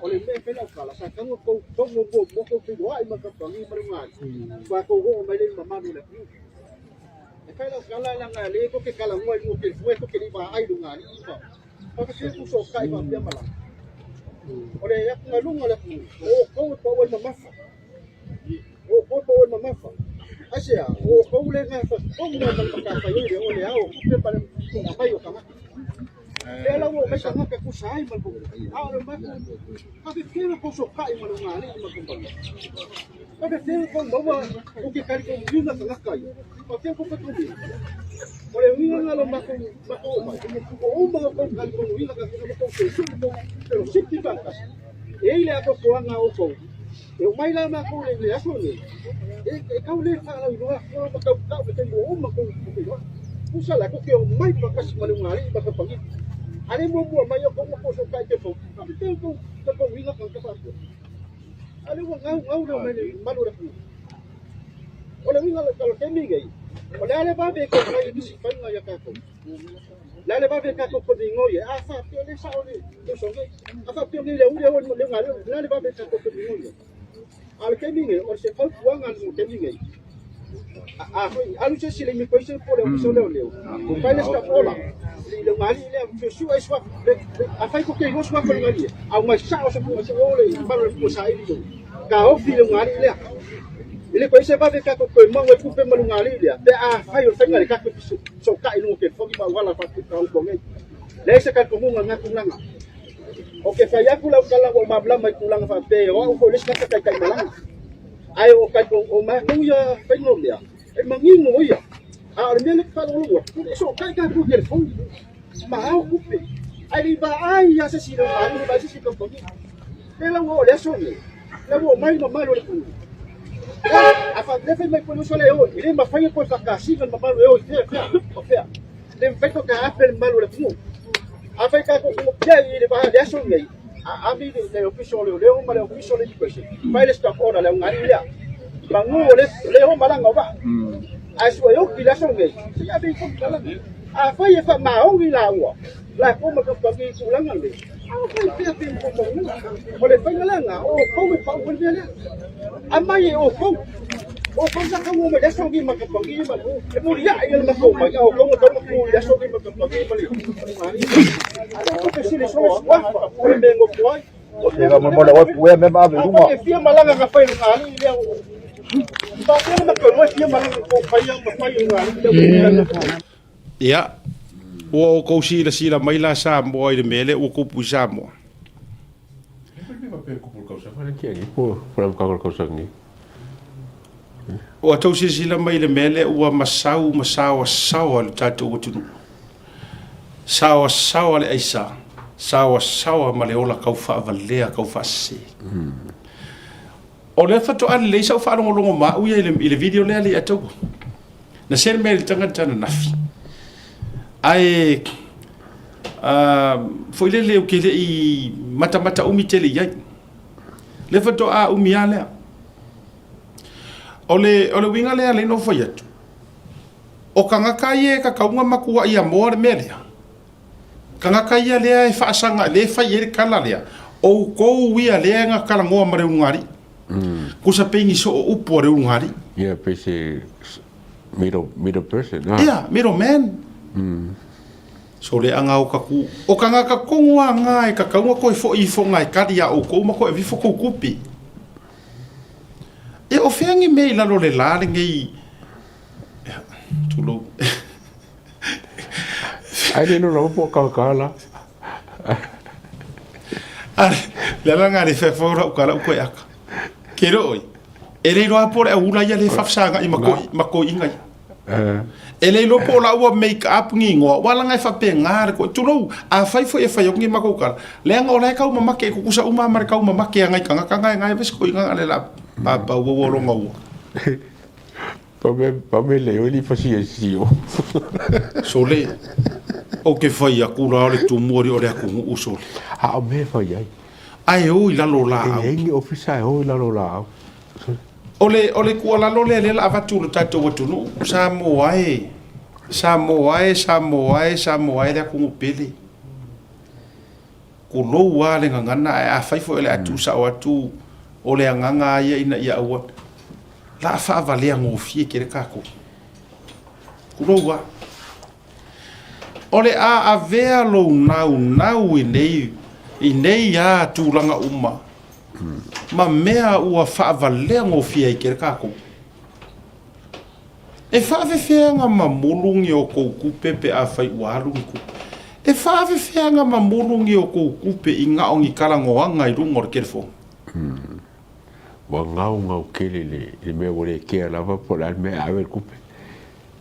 Oleh pela kala sa kamu ko doa ima ka pangi marungan pa ko go mai le mama ni la e pela kala la ngale ko ke kala ngoi mo ke fue ko ke ni ba ai dunga ni iba pa ke ku so kai ba pia mala oleh ya ngalunga la ko ko wa mama ko mama asia ko le nga fa ko mo ka fa yo oleh ao ke pa pa yo kama ela wo me sanga ke kusai mal bu ara ma ka ke kira ko so kai mal ngani ma ko ba ka ke ko bawa o ke kali ko yuna ka kai ko ke ko ko ni ole wi ngalo ma ko o ma ko kali ko yuna ka ko pero siti bankas ele a ko anga o ko e mai la ma ko le aso ni e ka le fa la no ko ka ke o ma ko usa la ko ke o mai pa ka mal ngani ba ka pangi ale mo mai ko so kai ke fo te ko ko winga kan ka fa ale wo ngau no me malu ra ole winga ka lo temi gai ole ale ba be ko mai ni si fa nga ya ka ko la le ba be ka ko ni ngoye a fa te le sa ole to so ngai a fa te ni le wo le ngale la le ba be ka ko ni ngoye ale temi ngai o se fa wanga mo temi ngai alu se sile mi koise por o so le ko pa le sta ola le ngali le su ai swa a fai ko ke go swa ko ngali a ma sa o se ko se ole ba le ko sa i ka o fi le ngali le koise ba ve ka ko mo ngai ku pe mo ngali le te a fai o ngali ka ko so ka i no ke fo ba wala fa ko ko ngai le se ka ko mo nga ku langa o ke fa ya ku la kala o ma bla mai ku langa fa pe o ko le ska ka kai malanga ai o kai ko o ma ku ya pe no le e mangingo ia a le mele ka lo so kai ka ku ke fo ma au ku pe ai ba ai ya se si lo ma ba se si ko ko e la wo le so ni le wo mai ma lo le ku a fa le fe mai ko so le o ile ma fa ko fa ka si ma lo e o te le fe ko ka apel ma lo le ku a fa ka ko ya ile ba le so ni a mi le official le o ma le official le ko se fa le stop order le ngari ya bangu le ho malanga ba aswa yo kila songe ya be ko kala a fa ye fa ma o la wa la ko ma ko ki ku langa le a fa ye pe ko mo le fa langa o ko me pa ko le amma ye o ko sa ka mo me de songi ma ko ki ma e mo ya ye ma ko ma o ko mo ko ya songi ma ko ki ma le ko ke si le so wa ko le ngo ko o te ga mo le o we me ba be uma e fi malanga ka fa le ngani le
ia o ko sila mai la sa mo i le mele o ko pu sa mo o tau sila mai le mele o masau le tatu o tunu sawa le aisa sawa ma le ola kau fa valea kau fa se o le fato ale le sa fa longo ma u ile video le ali ato na ser me le tanga tana nafi ai foi le o que le i mata umi tele ia le fato a umi ale ole winga le no foi atu o kanga kai ka kaunga makua ia mo le mele kanga kai le e fa sanga le fa ye kala le o ko wi ale nga kala ngo mare ngari kusa pengi so upo re ngari
yeah pese middle person
yeah middle man so le anga o kaku o kanga ka kongwa ngai ka kaunga ko fo i fo ngai ka dia o ko ma ko vi fo ko kupi e o fengi me la lo le la ngai tulo
ai le no po ka
le la ngari fe fo ro ka ko ya kero oi ele ro por e ula ya le fafsanga i mako ingai ele lo po la wa make up ngingo wala ngai fa pe ngar ko tulo a fai fo e fai ngi mako ka le nga ola ka uma make ko kusa uma mar ka uma make ngai kanga ngai ves ko inga ale la pa wo ro ngau
pa me le oli fa si
so le o ke fai akula le tu mori o le aku uso
a me fai
ai o la lo la
e ngi ofisa o la lo la
ole ku la lo le la va tu tato watu no sa mo ai da ku pele ku lo wa le ngana a fai fo ele atu sa watu ole nganga ia ina ia wa la fa va le ngo fie ke ka ku lo wa ole a vea lo nau i nei a tūlanga uma. Ma mea ua whaavalea ngō fia i kere kako. E whaawewhenga ma molungi o kou kupe pe a whai uarungi kupe. E whaawewhenga ma molungi o kou kupe i ngaongi karangoanga i rungo kere fo.
Wa ngau kele le mea wole kea lava po la mea awe kupe.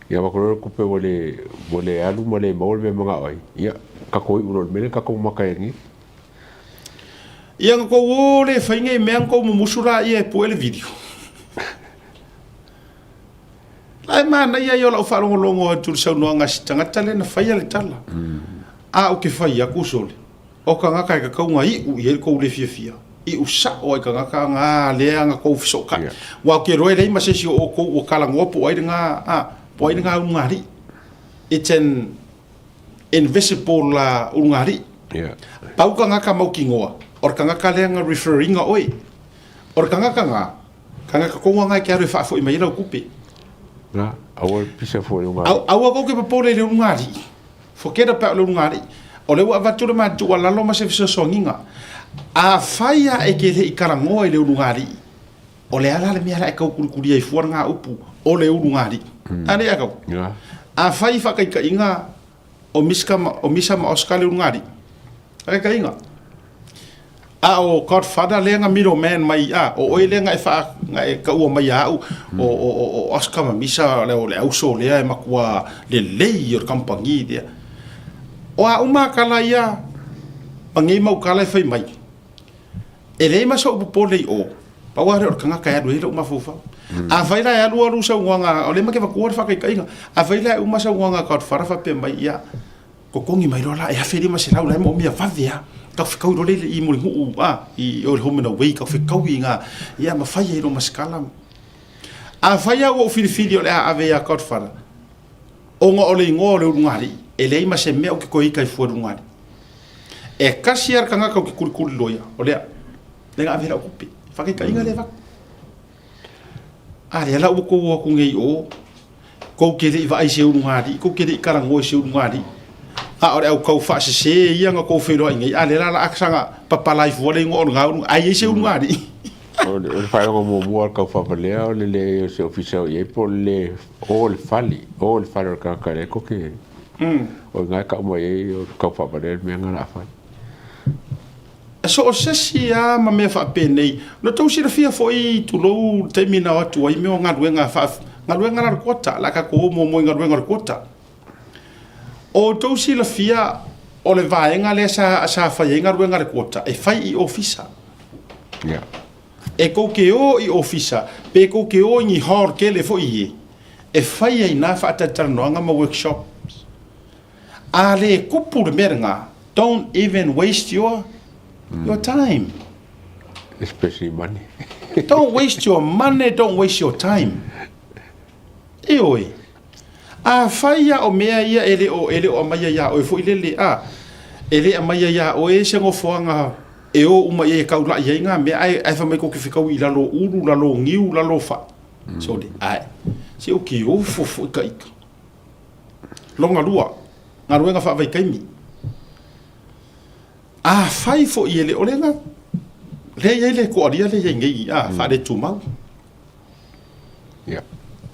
Ia wakoro kupe wole alu ma le maole me mga oi. Ia kakoi uno mele kako makaengi.
Ia ngako wole whainga i mea ngako mumusura ia e poele video. Lai mana ia i ola o wharongo atur sau noa ngasi tangata le na whaia le tala. A o ke whaia kusole. O ka ngaka e ka kaunga i u i e kou le fia. I u sa o e ka ngaka ngā lea ngā kou fisoka. Wa ke roe rei masesi o kou o kalangopo o aire ngā po aire ngā ungari. It's an invisible ungari. Pau ka ngaka mau ki ngoa. Or ka ngaka lea ngā referring a oi. Or ka ngaka ngā. Ka ngaka konga ngā kia roi whaafo i mai rau kupe.
Nga, awa pisa fo e ungari.
Awa kou ke papore le ungari. Fokera pa le ungari. O le wa vature ma tu alalo ma se fiso songinga. A whaia e ke le i karangoa i le ungari. O le ala le mea la e kau kurikuria i fuar ngā upu. O le ungari. Ane a kau. A whai whakai ka inga o misa ma oska le ungari. Ake ka inga. A o Godfather le nga middle man mai a. O oi le nga e ka ua mai au. O oska ma misa le o le auso le e makua le lei o kampangi dea. O a uma kala ia. Pangi mau kala e whai mai. E le ma sa upo le o. Paware o kanga kaya duhe le uma fufa. A whaila e alu sa uanga. O le ma ke wakua whakai ka inga. A whaila e uma sa uanga Godfather whape mai ia. Ko kongi mai rola e hawheri ma se lau lai mo mia whawea. Ka whikau ro lele i mori nguu i ori homena wei ka whikau i ngā ia ma whaia i ro maskala. A whaia o whiriwhiri o le a ave a Godfather. O ngā ole i ngō le urungari. E le ima se mea o ke koi kai fua urungari. E kasi ar ka ngaka o ke kurikuri loia. O lea. Le ngā ave la ukupi. Whakai ka inga le wak. A le ala uko ua kungei o. Kou kere i wa aise urungari. Kou kere i karangoe se urungari. A ore au kau whaase se ia ngā kou wheroa ingai. A le la aksanga papalai fuale ngō ngā urunga. Ai eise urungari.
O fai ngo mo mo ka fa le o le se official e po le o fali ka le ko ke o nga ka mo e o ka fa le me nga na fa
so o sesi a ma me fa penei no tau sira fia foi tu lo te mina atu ai me nga ruenga fa nga ruenga na kota la ka ko mo nga ruenga kota o tau sira fia o le vaenga le sa fa nga ruenga kota e fai I ofisa
ya
e ko ke o I ofisa pe ko ke o ni hor ke le foi e fai ai na fa ta no nga ma workshops ale kupu de merga don't even waste your time.
Especially money.
Don't waste your money, don't waste your time. Eoi. A faia o mea ia ele o maya ya o fo ile a. Ele a maya ya o e se ngo foanga e o uma e ka ula ia nga me ai fa mai ko ke fika wi la lo uru la lo ngiu la lo fa. So de ai. Se o ki o fo ka ik. Longa lua. Nga ruenga fa vai kai mi. A fai fo I ele olenga le ko aria le ngi a fa de tu mau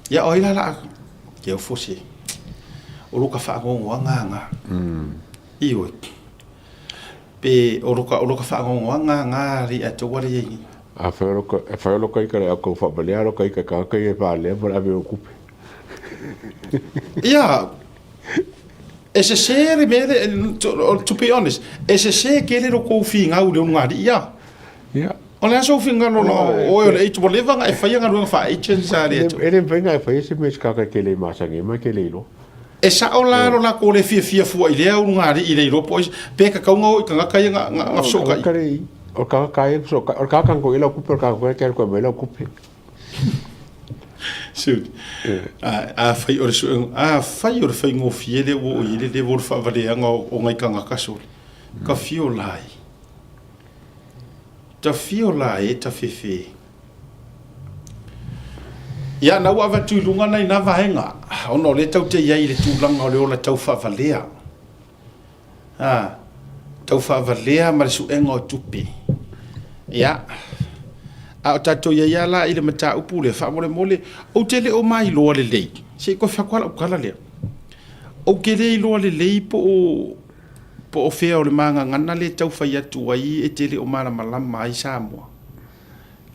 ya oila la ke o fosi o luka fa ngo nga iwe pe o luka fa ngo nga ri ato wari ngi
a fa lo ka ka ko fa bale lo ka ka e fa le para be ocupe
ya ese sere me to be honest ese se que ele ko finga u le ngadi ya o le so finga no o le to leva nga e fa nga no fa e chenza le
ele venga e fa ese mes ka ke le masangi ma ke le lo
e sa o la no la ko le fia fu ile u ngadi ile lo pois pe ka ngo ka ka nga so ka
o ka so o ka kan ko ile ku per ka ko me lo ku
Shoot. A fai o fai ngo fiele o ile de vol fa vale nga o ngai kanga kasol. Ka fio lai. Ta fio lai ta fefe. Ya na wa va tu lunga na ina vaenga. Ono le tau te ia ile tu langa o le ola tau fa valea. Tau fa valea ma su enga o tupi. Ya. A tato ia la ile mata upule fa mole o tele o mai lo le lei se ko fa kwala kala le o kele lo le lei po o fe o le manga ngana le tau fa ia tu ai e tele o mala mala mai sa mo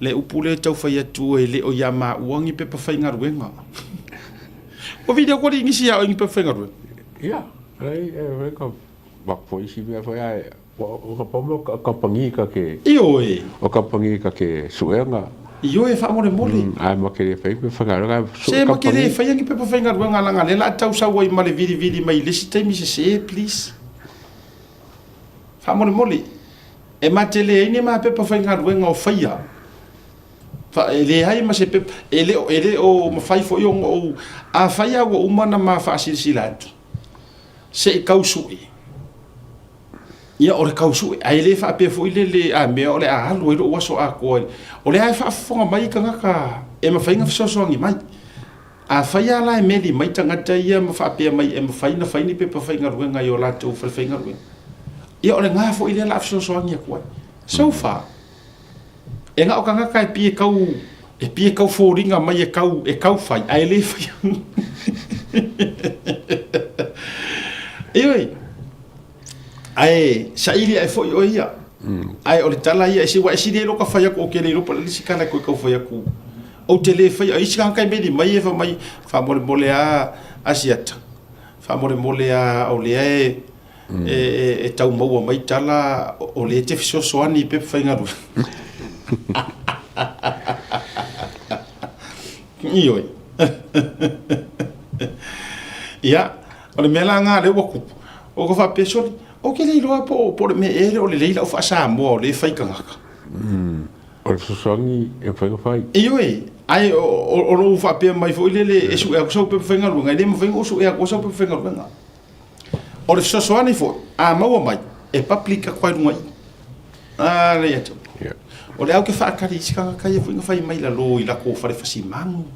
le upule tau fa ia tu ele o ya ma uangi pe pa fa inga ruenga o video ko ringi si ya o ingi pe fa inga ruenga
ya ai ko ba po isi me fa ya o ka pomo ka pangi ka ke
ioi
o ka pangi ka ke suenga
ioi fa mo le mole
ai ma ke fe pe fa ga
se ma ke fa yangi pe fa nga ruenga langa le la tau sa wai ma le vidi mai le si temi se please fa mo le mole e ma tele ni ma pe fa nga ruenga o faia fa ele hai ma se pe ele o ma fai fo yo o a faia o umana ma fa silsilat se kausui ia ore kausu ai le fa pe fo ile le a me ole a lo ro waso a ko ole ai fa fonga mai kanga ka e ma fainga so so ngi mai a faia la e meli mai tanga ta ia ma fa pe mai e ma faina faini pe pa fainga ruenga yo la tu fa fainga ruenga ia ole nga fo ile la so so ngi ko so fa e nga o kanga ka e pie kau fo ringa mai e kau fai ai le fa ai saili ai foi o ia ai o le tala ia si wa si de lo ka fa ya ko ke le lo pa le si kana ko ka fa ya ku o tele fa ai si kan kai me di mai fa mo le a asiata fa mo le a o le e tau mo mai tala o le te fiso so ani pe fa ngaru ioi ia o le melanga le wo ku o ko fa pesoni o ke le loa po me ele o le leila o fa sa mo le fai kanga
o so songi e fai
ioi ai o lo fa pe mai fo ile e su e so pe fenga lunga le mo fenga o su e ko so pe fenga lunga o le so ani fo a mau mai e paplika kwa lunga le yato o le au ke fa kari ska ka ye fenga fai mai la lo ila ko fa le fasi mangu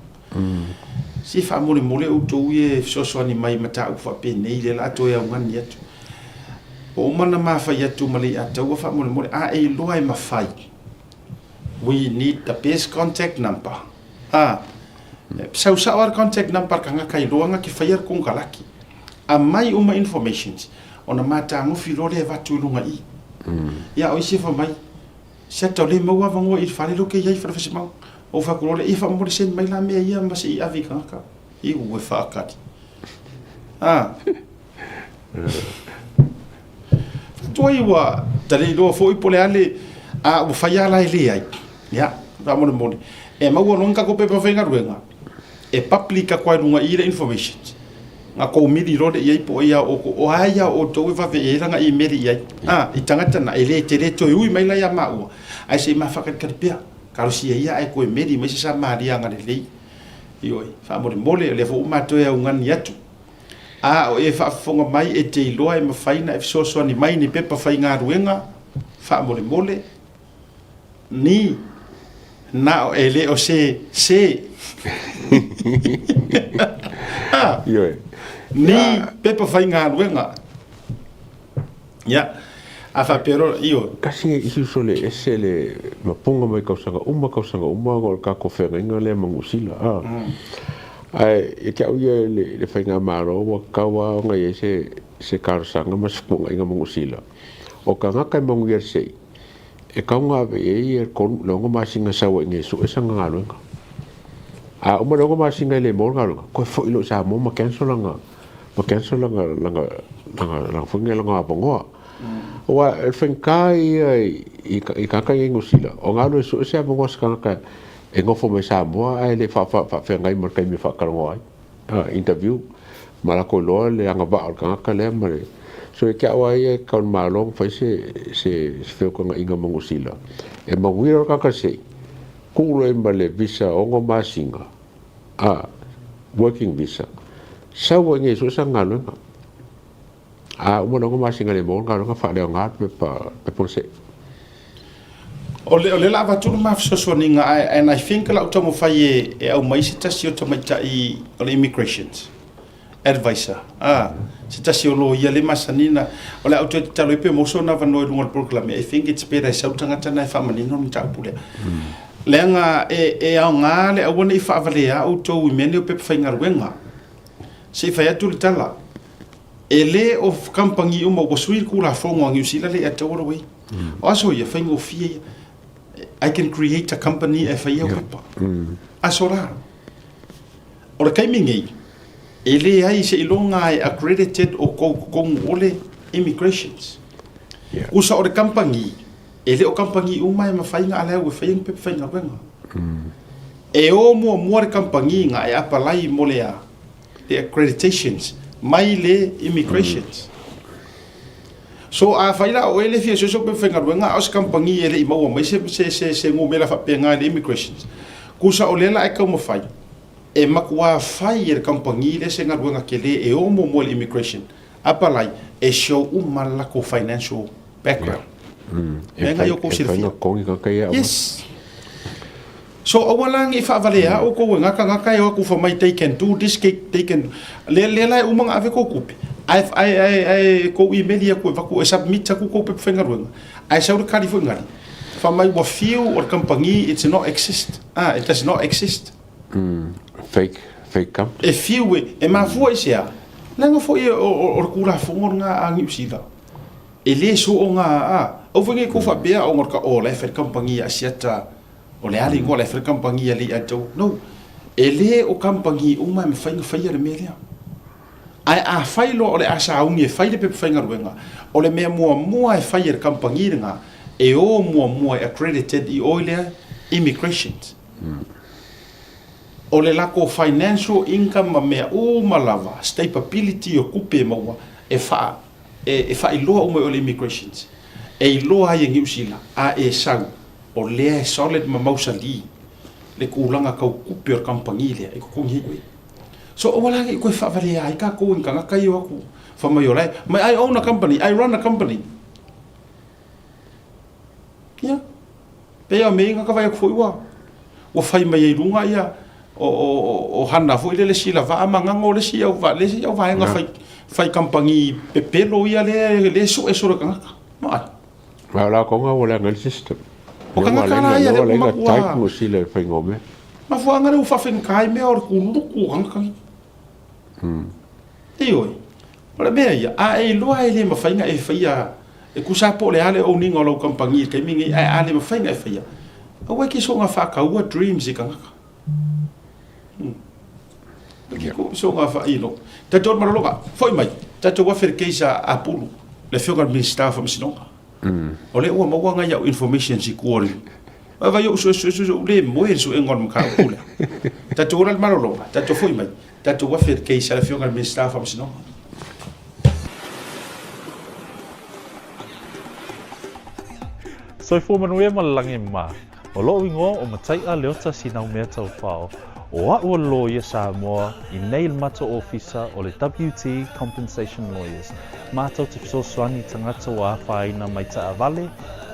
si fa mo le o to ye so ani mai mata u fa pe nei le la to ya ngani yato o mana ma fa ya tu mali ata wa fa mo a e lo ai ma fai we need the best contact number. Sau ar contact number ka nga kai loanga ki fire kung kalaki. A mai uma informations. Ona mata ngofi lole vatu lunga I. Ya o isi fa mai. Sa tole mo wa vango I fale lo ke yai fa fa mau. O fa ko le I fa mo sen mai la me ia ma si avi ka ka. I u fa ka. Toi wa tale lo fo I pole ale a u fa ya la ile ai. Ya, ra mo mo. E ma wo nunca ko pe pa fenga ruenga. E publica kwa runga I le information. Nga ko miri rode I po ia o aya o to va ve era nga I meri ia. I tangata na ele tere to ui mai la ya ma u. Ai se ma fa ka pia. Karo si ia ai ko meri me se sa maria nga le lei. Ioi, fa mo mole le fo ma to ia ungan yatu. O e fa fonga mai e te loa e ma faina e so so ni mai ni pepa fai nga ruenga. Fa mo mole. Ni na ele o se ni pepa fai nga luenga ya afa pero io
kasi isu sole esele mapunga mai kausanga uma gol ka ko fenga ngale mangusila ai e ka uye le fai nga maro wa kawa nga se karsanga maspunga nga mangusila o ka nga kai manguyer sei e kaunga ve e kon longo masinga sawa nge su esanga ngaluenga uma longo masinga le mor ngaluenga ko fo ilo sa mo ma cancel langa langa funga langa pongo wa e fenkai i kaka ngusila o ngalu su esa mo skanga e ngofo me sa mo ai le fa fengai mar kai me fa karwa interview mala ko lo le anga ba kanga le mare so e kia wai e kaun malong fai se feo kanga inga mangusila. E mawira kaka se, kulo e male visa ongo masinga, working visa. Sawa nge so sa ngalo nga. Umana ongo masinga le mo ngalo nga fa leo ngat pe ponse.
O le lava tunu mafsosoninga and I think la utomo fai e au maisi tasi o tamaita I o le immigrations. Advisor. Se tasi o lo ia le masanina o le auto talo ipe moso na vanoi lunga program. I think it's better sa utangata na fa manino ni tapule. Lenga e au nga le awone I fa vale a auto wimene o pe fainga ruenga. Se fa atu le tala. Ele of kampangi uma o suir kula fonga ngi usila le atoro we. Also ia fainga o fie I can create a company e fa ia pepa. Asora. O le kaimingi ele ai se ilonga e accredited o kong ole immigrations. Usa o de kampangi, ele o kampangi uma e mawhainga alea ue whainga pepe whainga wenga. E o mua de kampangi nga e apalai mo le a the accreditations, mai le immigrations. So a whaila o ele fia so pepe whainga wenga aus kampangi ele I maua mai se ngumela whapenga le immigrations. Kusa o lela e kau mawhai. E makua fai e kampangi le se ngaruanga kele e o mo immigration apalai e show malako financial background nga yo ko sirfia yes so awalang ifa valea o ko ngaka yo ko fa mai they can do this they can le lai umang ave ko kupi ai ko email ko va ko submit ko pe fengaruanga ai sa kali fo ngari fa mai wa feel or kampangi it does not exist
fake camp
e fiwe e ma foi sia nanga foi o kula fongo nga angi usila e le so nga o vengi ko fa bea o ngorka o le fer kampangi asiata o le ali ngole fer kampangi ali ato no e le o kampangi o ma me fainga faia le melia ai failo o le asa ungi e faile pe fainga ruenga o le me mua e faia le kampangi nga e o mua accredited I oile immigrations o le lako financial income ma mea o malava stability o kupe maua e fa iloa ume o le immigrations e iloa ai ngi usila e sau o le solid ma mausali le kulanga kau kupe o kampangi le e kukungi so o wala ko fa vale ai ka ko nga kai o ku fa mai ora mai I own a company I run a company ya pe o me nga ka vai ko wa fai mai lunga ia o hana fo ile sila va manga ngole si o va nga fai kampangi pepelo ia le so e so ka ma
la ko nga wala ngal system
O ka ngakara ia le
lenga
makua.
type mo sile whaingome.
Ma fuanga le uwhawhenkai mea ora kuluku angkai. E oi. Ora mea ia, a e loa e le mawhainga e whaia, e kusapo le ale o ninga o lau kampangi, kai mingi a le mawhainga e whaia. A wai ki so ngā whakaua dreams i ka ngaka. Ki ko so ngā whaino. Tato maraloka, foi mai, tato wawhere keisa a pulu, le whionga minister fa masinonga. O le ua maua ngai au information si kuori. Ava yo so le moe so engon mka kula. Tato ora maraloka, tato foi mai, tato wawhere keisa le whionga minister fa masinonga.
So fo manue malangi ma. O lo ingo o matai a leota sinau mea tau whao. O ua lawyer Samoa I nei mato officer o le WT Compensation Lawyers. Mātou te fisosoani tangata o a whaina mai ta avale,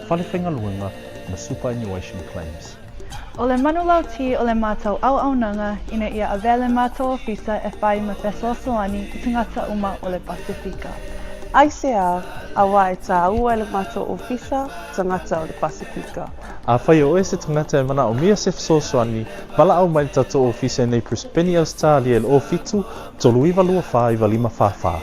whale whenga luenga na superannuation claims.
O le manulau ti o le mātou au nanga ina ia avele mātou ofisa e whai ma fesoasoani I tangata uma o le Pasifika.
Aisea, awa e tā ua le mātou ofisa, tangata o le Pasifika.
A whai o se tangata e mana o mia se fisosoani, wala au mai tato ofisa nei Prispeni Australia el o fitu, tolu iwa lua wha iwa lima wha.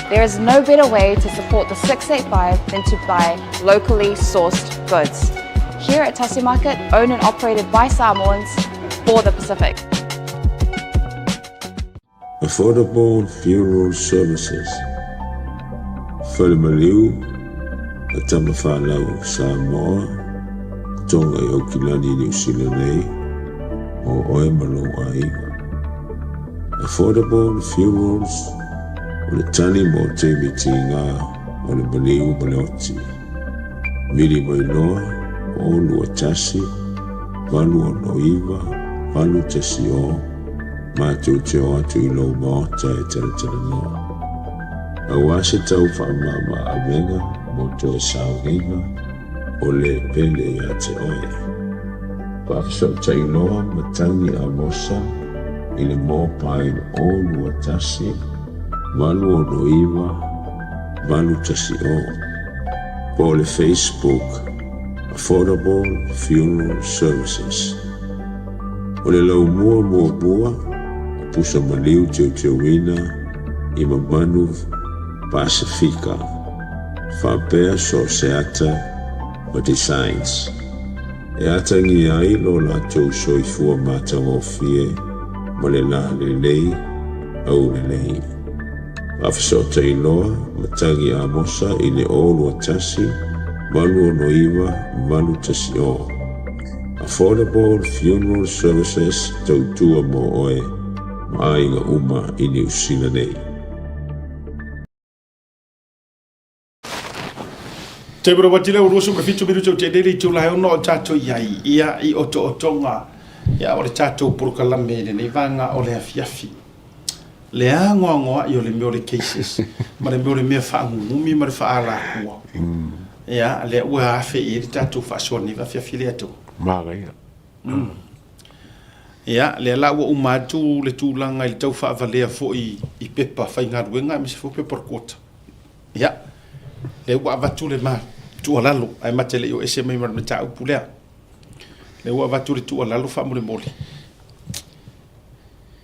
There is no better way to support the 685 than to buy locally sourced goods. Here at Tassie Market, owned and operated by Samoans for the Pacific.
Affordable funeral services. Whalemaliu, a tamawhanau Samoa, tonga I Okilani New Zealand nei, o oe malo aiga. Affordable funerals, o le tani mo te miti ngā, o le maliu maleoti. Miri mai noa, o lua tasi, walu o noiva, walu tasi o, mātou te o atu I lau maota e tera noa. A wase tau whaamama a venga, mo to e saunginga, o le pele I a te oe. Whafisau tai noa, matangi a mosa, I le mō pain o lua tasi, walu o noiva, walu tasi o. Po le Facebook, Affordable Funeral Services. O le lau mua, o pusa maliu teo wina, I mamanu Pasifika. Whapea so se ata o designs. E ata ngi ai lo la tau soifua mātang o fie, mo le la le lei, au le lei. Whafisota I loa, matangi a mosa I le olu a tasi, walu o noiva, walu tasi o. Affordable Funeral Services tautua mo oe, maainga uma I New Zealand nei.
Te bro watile o rosu prefitu biru tau te deri tu lai ono o tato iai, ia I oto otonga, ia o le tato purukalame nei vanga o le afiafi. Le angoa I o le meo le cases, ma le meo le mea whaangumi ma le whaala kua. Ia, le ua afe I le tato whaasoni wa fiafi le ato.
Māgai.
Ia, le ala ua umatu le tūlanga I le tau whaavalea fo I pepa whainga ruenga, me se fo pepa kota. Ia, le ua avatu le maa, tua lalo, ai matele I o ese mai marana tau pulea. Le ua avatu le tua lalo wha mole mole.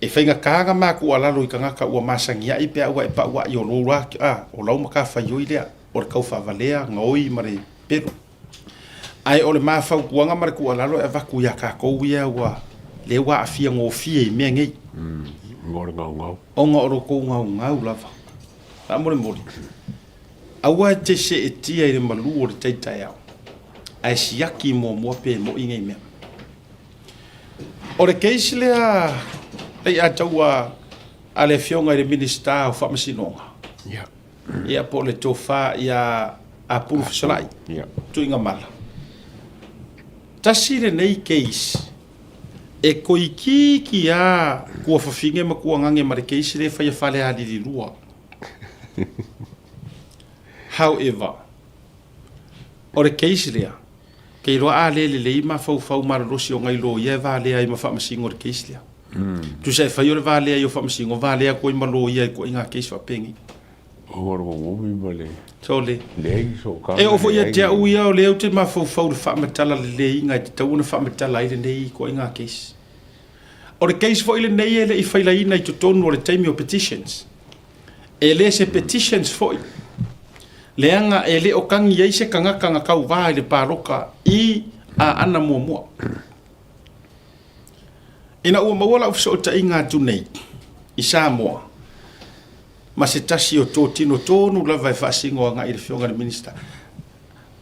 E whainga kāga mā kua lalo I ka ngaka ua masangia I pia ua e pa ua I o loura, o lau maka whaioi lea, o le kau whavalea, ngoi mare peru. Ai o le maa whau kuanga mare kua lalo e waku ia kākou ia ua, le ua awhia ngō fie I mea ngei.
Ngore ngau.
O ngā oro kou ngau lava. Wha mole mole. Aua te se e tia I le malu o le teitai au. Ai siaki mua pe mo I ngei mea. O le keisi lea, Ei a taua a le fionga I le minister o whamasinonga.
Ia.
Ia po le tofa ia a pulu fisolai.
Ia.
Tu inga mala. Tasi le nei keisi. E koi ki a kua whawhinge ma kua ngange ma le keisi le whaia whale a liri rua. However, o le keisi lea, kei roa a le ima fau mara rosi o ngai lo ia va le ai ma whamasingo le keisi lea. tu sai fai o vale yo fa msingo vale ko malo ia ko inga ke so pengi
o ro mi vale
so le
so ka
e o fo ia te u ia o le te ma fo fa matala le inga te tau fa matala ile nei ko inga ke o le case fo ile nei ele I faila ina I tonu o le time o petitions ele se petitions fo leanga ele o kangi ia se kanga kau va le paroka I a ana mo ina ua mawala o so ta inga tu nei I Samoa ma se tasi o tō tino tōnu la vai whasingo nga I le whionga le minister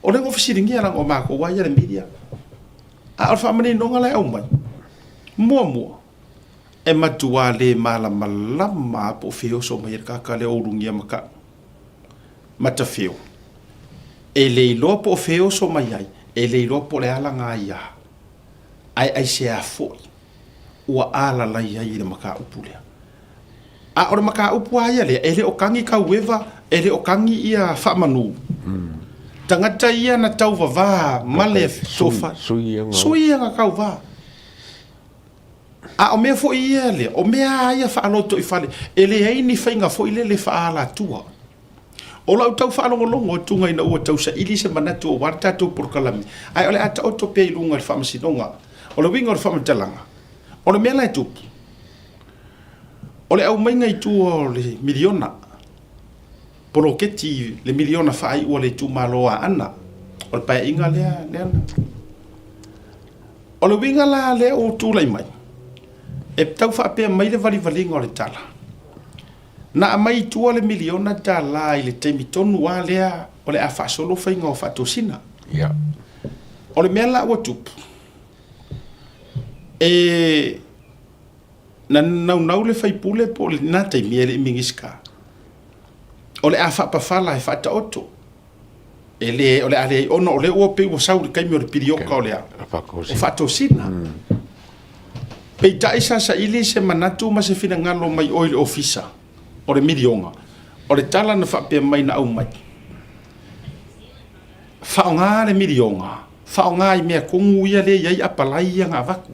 o le ngofisi ringia lang o mako wa ia le media a alfa mani nonga lai au mai mua e matua le malama po feo so mai kaka le orungia maka mata feo e le lo po feo so mai ai e le lo po le ala nga ia ai se a foi ua ala la ia I le maka upulea a ora maka upu ia le ele o kangi ka weva ele o kangi ia fa manu tangata ia na tau va male sofa sui nga ka va a o me fo ia le o me ia fa no to I fale ele ai ni fainga fo ile le fa ala tua o la tau fa longo tunga ina o tau sa ili se manatu o warta tu por kalami ai ole ata o to pe lunga le fa masinonga o le winga o fa matalanga o le mela tu o le au mainga I tu o le miliona poroketi le miliona fai o le tu maloa ana o le pai inga le o le winga la le o tu lai mai e tau fa pe mai le vali o le tala na mai tu o le miliona tala I le temi tonu wa le o le afa solo fai ngo fa tosina
ya
o le mela o tu e na nau le fai pule po le na te miele mingiska o le afa pa fala e fata oto ele o le ale ono o le o pe o sau kai mo le pirioka o le o fato sina pe taisa sa ili se manatu ma se fina ngalo mai oil officer o le milionga o le tala na fa pe mai na au mai fa nga le milionga fa nga I me kungu ia le ia apalai nga vaku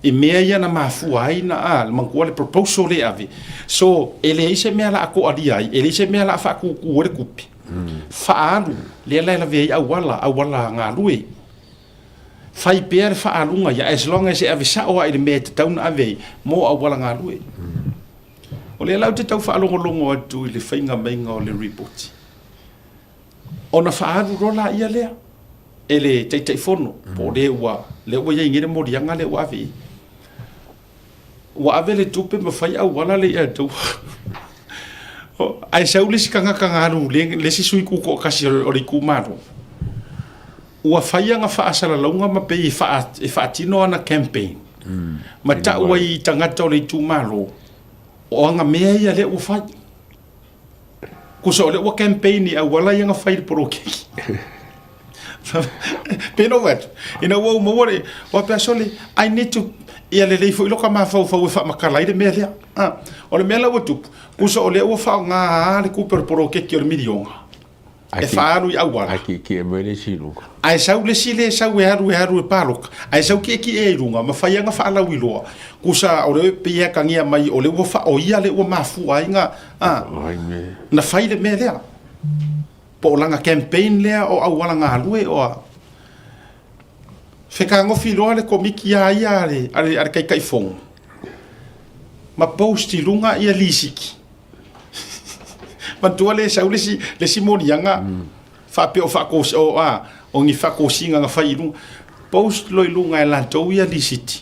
I mea ia na mafua ai na a mangkua le proposal le ave so ele ise mea la ako ali ai ele ise mea la fa ku le kupi fa alu le la ve au wala nga lui fai per fa alunga ya as long as ave sa o ai me te tauna ave mo au wala nga lui o le lau te tau fa longo atu le fainga mainga o le report ona fa alu rola ia le ele te fono po le wa ia ingire mo dianga le wa ave wa ave le tupe ma fai au wala le ia tu ai sau le kanga ru le si sui ku ko kasi o le ku maru wa fai nga fa asala longa ma pe fa tino ana campaign ma ta wai tangata o le tu maru o nga mea ia le u fai ku so le wa campaign ni au wala nga fai pro ke Pino wat. Ina wo mo wore wa pesole I need to ia le fo loka ma fa fa makala ide melia. Ah, o le mela wo tu. Kuso o le wo fa nga le ku per pro ke ke milionga. E fa aru ia wa.
Aki ki e mele silu.
Ai sau le sile sau e haru palok. Ai sau ki e runga ma fa nga fa la wilo. Kusa o le pe ka ngia mai o le wo fa o ia le wo ma fu ai nga. Ah. Na fa ide melia. Po langa campaign lea o au wala nga lue o feka ngofi loa le komiki ia ale kai fong ma posti lunga ia lisiki mantua le sau le si monianga fa pe o fa ko o ngi fa ko singa nga fai lunga post loi lunga e lantou ia lisiti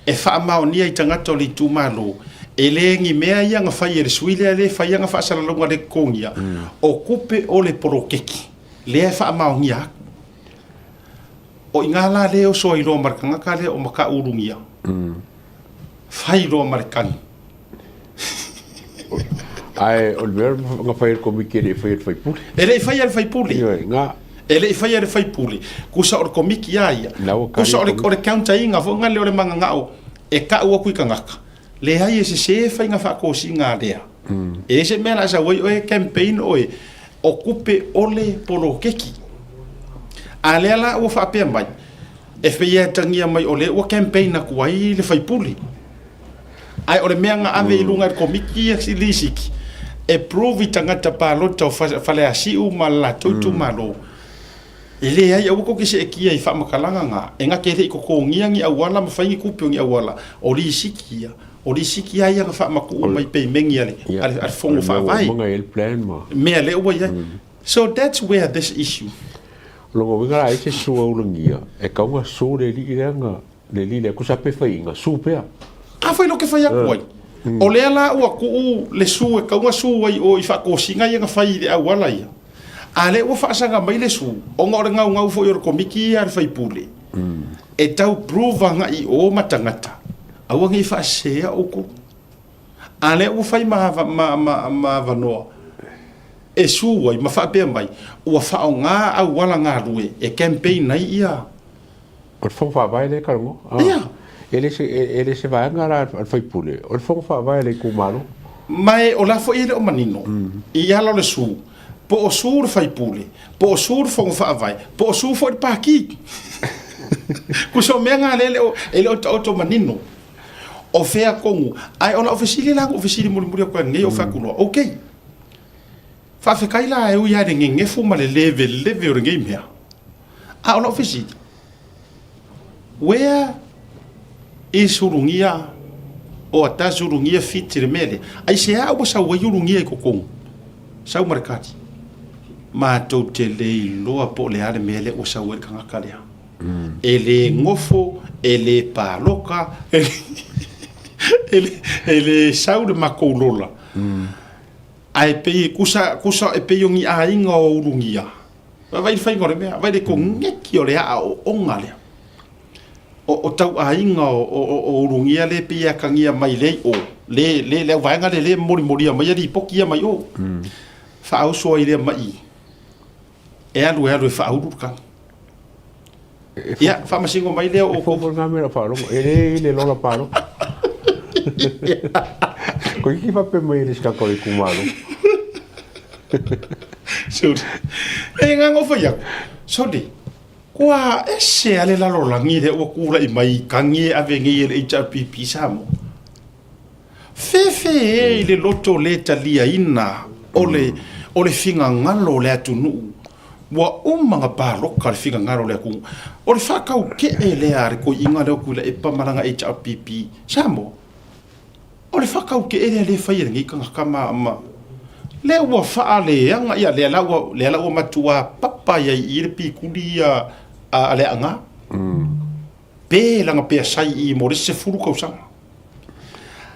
e fa maoni ai tangata o le tu malo ele ngi mea ia nga fai e suile le fai nga fa sala longa le kongia o kupe o le porokeki le fa maongia o ingala le o so i lo markanga ka le o maka urungia fai lo markang
ai o ver nga fai ko mi kere fai puli
ele fai puli
nga
ele fai puli kusa o komiki ia kusa o counter inga fo nga le o manga ngao e ka o ku kangaka le hai se fai nga fa ko singa lea e se mena sa wai o campaign o kupe ole porokeki ale ala o fa pe mai e fai tangia mai ole o campaign na kuai le fai puli ai ole mea nga ave ilunga komiki si lisiki e prove tangata palota fale asiu mala tu malo ele ai au ko kise kia I fa makalanga nga enga kere ko ko ngiangi awala mafaingi kupiongi awala o lisiki o lisiki ai nga fa maku mai pe mengi ale al fongo fa vai me ale o ya so that's where this issue
longo winga ai se su ulungia e ka nga su le li nga le li le ku sa pe fa inga su pe
a foi lo que foi a coi o le ala o ku le su e ka nga su ai o I fa ko singa nga fai de awala ia ale o fa sanga mai le su o ngore ngau foi o komiki ar fai pule e tau prova nga I o matangata au ngi fa se o ko ale o fai ma vanoa e su ai ma fa pe mai o fa nga au wala nga rue e campaign nai ia
o fo fa vai le karmo ele se vai ngara al fai pule o fo fa vai le kumalo
mai o la fo ile o manino ia lo le su po o sur fai pule po o sur fo fa vai po o su fo pa ki ku so me nga le ele o manino o fea kongu ai ona ofisili la ofisili muri ko ngai o fa kuno okay fa fe kaila e u ya nge fu male level o ngai mea a ona ofisili where is urungia o ata urungia fitir mele ai se a o sa wa urungia ko kongu sa markati ma to tele loa po le ale mele o sa wa kanga kalea ele ngofo ele paloka ele saure makolola ai pe kusa e pe yongi a inga o urungia vai fai ngore me vai de ko ngeki o le a o ngale o tau a inga o urungia le pe a kangia mai le o le vai ngale le mori mai ri pokia mai o fa au so ile mai e alu fa au ka ya fa masingo mai le o
ko ngamera fa lo ele lo la paro ko ki fa pe mai riska ko ku malo
so e nga ngo fa ya so di kwa ese ale la lo la ngi de o ku la I mai kangi ave ngi ele HRPP samo fe le loto le talia ina ole finga ngalo le atunu wa umanga palo kal finga ngalo le ku ole fa ka o ke ele ar ko inga le ku le pamaranga HRPP samo ole fa ka o ke ele le fa ngi kama ma le wa fa ale anga ia le la o matua papa ya I pi kulia ale anga pe langa pe sai I mo se furu ko sang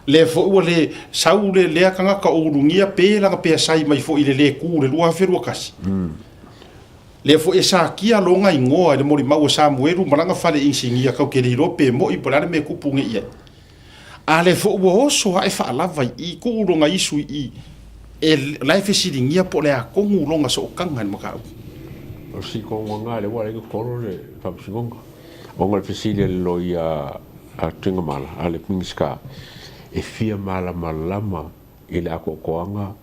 le fo le saule le kanga ka urungia pe langa pe sai mai fo ile le ku le lua feru kasi le fo esa kia longa ingoa le mori mau Samuelu malanga fale insingia ka ke ro pe mo I polane me kupunge ia ale fo wo so ai fa lava I ku longa isu I life siringia po le ko ngulonga so kanga maka
o si ko nga le wa le ko le fa singonga o ngal fisile lo ia a tinga mala ale pinska e fia mala malama ile ako koanga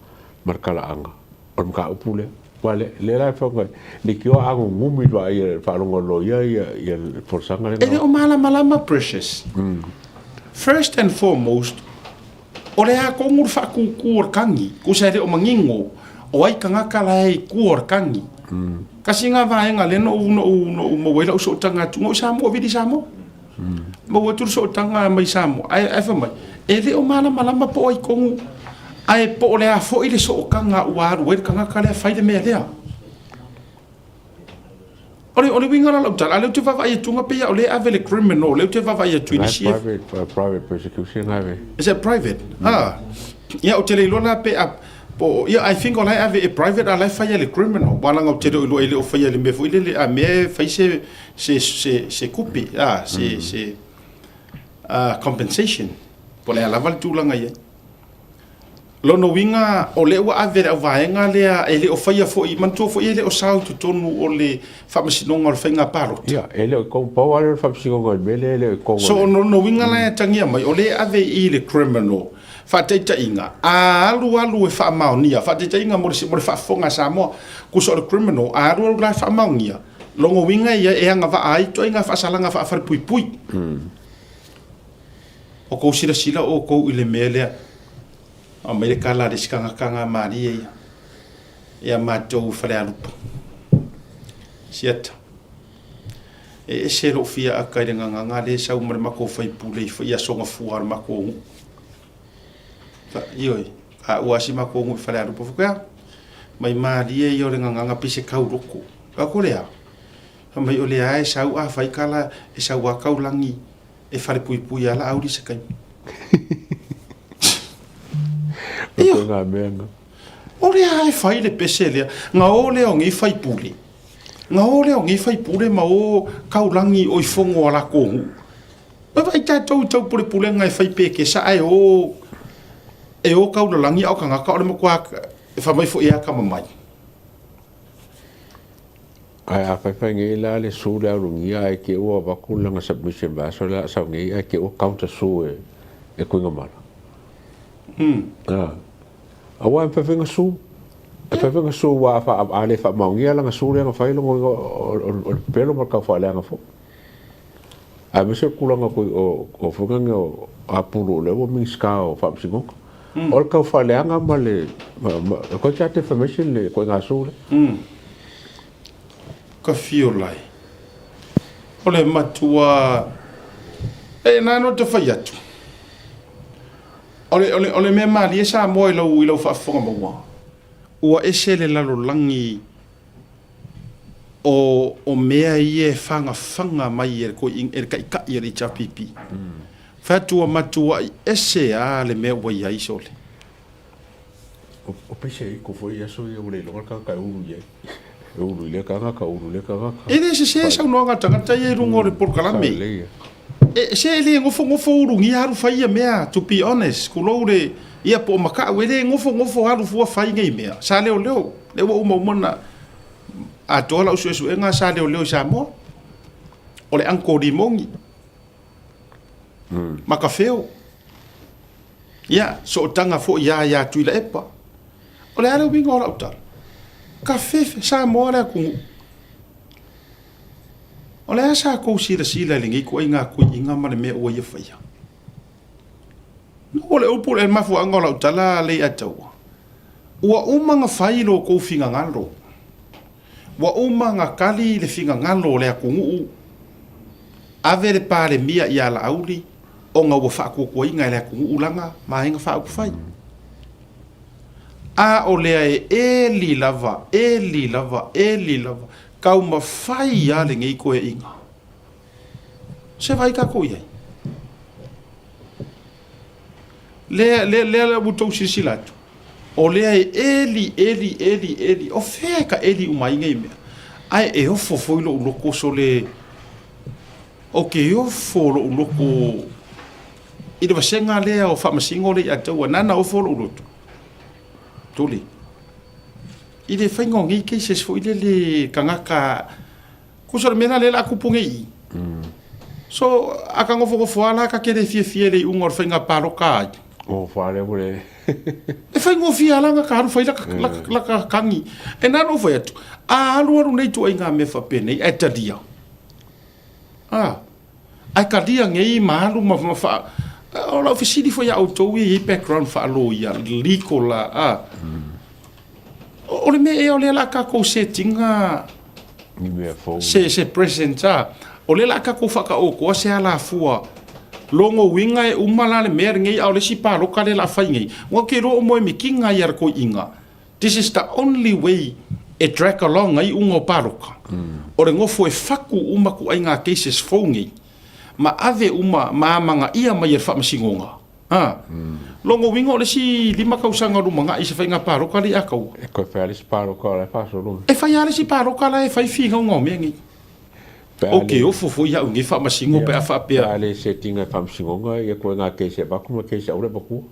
markala anga on ka upule wale le la fa ko le kio ago ngumi do ai fa longo lo ia forsanga le
ele o mala malama precious first and foremost ole a ko ngur fa ku kangi ku sa de o mangingo o ai kanga kala ai ku kangi kasi nga va nga le no mo wela so tanga tu mo sa mo vidi sa mo mo wotu so tanga mai sa mo ai fa mai ele o mala malama po ai ko ai po le a fo ile so kanga wa ru kanga kala fa de me le ole winga la utal ale tu va vai tu ngape ya ole ave le criminal le tu va vai tu ini
private persecution ave
is it private ya o tele lona pe up po ya I think ole ave a private ale fa ya le criminal wala nga tele lo ele o fa ya le me fo ile a me fa se coupe c'est compensation po le ala val tu langa ye lono winga o le wa ave vaenga le ele o faia fo I manto fo ele o sau tu tonu o le famasinonga o fainga paro
ya ele ko power famasinonga ele ko
so no winga la tangia mai o le ave I le criminal fa teta inga alu e fa maonia fa teta inga mo fa fonga sa mo ku so criminal alu la fa maonia longo winga ia e anga va ai to inga fa salanga fa pui o kou sila o kou i le mea lea o mai le kala le sikangakanga maria ia mātou whare alupa siata e se lo fia a kai nganga le sa umare mako fai pule i a songa fuar mako fa ioi a uasi mako ngu whare alupa fuka mai maria i o le nganga pise kau roko a korea mai o le ai sa u a fai kala e sa u a kau langi e whare pui pui ala auri se kai
Iyo ngā mea
o le ai fai le pese lea ngā o le o ngi fai pule ngā o le o ngi fai pule ma o kaulangi o i fongo ala kongu ma vai tātou tau pule pule ngai fai peke sa ai o kaulangi au kangaka o le makua e whamai fo ea kama mai
ai a fai ngi la le su le arungi ai ke o wakulanga submission ba so la sa ngi ai ke o counter su e kuinga mara awa pe venga su pe venga su wa fa ale fa maungia la su le nga fa lo o pelo ma ka fa le nga fo a me se kula nga ko o fonga nga a pulu le o mi ska o fa singo o ka fa le nga ma le ko cha te information le ko nga su le
ka fio lai o le matua e nano te fai atu ole me mali sa mo i lo fa fonga mo ua ese le lalo langi o mea i e fanga mai e ko in e ka i ri chapipi fatua matua ese a le me wa ia isole
o pese i ko foi aso i o le lo ka uru ye uru le ka uru le ka
ele se sa no nga tanga tai rungo le por kala me se ele ngofo urungi haru fai mea to be honest ko lore ia po maka wele ngofo haru fu fai ngai mea sa leo le wo mona a tola usu nga sa leo sa mo ole anko di mongi maka feo ia so tanga fo ya tuila epa ole ale wingo ora utar kafe sa mo la ku ole asa ko sila lingi ko inga ma me o ye fa ya ole o por el mafu angola utala le atawa wa umanga failo ko finga ngalo wa umanga kali le finga ngalo le ku avere pare mia ya la auli o nga wo fa ko inga le ku ulanga ma inga fa ku fai a ole e lava kau ma fai ale ngai ko e inga se vai ka ko ye le buto sisilat o le eli o fe ka eli umai ngai me ai e o fo lo loko so le o ke o fo lo loko i de vasenga le o fa masingo le ata nana o fo lo tuli i le whaingo ngi kei se sfo i le kangaka kusora mena le la kupunge i so aka ngofo ala ka kere fie le ungor whainga paroka
o whare ure
e whaingo fie ala nga karu whai laka kangi e nano whai atu a alu nei tu inga me whapene e tadia ai ka dia ngei mahalu ma wha o la ofisidi whai auto i background wha alo ia liko la o le me e o le la ka ko settinga
ni me fo
se presenta o le la ka ko fa ka o ko se ala fua longo winga e umala le mer ngai au le sipa lo ka le la faingi ngo ke ro mo mi kinga yar ko inga this is the only way e drag along ai ungo paroka o le ngofo e faku uma ku ainga cases fongi ma ave uma manga ia mai e fa masingonga longo wingo le si lima kausanga lu manga isa fainga paroka li akau
e ko fa le paroka le paso lu
e fa ya le si paroka la e fa fi ngo mengi okay o fo ya ungi fa masingo pe fa pe
ale setting fa masingo e ko nga ke se ba kuma ke se ore baku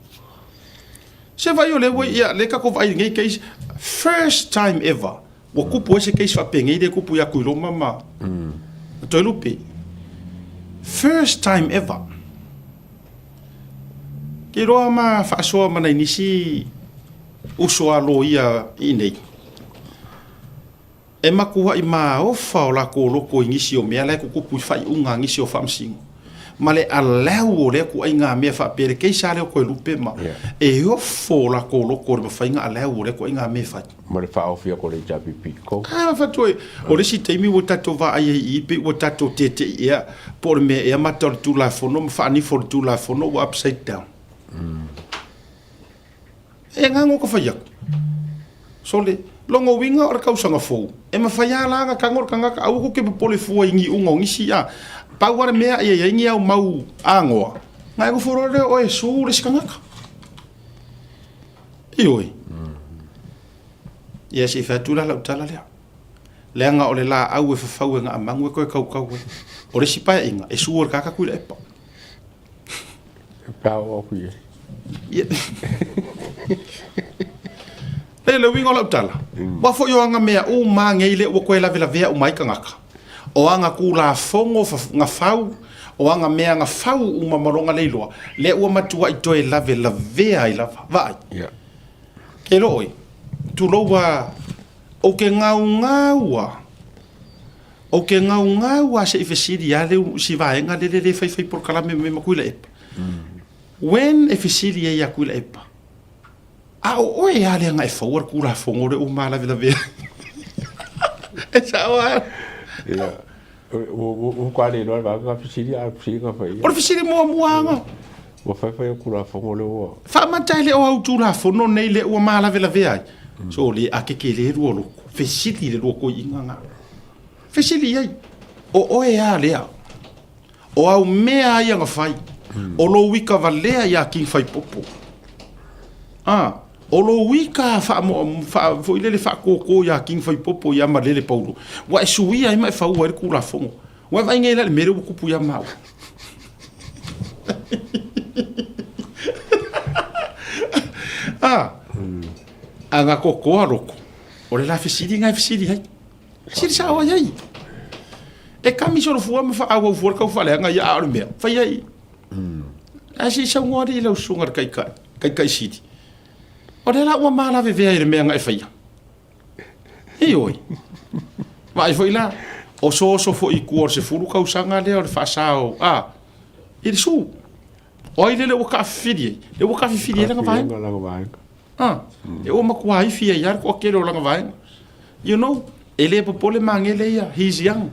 se vai o le ya le ka ko vai ngai case first time ever wo kupu ese case fa pe ngai de kupu ya kuilo mama to lupe first time ever ke roa ma fa so mana inisi uso alo ia inei e makuwa i ma o fa la ko loko ingisi o mea le ko kupu fa unga ngisi o famsingo ma le alau o le ku ai ngā mea whapere kei sa leo koe lupe ma e o fōla ko loko le mawhainga alau o le ku ai ngā mea whai
ma le whaofia ko le JPP ko
whatoi o le si teimi o tato wa ai i pe o tato te ea po le mea ea mata o le tūla whono ma whaani fo le tūla whono o upside down e ngango ka whaiak so le longo winga o le kausanga fōu e ma whaialanga kangor kangaka au ko ke pole fua ingi ungo ngisi a pauara mea ia ingi au mau angoa ngai ko forore o e su le skangaka ioi ia si fatura la utala lea leanga o le la au e fafau nga amangu e koe kau o le sipa inga e su o kaka kuila e pa
pao o kuia
le wingo la utala wa fo yo anga mea o ma ngeile o koe la vela vea o mai kangaka o anga kula fongo nga fau o anga mea nga fau uma maronga leiloa le ua matua i toe lave la vea i lava vai ke loi tu loa o ke ngaua se i fesiri ya le si vaenga le fai por kalame me makuila epa when e fesiri ya kuila epa o e ale nga e fawar kula fongo le uma lave la vea e sawa
o kwale no va nga fisiri a fisiri fa
o fisiri mo muanga
o fa kula fongo le o
fa matai le o autu la fono nei le o mala vela vea so le akeke le ro fisiri le ro ko inga fisiri ai o e ale o au mea ia nga fai o lo wika valea ia king fai popo o lo wika fa fo ile le fa ko ya king fai popo ya malele paulo wa e suia ai mai fa o ku la fongo wa vai ngela le mere ku pu ya mau anga ko aroko o le la fisiri ngai fisiri hai siri sa wa yai e kamiso lo fuama fa awa fuar ka fa le nga ya ar me fa yai asi sa ngori le usungar kai sidi o le la ua mala ve vea i le mea ngai whaia. Ioi. Mai foi la, o so fo i kuor se furu kausanga leo le whaasao. I le su. O i le ua ka whiri. Le ua ka whiri e langa vaenga. E ua makua i whia iar ko kere o langa vaenga. You know, e le popole mangele ia, he's young.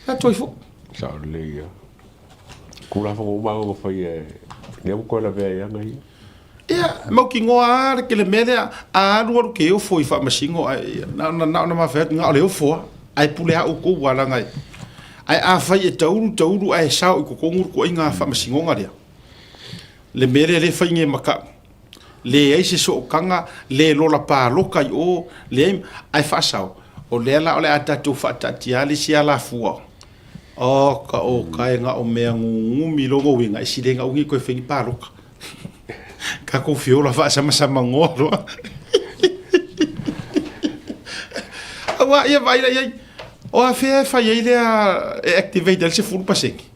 Ha toi fo.
Sa le ia. Kula fo ma o fa ia. Ne ko la vea ia ngai.
Ia, mau ki ngoa ke le mele a ruaru ke o foi fa masingo na ma fet nga le o fo ai pule a o ko wala ngai ai a fai e tauru ai sao ko kongur ko inga fa masingo nga le mele le fai nge maka le ai se so kanga le lola pa loka i o le ai fa sao o le la o le ata tu fa tatia le sia la fua o ka nga o mea ngumi logo winga i silenga ungi ko fengi pa loka ka ko fiola fa sama ngolo awa ia vai ia o a fe fa ia le activate el se fulu pasek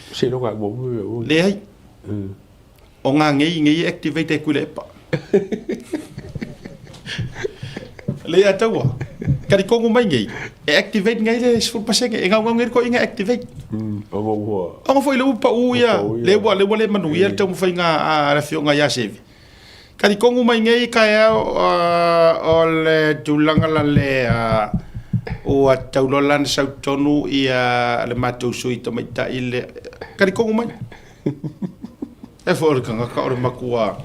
se no ga mo
le ai o nga ngi activate ku le pa le atawa kari kongo mai ngi activate ngai le se fulu pasek e nga ngir ko inga activate o foi le upa uia le manu ia tau fai nga a fionga ya sevi kari kongu mai ngai ka o le tulanga la le o taulolan sau tonu ia le matou sui to mai ta ile kari kongu mai e for kanga ka o makua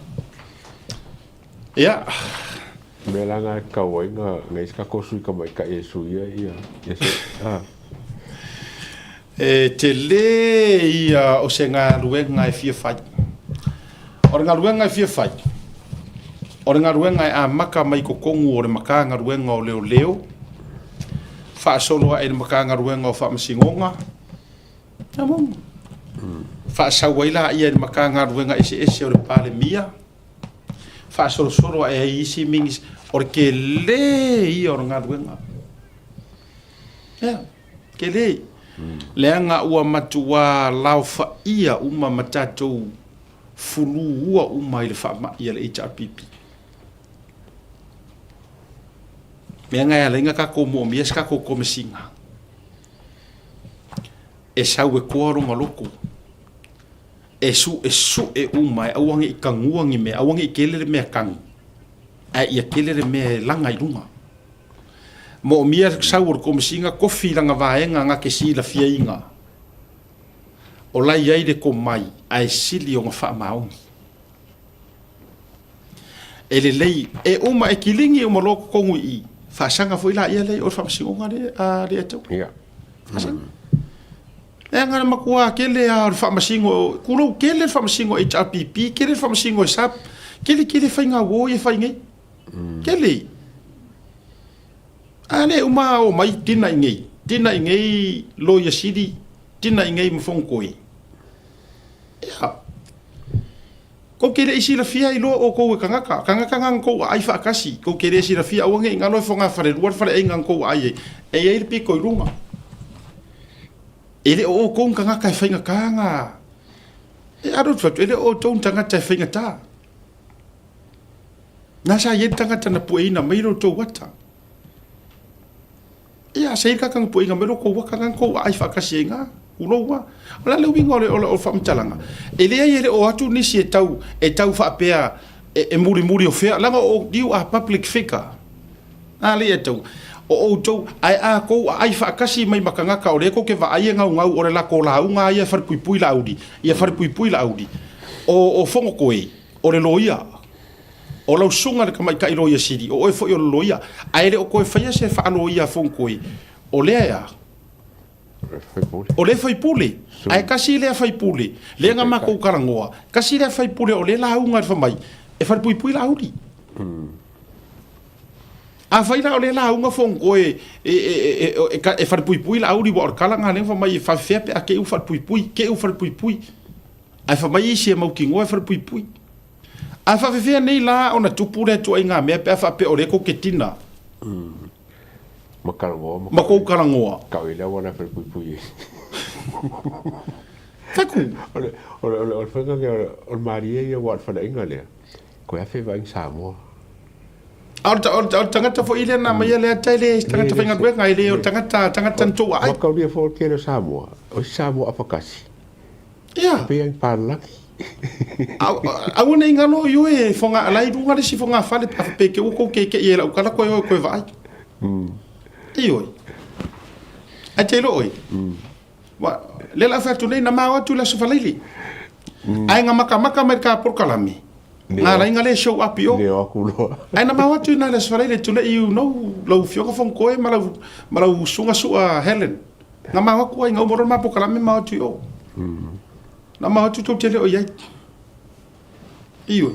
ia
melanga ka wainga ngai ska ko sui ka mai ka yesu ia
te le ia o se ngā ruenga e fia fai. O ngā ruenga e fia fai. O ngā ruenga e a maka mai ko kongu o re maka ngā ruenga o leo. Wha soloa e re maka ngā ruenga o wha masingonga. Ia mong. Wha sawaila ia e re maka ngā ruenga ese o re pale mia. Wha solo e isi mingis o re ke le ia o ngā ruenga. Ia, ke le. Leanga ua matua lau fa ia uma matatou fulu ua uma i le wha ia le HRPP. Mea ngai ala inga kako mo mias kako komesinga. e sau e kua ronga loko. E su e uma e awangi I kanguangi me, awangi I kelere mea kangu. A ia kelere mea langa I runga. Mo o mia sau o komisinga kofi langa vaenga nga ke sila fia inga. O lai aire ko mai, ai sili o nga wha maongi. E le lei, e uma e kilingi o maloko kongu I. Whaasanga fo ila ia lei, o whamasingonga le atau.
Ia.
Whaasanga. E ngana makua kele a whamasingo, kuro kele whamasingo HRPP, kele whamasingo SAP, kele whainga wo e whaingai. Kele. Ale uma o mai tina ingei loia siri, tina ingei mfongkoi. Ia. Ko kere isi la fia I lo o ko kangaka ngang ko ai fa kasi ko kere isi la fia wange ngalo fonga fare ruar fare ngang ko ai e ai pi ko runga ele o ko kangaka fa nga kanga e aro fa ele o ton tanga ta fa nga ta na sa ye tanga tana puina mai ro to wata ia sei ka kang puina mai ro ko waka ngang ko ai fa kasi nga ulowa ola le wingo o fa mtalanga ele ai o atu nisi e tau fa pea e muri o fea langa o diu a public figure ale e tau o tau ai a ko ai fa kasi mai makanga o le ko ke va ai ngau o le la ko la unga ia far pui la audi o fongo koe o le loia o lau sunga le kamai kai loia siri o e fo o loia ai le o ko fa ia se fa loia fongo koe o le ia o le fai pule ai kasi le fai pule le nga mako karangoa kasi le fai pule o le la unga fa mai e fai pui la audi a fai la o le la unga fongo e fai pui la audi bo kala nga le fa mai fa fe a ke u fai pui ai fa mai se mau kingo e fai pui a fa fe nei la ona tupure to inga me pe fa pe o le ko ketina Mako karangoa.
Kau ila wana fer pui.
Taku.
Ole fanga ke ol Maria ia wat fa inga le. Ko ya fe va in Samoa.
Al tangata fo ile na mai le tele tangata fenga dwe ngai le tangata to ai.
Ko dia fo ke Samoa. O Samoa apakasi.
Ia.
Pe yang parlaki.
Au nei ngalo yo e fonga alai dunga le si fonga fale pa pe ke u ko ke ia la kala ko vai. Ioi. A te loi. Wa le la fa tu nei na ma tu la sofalili. Ai nga maka mai ka por kalami. Nga la inga le show up yo.
Ne o kulo.
Ai na ma tu na la sofalili tu nei you know lo fio ka fon koe mala sunga su a Helen. Nga ma ko ai nga mo ma por kalami ma tu yo. Na ma tu tu te le o yai. Ioi.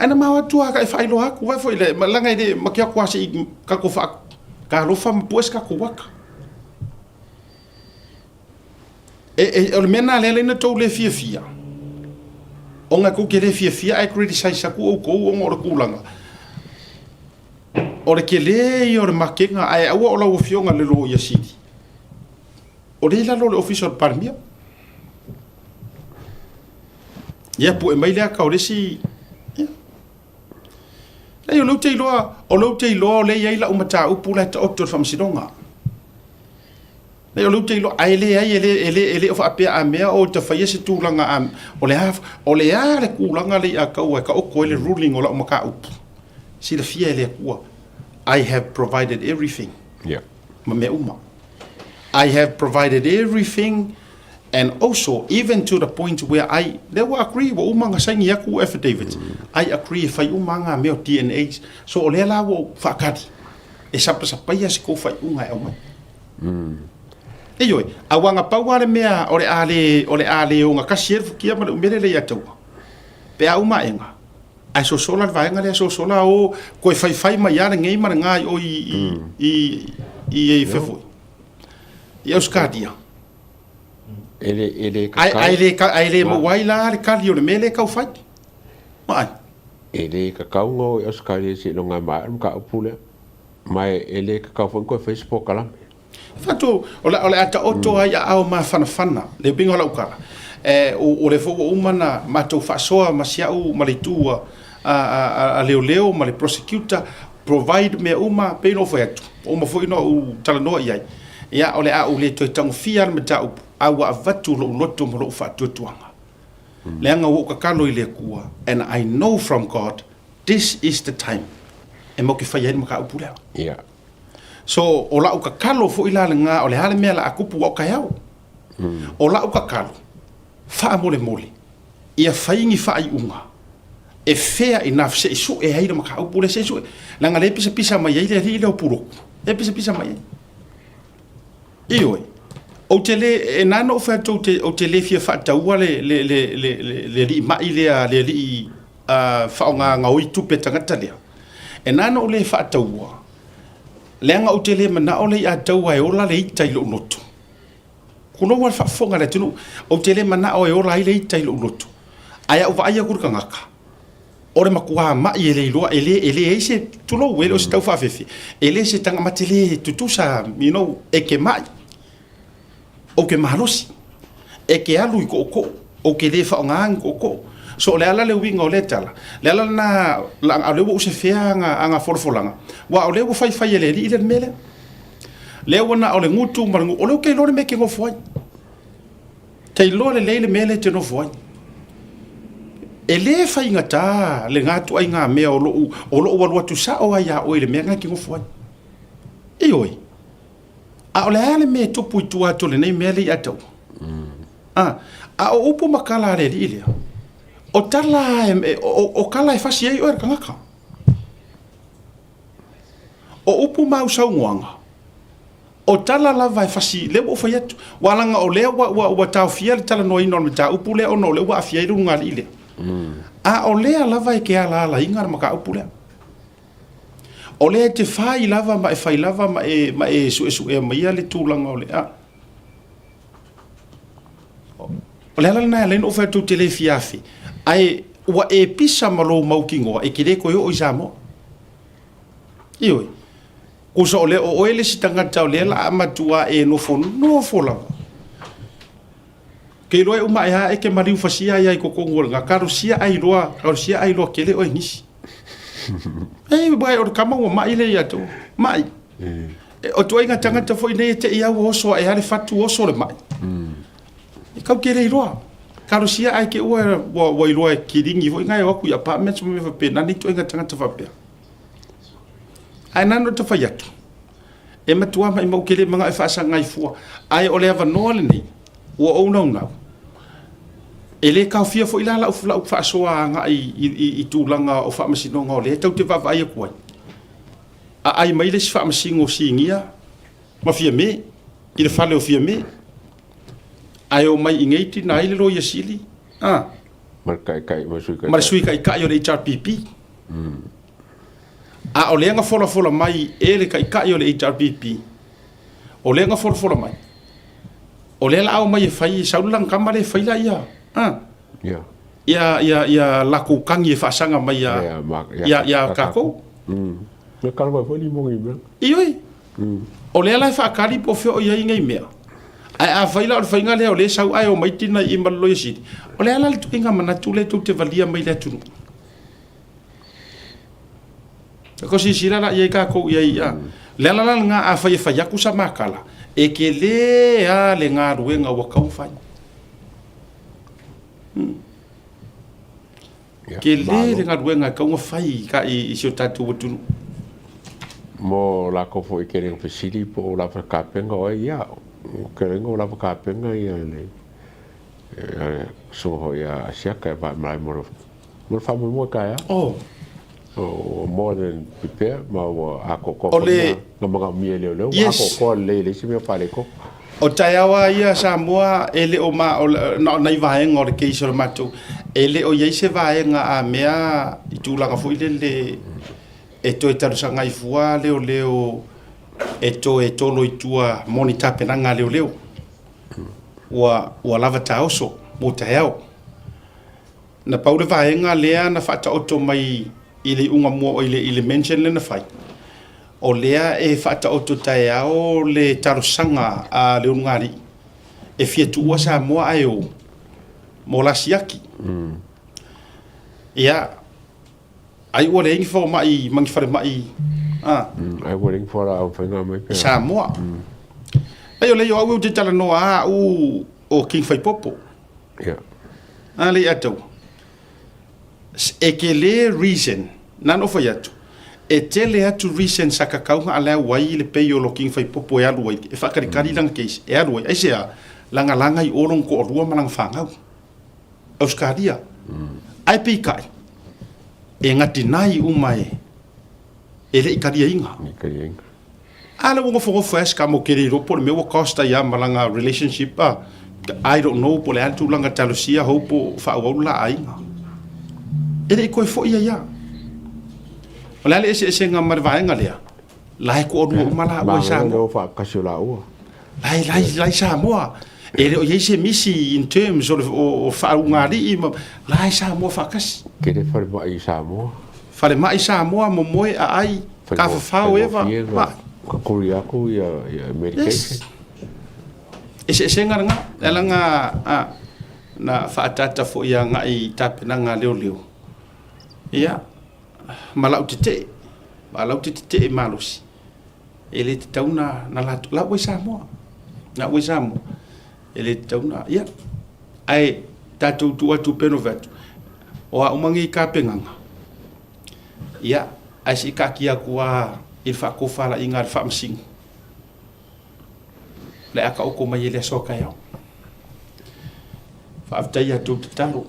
Ai na ma tu ka fa ilo aku vai foi le langa ide makia kwasi ka ko fa ka lofa mpues ka kuwaka o le mena le na tau le fia o nga ku ke le fia ai criticize sa ku o ko o ngor kulanga o le ke le o le makenga ai au o la o fionga le lo ya sidi o le la lo le official parmia ya pu e mai le ka o le si Nei o te iloa le ia ila umata upu le ta otto famsidonga. Nei o te iloa ai ele o fa apea a mea o te faia se tūlanga am o le a le kūlanga le a kau ka oko ele ruling o la umaka upu. Si le fia ele kua. I have provided everything.
Yeah.
Ma mea uma. I have provided everything and also even to the point where I never agree with umanga saingi yaku affidavit. I agree fai umanga meo DNA. So o le la wo fakati. E sapa ia se ko fai unga e mai. E yoi, awanga pauare mea ore ale o nga kasier fukia ma umere le yatau. Pe a uma enga. Ai so sola vaenga le so sola o ko fai mai ya ngei ma ngai o i fefu. I auskadia. Ele mo waila le kali o le mele kau fai. Mai.
Ele ka kaungo e Australia si longa mai ka upule. Mai ele ka kau fon ko Facebook kala.
Fatu ole ata oto ai au ma fana le bingo la ukara. O le fo umana matou fa soa masiau malitua a leo ma le prosecutor provide me uma pay no foi o mo foi no talano iai. ia ole a ule to tang fia me ta a wa vatu lo loto mo lo fa tuanga le anga wo ka kalo ile kua and I know from God this is the time e mo ke fa ia mo ka upula
yeah
so o la ka kalo fo ila nga ole hale mela akupu wa ka yao o la ka kalo fa mole mole ia faingi fa ai unga e fair enough se su e haira maka upule se su la nga le pisa mai ile ile opuro e pisa mai ioi o tele e nano fa to te o tele fia fa ta wale le li mai le li fa nga oi tu petanga tale e nano le fa ta wa le nga o tele mana o le a ta wa e o la le tai lo noto kuno wa fa fonga le tunu o tele mana o e o la le tai lo noto aya o va ia kur kangaka ore makua ma ele lo ele ese tulo welo sta fa fefi ele se tanga matele tutusa you know e ke mai o ke marosi e ke alu ko o ke le fa ngang ko so le ala le winga o le tala le ala na la ale wo se fea nga forfolanga wa o le wo fai ele ile mele le wona o le ngutu marangu o le ke lo me ke ngo foi te lo le mele te no foi ele fai ngata le ngatu ai nga me o lo wa tu sa o ya o le me nga ki ngo foi e oi a ole ale me to puitu ato le nei mele ato a o upu makala le ile o tala o kala e fasi ai o er kangaka o upu mau sau ngoanga o tala lava e fasi le o fai atu walanga o le wa tau fia le tala no ino me tau upu le o no le wa fia i runga ile a o le lava e ke ala inga maka upu le o le te fai lava ma e fai lava ma e su e ma ia le tūlanga o le a o le ala na le no fa tu tele fiafi ai wa e pisa malo maukingo e kire ko yo izamo ioi ko so le o ele sitanga tau le la amatua e no fola ke roi uma ia e ke mariu fasia ia ko kongo nga karusia ai loa kele o nisi ei bai o kama o mai le ia to mai o to inga tanga to foi ne te ia wo so e ale fatu o so le mai e kau kere loa karusia ai ke o loa kiringi vo ngai o ku ya pa me so me fa pena ni to inga tanga to fa pe ai nano to fa yatu e matua mai mo kele manga e fa sa ngai fu ai o le va no le ni o no na ele ka fia fo ila la fa so nga i tu langa o fa masino nga le tau te va vai ko ai mai le fa masingo singia ma fia me i le fale o fia me ai o mai ingeti na ile lo yesili mar sui kai o le HRPP a o le nga fola mai ele kai o le HRPP o le nga fola mai o le la au mai fai saulang kamare fai la ia ya la ku kangi fa sanga mai ya kako
me kalwa fo li mo ngi
ioi o le la fa kali po fe o ia ngai me a fai la fai ngale o le sau ai o mai tina i malo yesi o le la tu inga mana tu le tu te valia mai le tu ko si sira la ia kako ia le la nga a fai ya ku sa makala e ke le a le nga ruenga wa kau fai ke le nga ruenga kau fai ka i so tatu tu
mo la ko fo ke ren fasili po la fa ka penga o ia ke ren o la fa ka penga ia le so ho ya sia ka va mai mo fa mo ka ya o more than prepare ma wa ako na mga miele le ako le si me pare ko
o taiawa ia Samoa ele o ma no nei vai ngor ke iso matu ele o ye se vai nga a mea i tu langa foi le e to e taru sanga i fua leo e to lo i tua monita penanga leo wa lava taoso mo taiao na paule vai nga lea na fata oto mai ile unga mo ile mention le na fai o lea e fata o to taiao le tarusanga a le ungari e fia tua sa mo ayo mo la siaki ia ai o le info mai mangi fare mai
ai waiting for our final mai
sa mo ai o le yo au te tala no a o King Whaipopo
Yeah.
ale atou e ke le reason nan o fai atu e tele atu reason sa kakau ala wai le pe yo lo King Whaipopo e alu wai e whakarikari langa case e alu wai ai sea langa i orong ko orua malang whangau Auskaria ai pe kai e ngati nai umai e le ikaria inga ala wonga fongo fast ka mo kere ro por me wo costa ya malanga relationship I don't know por le tu langa talusia hopo fa wala ainga ele ko fo ia wala le ese nga marvaenga le lai ko ru mala o sa
mo fa kasula o
lai sa mo ele o yese misi in terms of fa ngari lai sa mo fa kas
ke de fa mo ai sa mo
mo moe ai ka fa eva
ka korea ko ya medication
ese nga nga na fa tata fo ia nga I tape na nga leo ia malau tete malusi ele te tauna na la we samo ele te tauna ia ai tatu tu peno vetu o umangi ka penganga ia ai si ka kia kua il fa ko fala ingar fa msing le aka o ko mai le soka yo fa aftai tu talo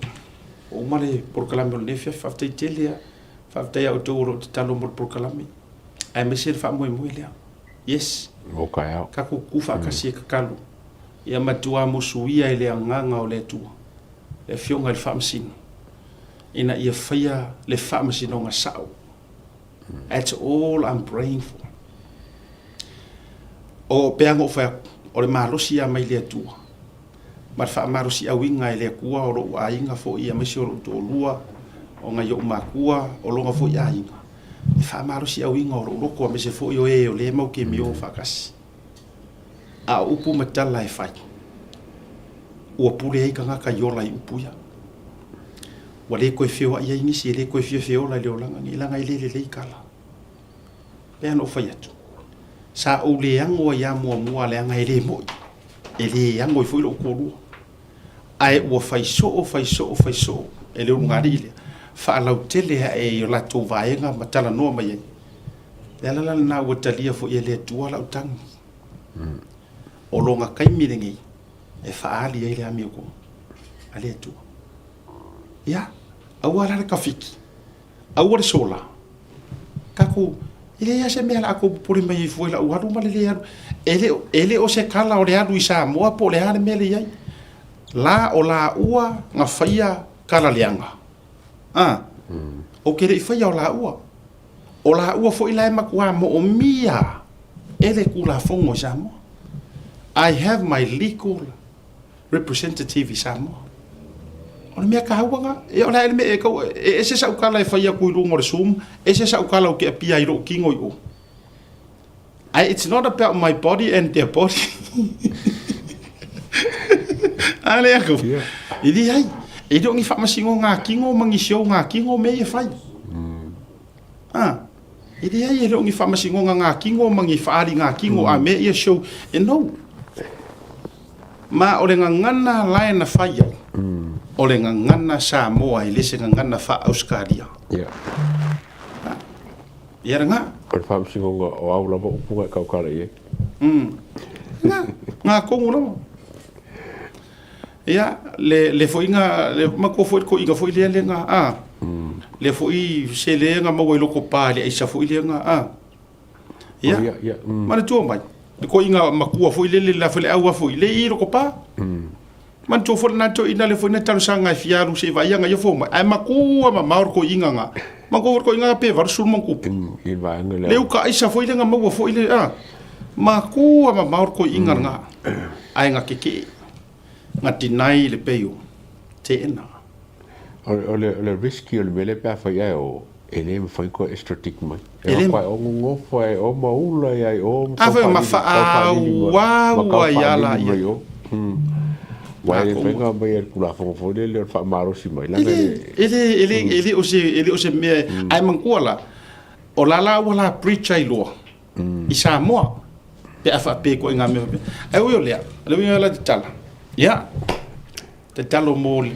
o male por kalame le fe fa aftai telia fa aftai o to talo por kalame ai me ser fa mo le yes
o ka yo
ka ku fa ka si ka kalu ia matua mo suia ile nganga o le tu le fionga le fa msing ina ia faya le fa msing nga sao. That's all I'm praying for. O peango fa o le marosi a mai le tua. Mar fa marosi a winga le kua o ro ainga fo ia mesi o to lua o nga yo makua o longa fo ia inga. Fa marosi a winga o ro ko mesi fo yo e o le mau ke mi o fa kasi. A upu matala e fai. O pule ai kanga ka yo lai upu ya. Wale koe feo ia inisi le koe feo la leo langa ni langa ile le kala. Pe no fai atu. Sa o le ango ia mua le anga ile mo. Ele ango foi lo koru. Ai o fai so ele o ngari ile. Fa la tele e yo la to vaenga matala no mai. La na o talia fo ele tua la utang. O longa kai mirengi. E fa ali ile ami ko. Ale tu. Ya, awala ka fiki. Awala sola. Kako ile ya se mela ako por mai foi la uaru male ele o se kala o le adu isa mo po le ane mele yai. La o la ua nga faia kala lianga. O kere faia o la ua. O la ua fo ila makua mo o mia. Ele kula fongo samo. I have my legal representative samo. Ona mea kahawanga e ona ele me e ko e se sa ukala e faia ku lungo resum e se sa ukala o ke pia iro kingo yo. It's not about my body and their body. Ale ako. Ili ai e do ngi fa masingo nga kingo mangi show nga kingo me e fai. Ili ai e do ngi fa masingo nga kingo mangi fa ali nga kingo a me e show e no. Ma ole nga ngana lai na faia. Ole nga ngana Samoa i lese nga ngana fa Australia.
Yeah.
Ia nga.
Or fa msingo nga o au lava upunga e kaukara ie.
Nga kongu lava. Ia, le foi nga, le mako foi ko inga foi le nga, le foi se le nga mawa iloko pale, ai sa foi le nga, Ia, mana tua mai. Ko inga makua foi le la foi le aua foi le i loko pa. Man to for na to ina le foi na talo sanga fiaru se vai nga yo fo ai makua ma maur ko inga nga. Man ko inga pe var sul man ku. Le uka isa foi le nga mawa foi le makua ma maur ko inga nga. Ai nga keke. Ngati nai le peio. Te ena.
Le risky o le mele pe fa ia o ele me foi ko estratic mai. Ele fa o ngo foi o maula ia o.
Ave ma fa wa ya la ia.
Wai venga vai kula fo le fa maro si mai la.
Ele o se me ai mankuala. O la wala preach ai lo. I Samoa. pe afa pe ko nga me ai o le le winga la tala ya te talo mol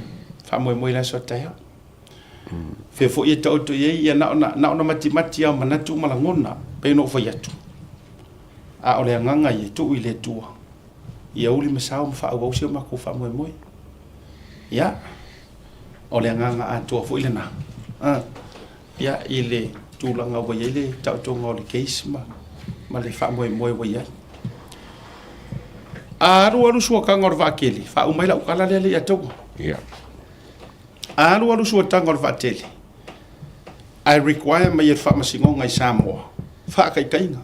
fa mo la so ta ya fe fo ye to ye ya na mati ya manatu malangona pe no fo ya tu a o le nganga ye tu ile tua ia uli masao mfa au se ma ko fa mo ya o le nganga a tu fo ile na ya ile tu la nga wo ye le tau to ngol case ma le fa mo wo ya aru suo ka ngor vakeli fa umai la ukala le ya to
ya
aru suo tangor vateli I require my fa masingo ngai Samoa fa kai kainga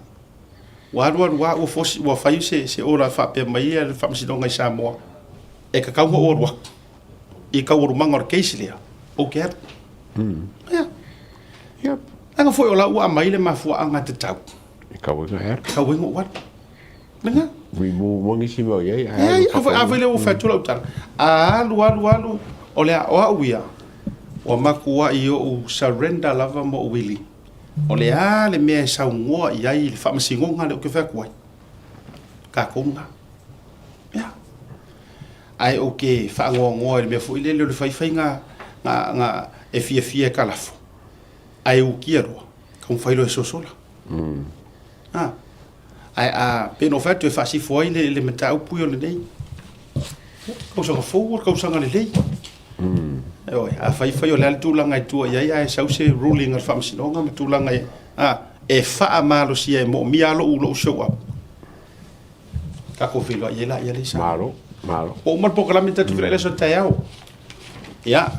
waru wa o fosi wa fa se ora fa pe mai le fa masingo ngai Samoa e ka kau o wa i ka uru mangor keisilia o ke ya anga foi ola wa mai le mafu anga te tau
ka winga
ka winga wat Nenga?
We mo ngi simo ye.
Ai, ava le o fatu la utara. Alu. Ole o uia. O makua I o surrender lava mo wili. Ole le me sa ngo ia I le famasingo nga le o ke fa kuai. Ka konga. Ya. Ai o ke fa ngo le me fu ile le fai nga e fie kalafo. Ai o kiero. Kom fai lo so sola. Ah. Ai peno fatu fa si foi le metau pui le nei. Ko so forward ko so ngale lei. Oi, a fai o le tu langa tu ia sau se ruling al fam sinonga tu langa e fa malo si e mo mialo ulo show up. Ka ko filo ia la le sa.
Malo.
O mal programita tu le so taiao. Ya,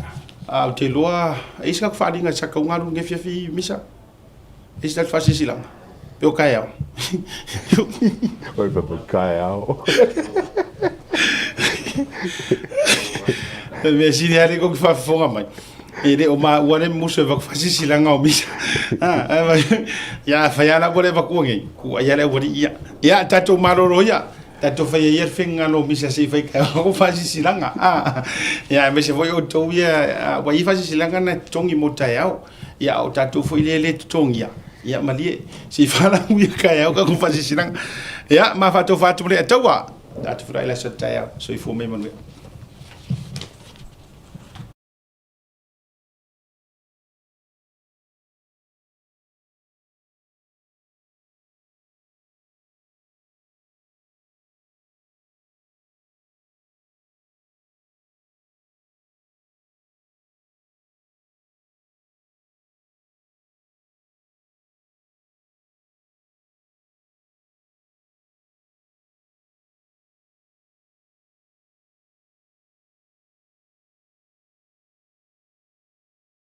a te loa isa fa dinga sa ka ngaru ngefi misa. Isa fa si silanga. Eu caio.
Oi, papai, caio.
Me sini hari ko fa fonga mai. Ede o ma wane muso va fasi silanga o misa. Ya fa ya la bole va ko ngi. Ku ya le wori ya. Ya tato maroro ya. Tato fa yer finga no misa si fa ka ko fasi silanga. Ya me se foi o to ya wa fasi silanga na tongi mota yao. Ya o tato foi le tongi ya. Ya malie si fala uia kaya o ka ko fasi silanga. Ya ma fa to fa tu le tawa. Tato fra ila sa taya so I fo me manu.